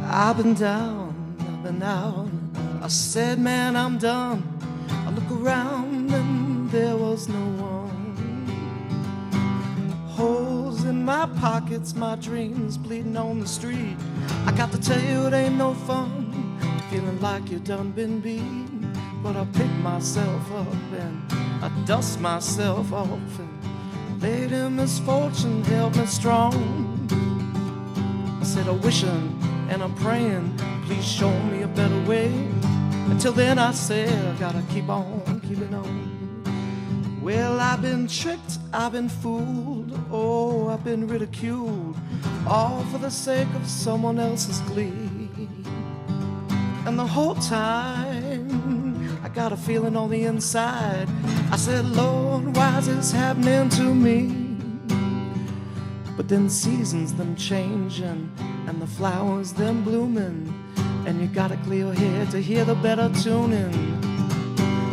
I've been down, I've been out. I said, man, I'm done. I look around and there was no one. Holes in my pockets, my dreams bleeding on the street. I got to tell you, it ain't no fun. Feeling like you done been beat. But I pick myself up and I dust myself off. And Lady Misfortune held me strong. I said, I'm wishing and I'm praying, please show me a better way. Until then I said, I gotta keep on keeping on. Well, I've been tricked, I've been fooled, oh, I've been ridiculed, all for the sake of someone else's glee. And the whole time, I got a feeling on the inside. I said, Lord, why is this happening to me? But then seasons them changing and the flowers them blooming. and you got a clear head to hear the better tuning.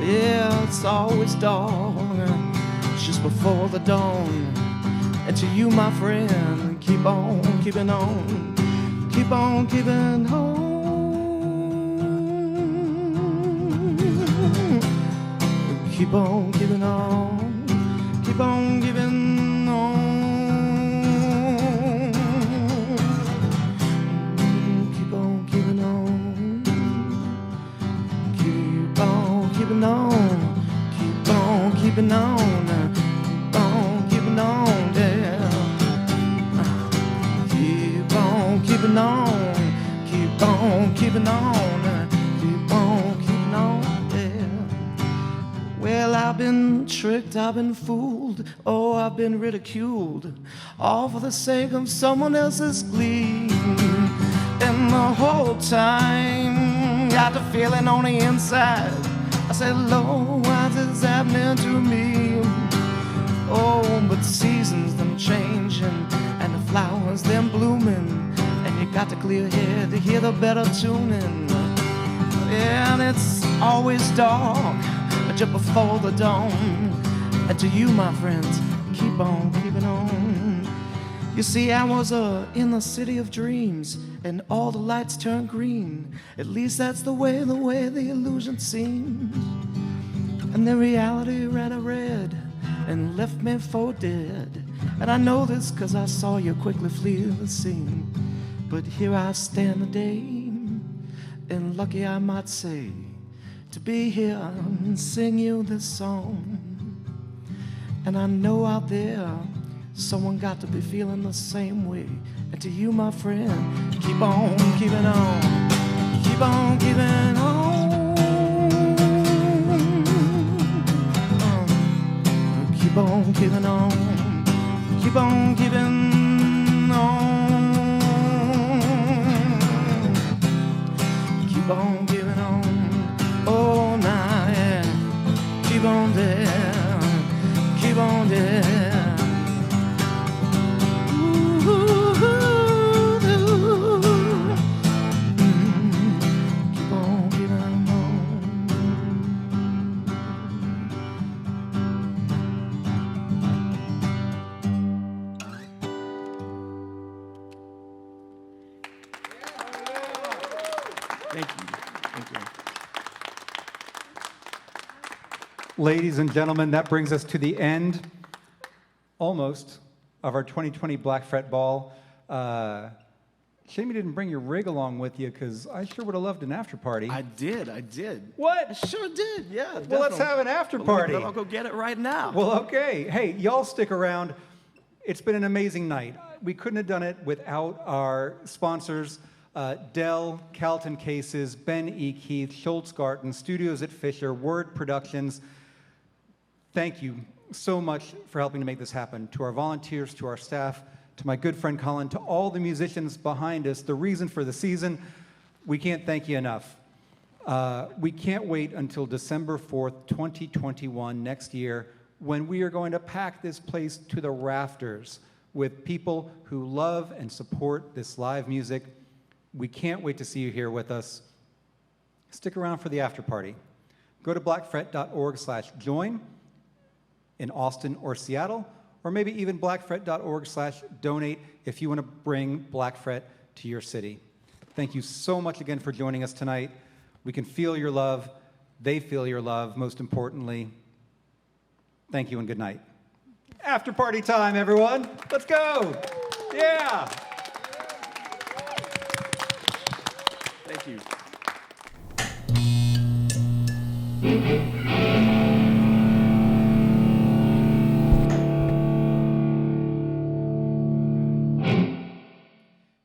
Yeah, it's always dark, just before the dawn. And to you, my friend, keep on keeping on, keep on keeping on. Keep on keeping on, keep on keeping on. Keep on keeping on, keep on keeping on, keep on keeping on, keep on keeping on, yeah. Keep on keeping on, keep on keeping on, keep on keeping on, yeah. Well, I've been tricked, I've been fooled, oh, I've been ridiculed, all for the sake of someone else's glee. And the whole time, got the feeling on the inside, I said, Lord, why's this happening to me? Oh, but seasons them changing, and the flowers them blooming, and you got the clear head to hear the better tuning. Yeah, and it's always dark just before the dawn. And to you, my friends, keep on keeping on. You see, I was in the city of dreams, and all the lights turned green. At least that's the way the illusion seems. And the reality ran a red and left me for dead. And I know this 'cause I saw you quickly flee the scene. But here I stand today, and lucky I might say, to be here and sing you this song. And I know out there someone got to be feeling the same way. And to you, my friend, keep on keeping on, keep on keeping on. Keep on keeping on, keep on keeping on, keep on keeping on. Oh, nah, yeah. Keep on there, keep on there. Ooh, ooh, ooh. Keep on keeping on. Thank you. Thank you. Ladies and gentlemen, that brings us to the end, almost, of our 2020 Black Fret Ball. Shame you didn't bring your rig along with you, because I sure would have loved an after party. I did. What? I sure did, yeah. Well, let's have an after party. I'll go get it right now. Well, okay. Hey, y'all stick around. It's been an amazing night. We couldn't have done it without our sponsors, Dell, Calton Cases, Ben E. Keith, Schultz Garten, Studios at Fischer, Word Productions. Thank you so much for helping to make this happen. To our volunteers, to our staff, to my good friend Colin, to all the musicians behind us, the reason for the season, we can't thank you enough. We can't wait until December 4th, 2021, next year, when we are going to pack this place to the rafters with people who love and support this live music. We can't wait to see you here with us. Stick around for the after party. Go to blackfret.org/join in Austin or Seattle, or maybe even blackfret.org/donate if you want to bring Black Fret to your city. Thank you so much again for joining us tonight. We can feel your love. They feel your love, most importantly. Thank you and good night. After party time, everyone. Let's go. Yeah. Thank you.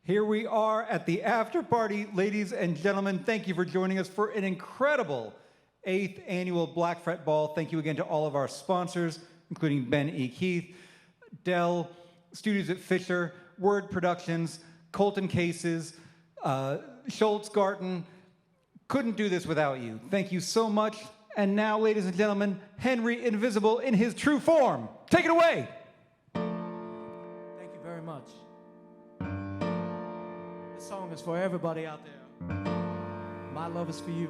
Here we are at the after party, ladies and gentlemen. Thank you for joining us for an incredible 8th annual Black Fret Ball. Thank you again to all of our sponsors, including Ben E. Keith, Dell, Studios at Fischer, Word Productions, Calton Cases, Schultz Garten. Couldn't do this without you. Thank you so much. And now, ladies and gentlemen, Henry Invisible in his true form. Take it away. Thank you very much. This song is for everybody out there. My love is for you.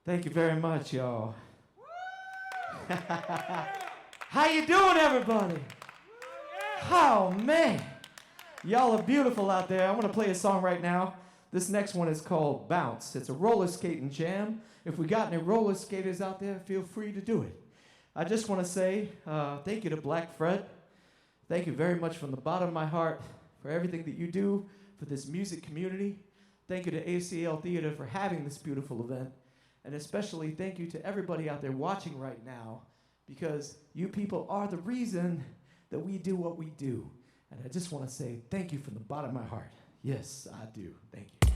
Thank you very much, y'all. How you doing, everybody? Oh, man. Y'all are beautiful out there. I want to play a song right now. This next one is called Bounce. It's a roller skating jam. If we got any roller skaters out there, feel free to do it. I just want to say thank you to Black Fred. Thank you very much from the bottom of my heart for everything that you do for this music community. Thank you to ACL Theater for having this beautiful event. And especially thank you to everybody out there watching right now, because you people are the reason that we do what we do. And I just want to say thank you from the bottom of my heart. Yes, I do. Thank you.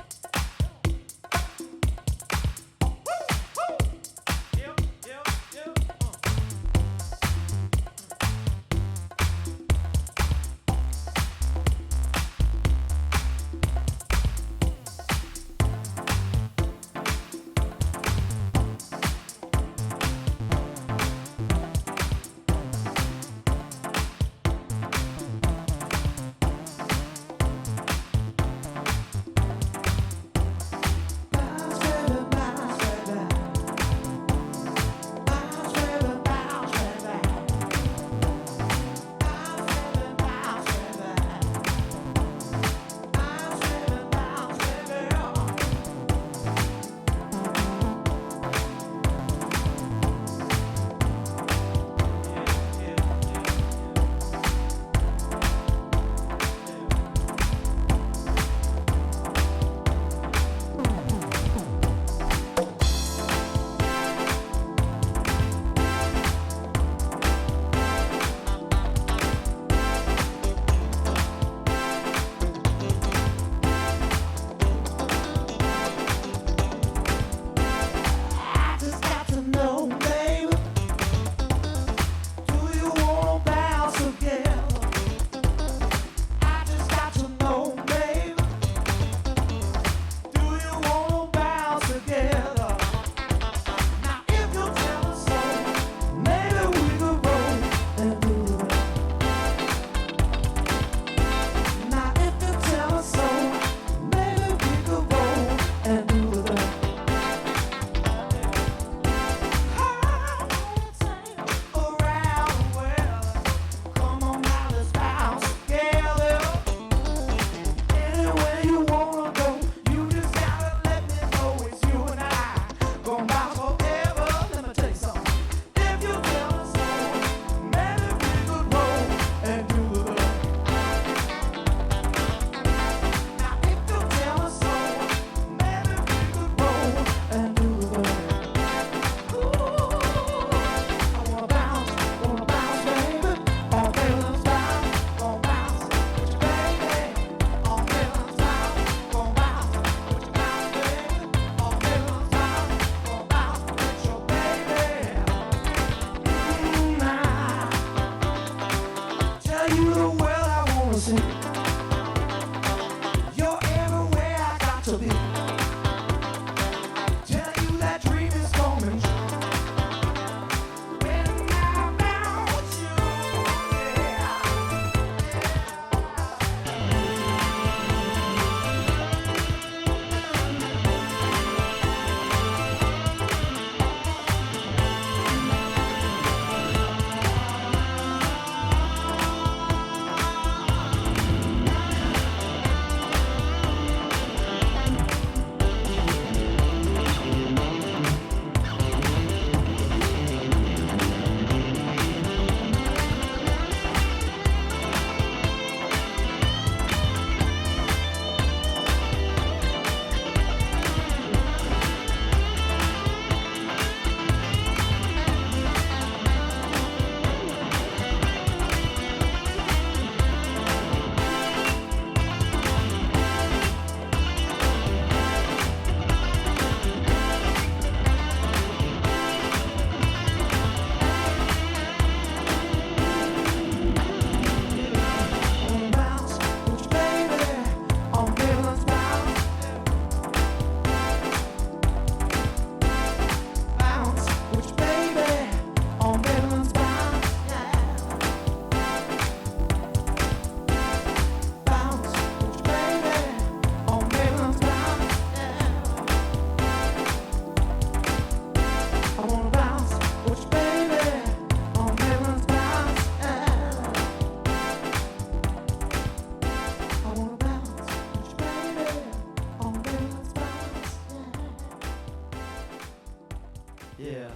Yeah.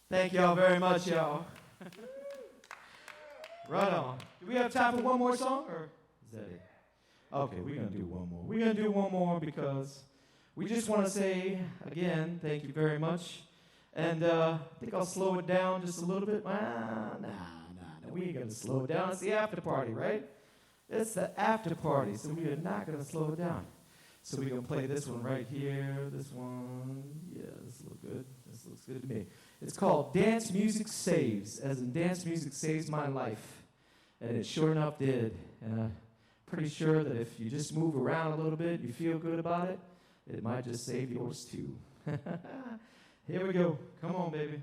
Thank y'all very much, y'all. Right on. Do we have time for one more song, or is that it? Okay, we're going to do one more. We're going to do one more because we just want to say, again, thank you very much. And I think I'll slow it down just a little bit. Nah, we ain't going to slow it down. It's the after party, right? It's the after party, so we are not going to slow it down. So we're going to play this one right here, this one. Yeah, this looks good. This looks good to me. It's called Dance Music Saves, as in Dance Music Saves My Life. And it sure enough did. And I'm pretty sure that if you just move around a little bit, you feel good about it, it might just save yours too. Here we go. Come on, baby.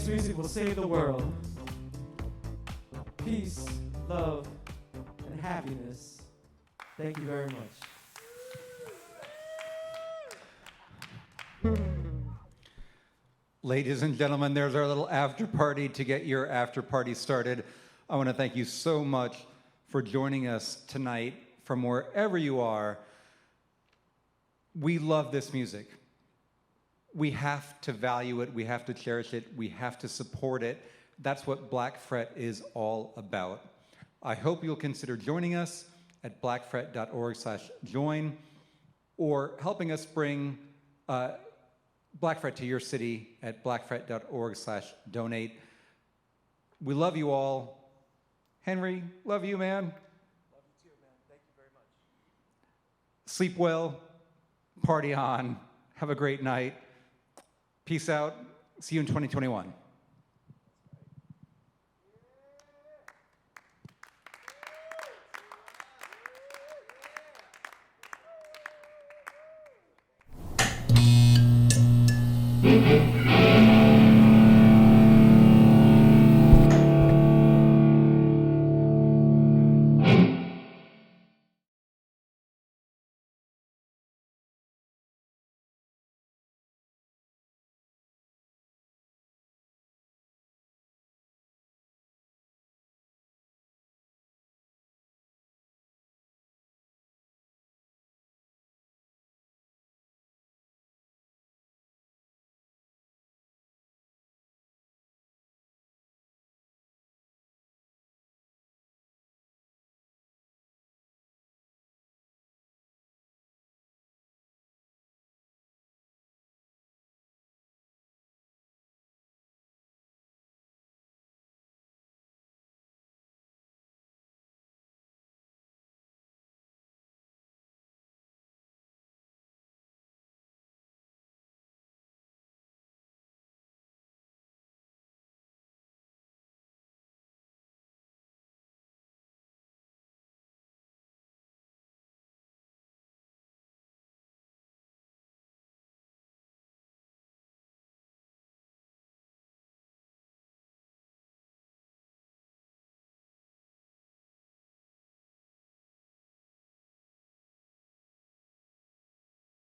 Dance music will save the world. Peace, love, and happiness. Thank you very much. Ladies and gentlemen, there's our little after party to get your after party started. I want to thank you so much for joining us tonight from wherever you are. We love this music. We have to value it. We have to cherish it. We have to support it. That's what Black Fret is all about. I hope you'll consider joining us at blackfret.org/join or helping us bring Black Fret to your city at blackfret.org/donate. We love you all. Henry, love you, man. Love you too, man. Thank you very much. Sleep well. Party on. Have a great night. Peace out. See you in 2021.